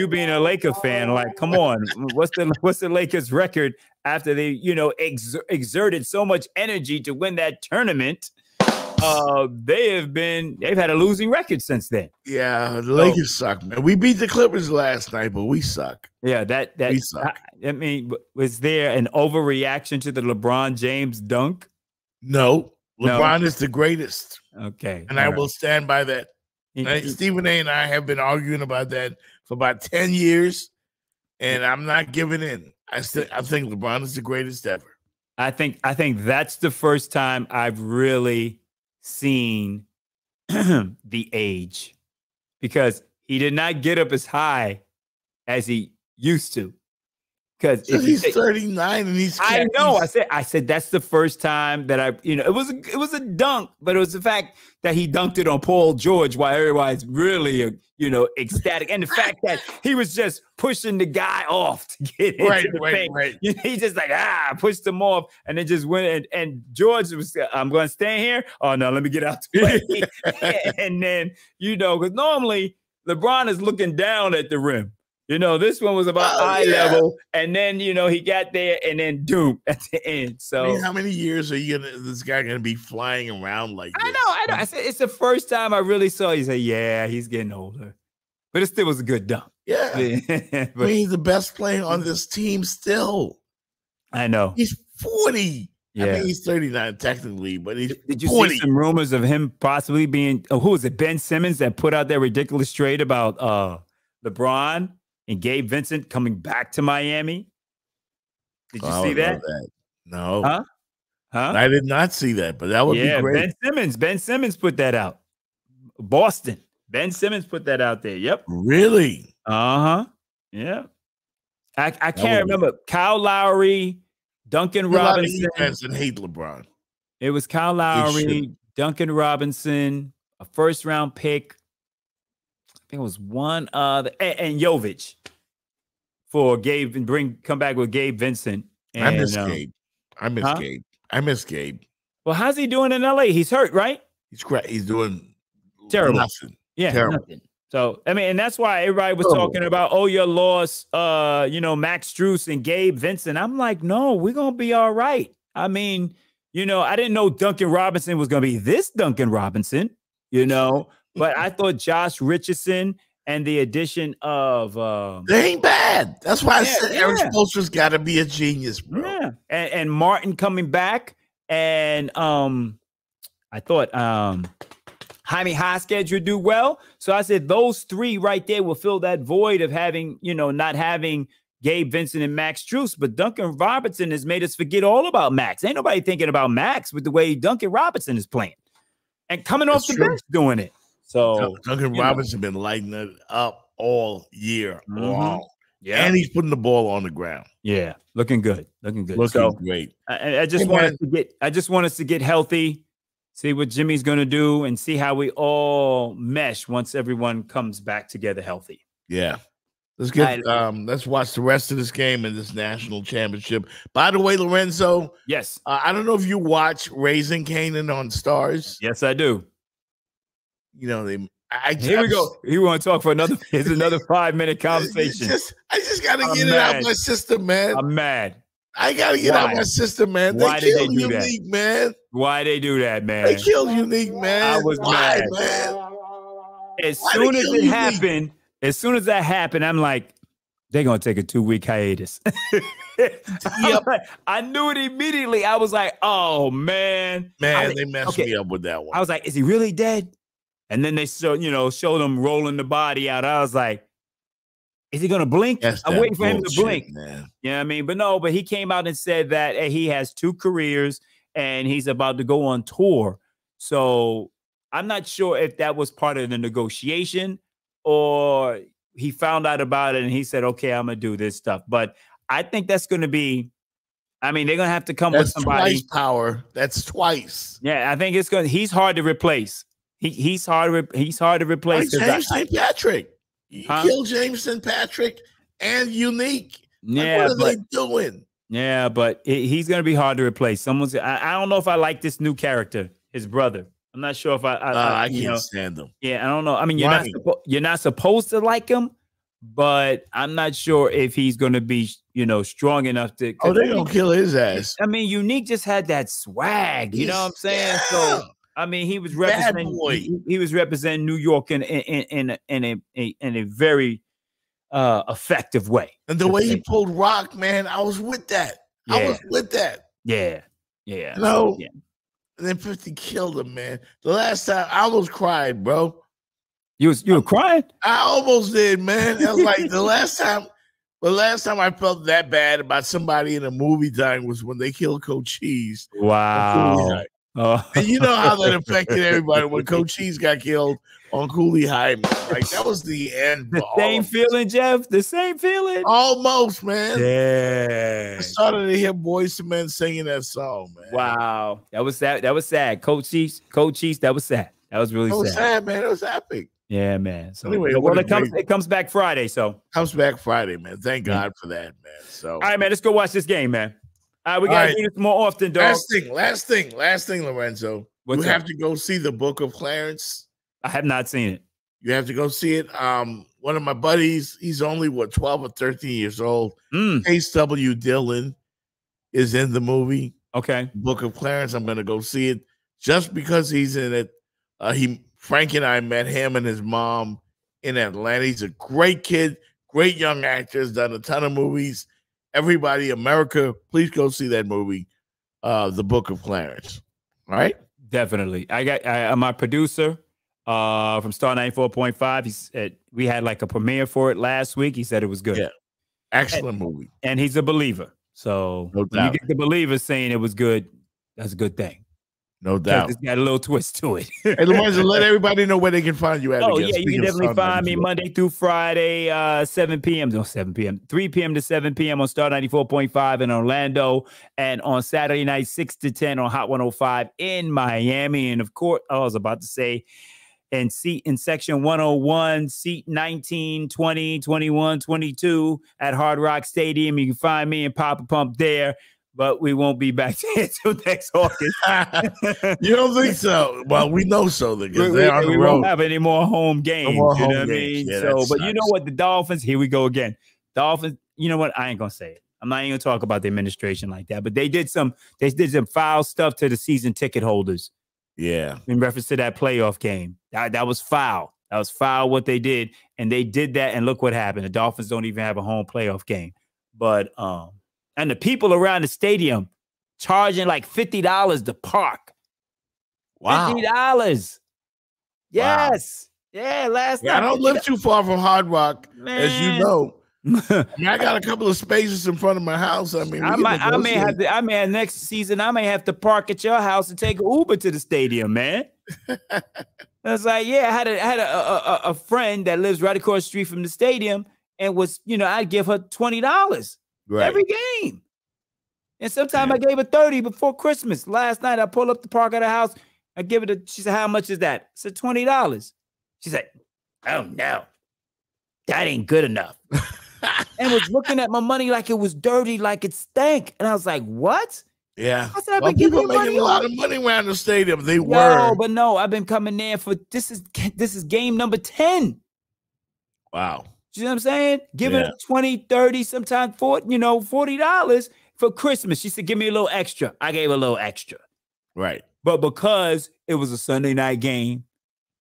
being a Laker fan, like, come on, what's the Lakers record after they, exerted so much energy to win that tournament? They've had a losing record since then. Yeah, the Lakers suck, man. We beat the Clippers last night, but we suck. Yeah, we suck. I mean, was there an overreaction to the LeBron James dunk? No, LeBron is the greatest. Okay, and I will stand by that. Stephen A. and I have been arguing about that for about 10 years, and I'm not giving in. I think LeBron is the greatest ever. I think that's the first time I've really seen the age, because he did not get up as high as he used to. Because he's 39 and he's. I know. I said that's the first time that it was a dunk, but it was the fact that he dunked it on Paul George while everybody's really ecstatic, and the fact that he was just pushing the guy off to get into the paint. Right. He just pushed him off, and then just went. And George was, I'm going to stay here. Oh no, let me get out the way. And then because normally LeBron is looking down at the rim. This one was about eye level, and then he got there, and then doom at the end. So, I mean, how many years are this guy gonna be flying around like this? I know. I said it's the first time I really saw. He said, "Yeah, he's getting older," but it still was a good dunk. Yeah, but he's the best player on this team still. I know. He's 40. Yeah, I mean, he's 39 technically, but he's. Did you 40. see some rumors of him possibly being? Who was it? Ben Simmons that put out that ridiculous trade about LeBron and Gabe Vincent coming back to Miami. Did you see that? No. Huh? I did not see that, but that would be great. Ben Simmons put that out. Boston. Ben Simmons put that out there. Yep. Really? Uh-huh. Yeah. I can't remember. Kyle Lowry, Duncan Robinson. And hate LeBron. It was Kyle Lowry, Duncan Robinson, a first-round pick. I think it was one other, and Jovic for Gabe, and come back with Gabe Vincent. And, I miss Gabe. I miss Gabe. Well, how's he doing in LA? He's hurt, right? He's great. He's doing terrible. Nothing. Yeah, terrible. Nothing. So, I mean, and that's why everybody was talking about, you lost, Max Strus and Gabe Vincent. I'm like, no, we're going to be all right. I mean, I didn't know Duncan Robinson was going to be this Duncan Robinson, but I thought Josh Richardson and the addition of they ain't bad. That's why I said Eric Spoelstra's got to be a genius, bro. Yeah, and Martin coming back, and I thought Jaime Jaquez would do well. So I said those three right there will fill that void of having, not having Gabe Vincent and Max Strus, but Duncan Robinson has made us forget all about Max. Ain't nobody thinking about Max with the way Duncan Robinson is playing and coming off the bench doing it. So Duncan Robinson been lighting it up all year long. Yeah, and he's putting the ball on the ground. Yeah, looking good, looking great. I just want us to get healthy, see what Jimmy's going to do, and see how we all mesh once everyone comes back together healthy. Yeah. Let's watch the rest of this game in this national championship. By the way, Lorenzo. Yes. I don't know if you watch Raising Kanan on Stars. Yes, I do. You know, here we go. You want to talk for another 5-minute conversation. I just got to get it out of my system, man. I'm mad. I got to get out of my system, man. Why did they do Unique, that? Man. Why they do that, man? They killed Unique, man. I was mad. Man? As soon as it happened, as soon as that happened, I'm like, they're going to take a 2-week hiatus. I knew it immediately. I was like, oh, man. They messed me up with that one. I was like, is he really dead? And then they showed them rolling the body out. I was like, is he going to blink? I'm waiting for him to blink. Man. You know what I mean? But he came out and said that he has 2 careers and he's about to go on tour. So I'm not sure if that was part of the negotiation or he found out about it and he said, okay, I'm going to do this stuff. But I think that's going to be, they're going to have to come with somebody. Twice power. That's twice. Yeah, I think he's hard to replace. He's hard to replace. Like James St. Patrick. You killed James St. Patrick and Unique. Yeah, what are they doing? Yeah, but he's going to be hard to replace. I don't know if I like this new character, his brother. I'm not sure if I can't stand him. Yeah, I don't know. I mean, you're not supposed to like him, but I'm not sure if he's going to be, strong enough to. Oh, they're going to kill his ass. I mean, Unique just had that swag. You know what I'm saying? Yeah. So. I mean, he was representing. He was representing New York in a very effective way. And the way he pulled Rock, man, I was with that. Yeah. I was with that. Yeah. And then 50 killed him, man. The last time I almost cried, bro. You were crying? I almost did, man. I was like the last time I felt that bad about somebody in a movie dying was when they killed Coach Cheese. Wow. Oh. And you know how that affected everybody when Coach Cheese got killed on Cooley High. Like that was the end. The same feeling, Jeff. The same feeling. Almost, man. Yeah. I started to hear Boyz II Men singing that song, man. Wow, that was sad. That was sad. Coach Cheese. That was sad. That was really sad. It was sad, man. It was epic. Yeah, man. So anyway, it comes back Friday. So comes back Friday, man. Thank God for that, man. So all right, man. Let's go watch this game, man. We gotta do this more often, dog. Last thing, Lorenzo. You have to go see the Book of Clarence. I have not seen it. You have to go see it. One of my buddies, he's only 12 or 13 years old. Ace W. Dillon is in the movie. Okay. Book of Clarence. I'm gonna go see it just because he's in it. Frank and I met him and his mom in Atlanta. He's a great kid, great young actor, has done a ton of movies. Everybody, America, please go see that movie, The Book of Clarence. All right? Definitely. I'm my producer from Star 94.5. He said we had like a premiere for it last week. He said it was good. Yeah. Excellent movie. And he's a believer. So when you get the believer saying it was good, that's a good thing. No doubt. It's got a little twist to it. Hey, Lorenzo, let everybody know where they can find you at. Oh, yeah, you can definitely find me Monday through Friday, 3 p.m. to 7 p.m. on Star 94.5 in Orlando, and on Saturday night, 6 to 10 on Hot 105 in Miami. And, of course, I was about to say, in section 101, seat 19, 20, 21, 22 at Hard Rock Stadium. You can find me and Papa Pump there. But we won't be back until next August. You don't think so? Well, we know so. Because we won't have any more home games. No more you know home what I mean? games. Yeah, so, but you know what? The Dolphins, here we go again. Dolphins, you know what? I ain't going to say it. I'm not even going to talk about the administration like that. But they did some foul stuff to the season ticket holders. Yeah. In reference to that playoff game. That was foul. That was foul what they did. And they did that. And look what happened. The Dolphins don't even have a home playoff game. But, and the people around the stadium charging like $50 to park. Wow. $50. Yes. Wow. Yeah, last night. I don't live too far from Hard Rock, as you know. I mean, I got a couple of spaces in front of my house. I mean, I may have next season. I may have to park at your house and take an Uber to the stadium, man. I was like, yeah, I had a friend that lives right across the street from the stadium, and was, I'd give her $20 every game, and sometimes I gave her $30 before Christmas. Last night I pulled up the park at her house. I give it she said, how much is that? I said, $20. She said, oh no, that ain't good enough. And was looking at my money like it was dirty, like it stank. And I was like, what? Yeah. I said, people making a lot of money around the stadium. They were. But no, I've been coming there for this is game number 10. Wow. You know what I'm saying? Giving it 20, 30, sometimes $40 for Christmas. She said, give me a little extra. I gave a little extra. Right. But because it was a Sunday night game,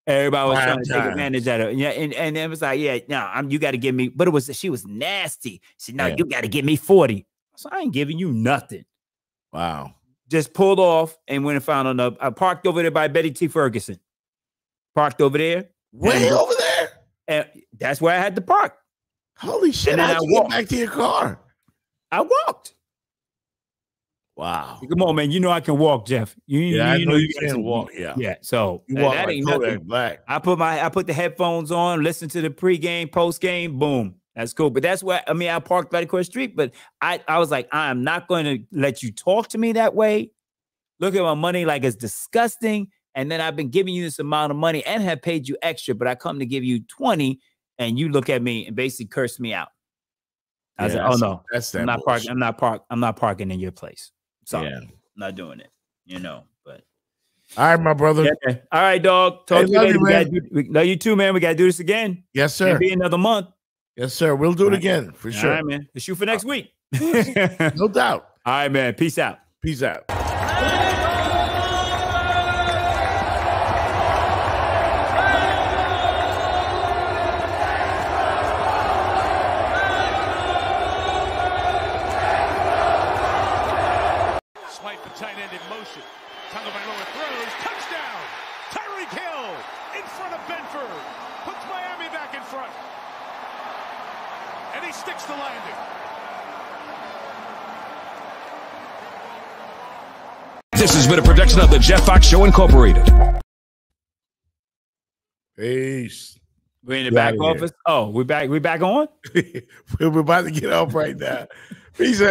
everybody was trying to take advantage of it. Yeah, and it was like, you got to give me, but she was nasty. She said, no, you got to give me 40. So I ain't giving you nothing. Wow. Just pulled off and went and found another. I parked over there by Betty T. Ferguson. Parked over there. Way over there? And that's where I had to park. Holy shit. And then I walked back to your car. I walked. Wow. Come on, man. You know I can walk, Jeff. I know you can walk. Yeah. Yeah. So you walk that like ain't Kodak nothing. Black. I put the headphones on, listen to the pregame, postgame, boom. That's cool. But that's why I parked right across the street. But I was like, I'm not going to let you talk to me that way. Look at my money like it's disgusting. And then I've been giving you this amount of money and have paid you extra, but I come to give you 20, and you look at me and basically curse me out. I was like, oh no, I'm not parking in your place. Sorry, I'm not doing it. But all right, my brother. Yeah. All right, dog. Talk to you later. We love you too, man. We got to do this again. Yes, sir. Maybe another month. Yes, sir. We'll do it again for sure. All right, man. Let's shoot for next week. No doubt. All right, man. Peace out. Peace out. Swipe the tight end in motion. Tonga by lower throws. Touchdown. Tyreek Hill in front of Benford. Puts Miami back in front. And he sticks the landing. This has been a production of the Jeff Fox Show Incorporated. Peace. We're in the back office. Oh, we're back on? We're about to get off right now. Peace out.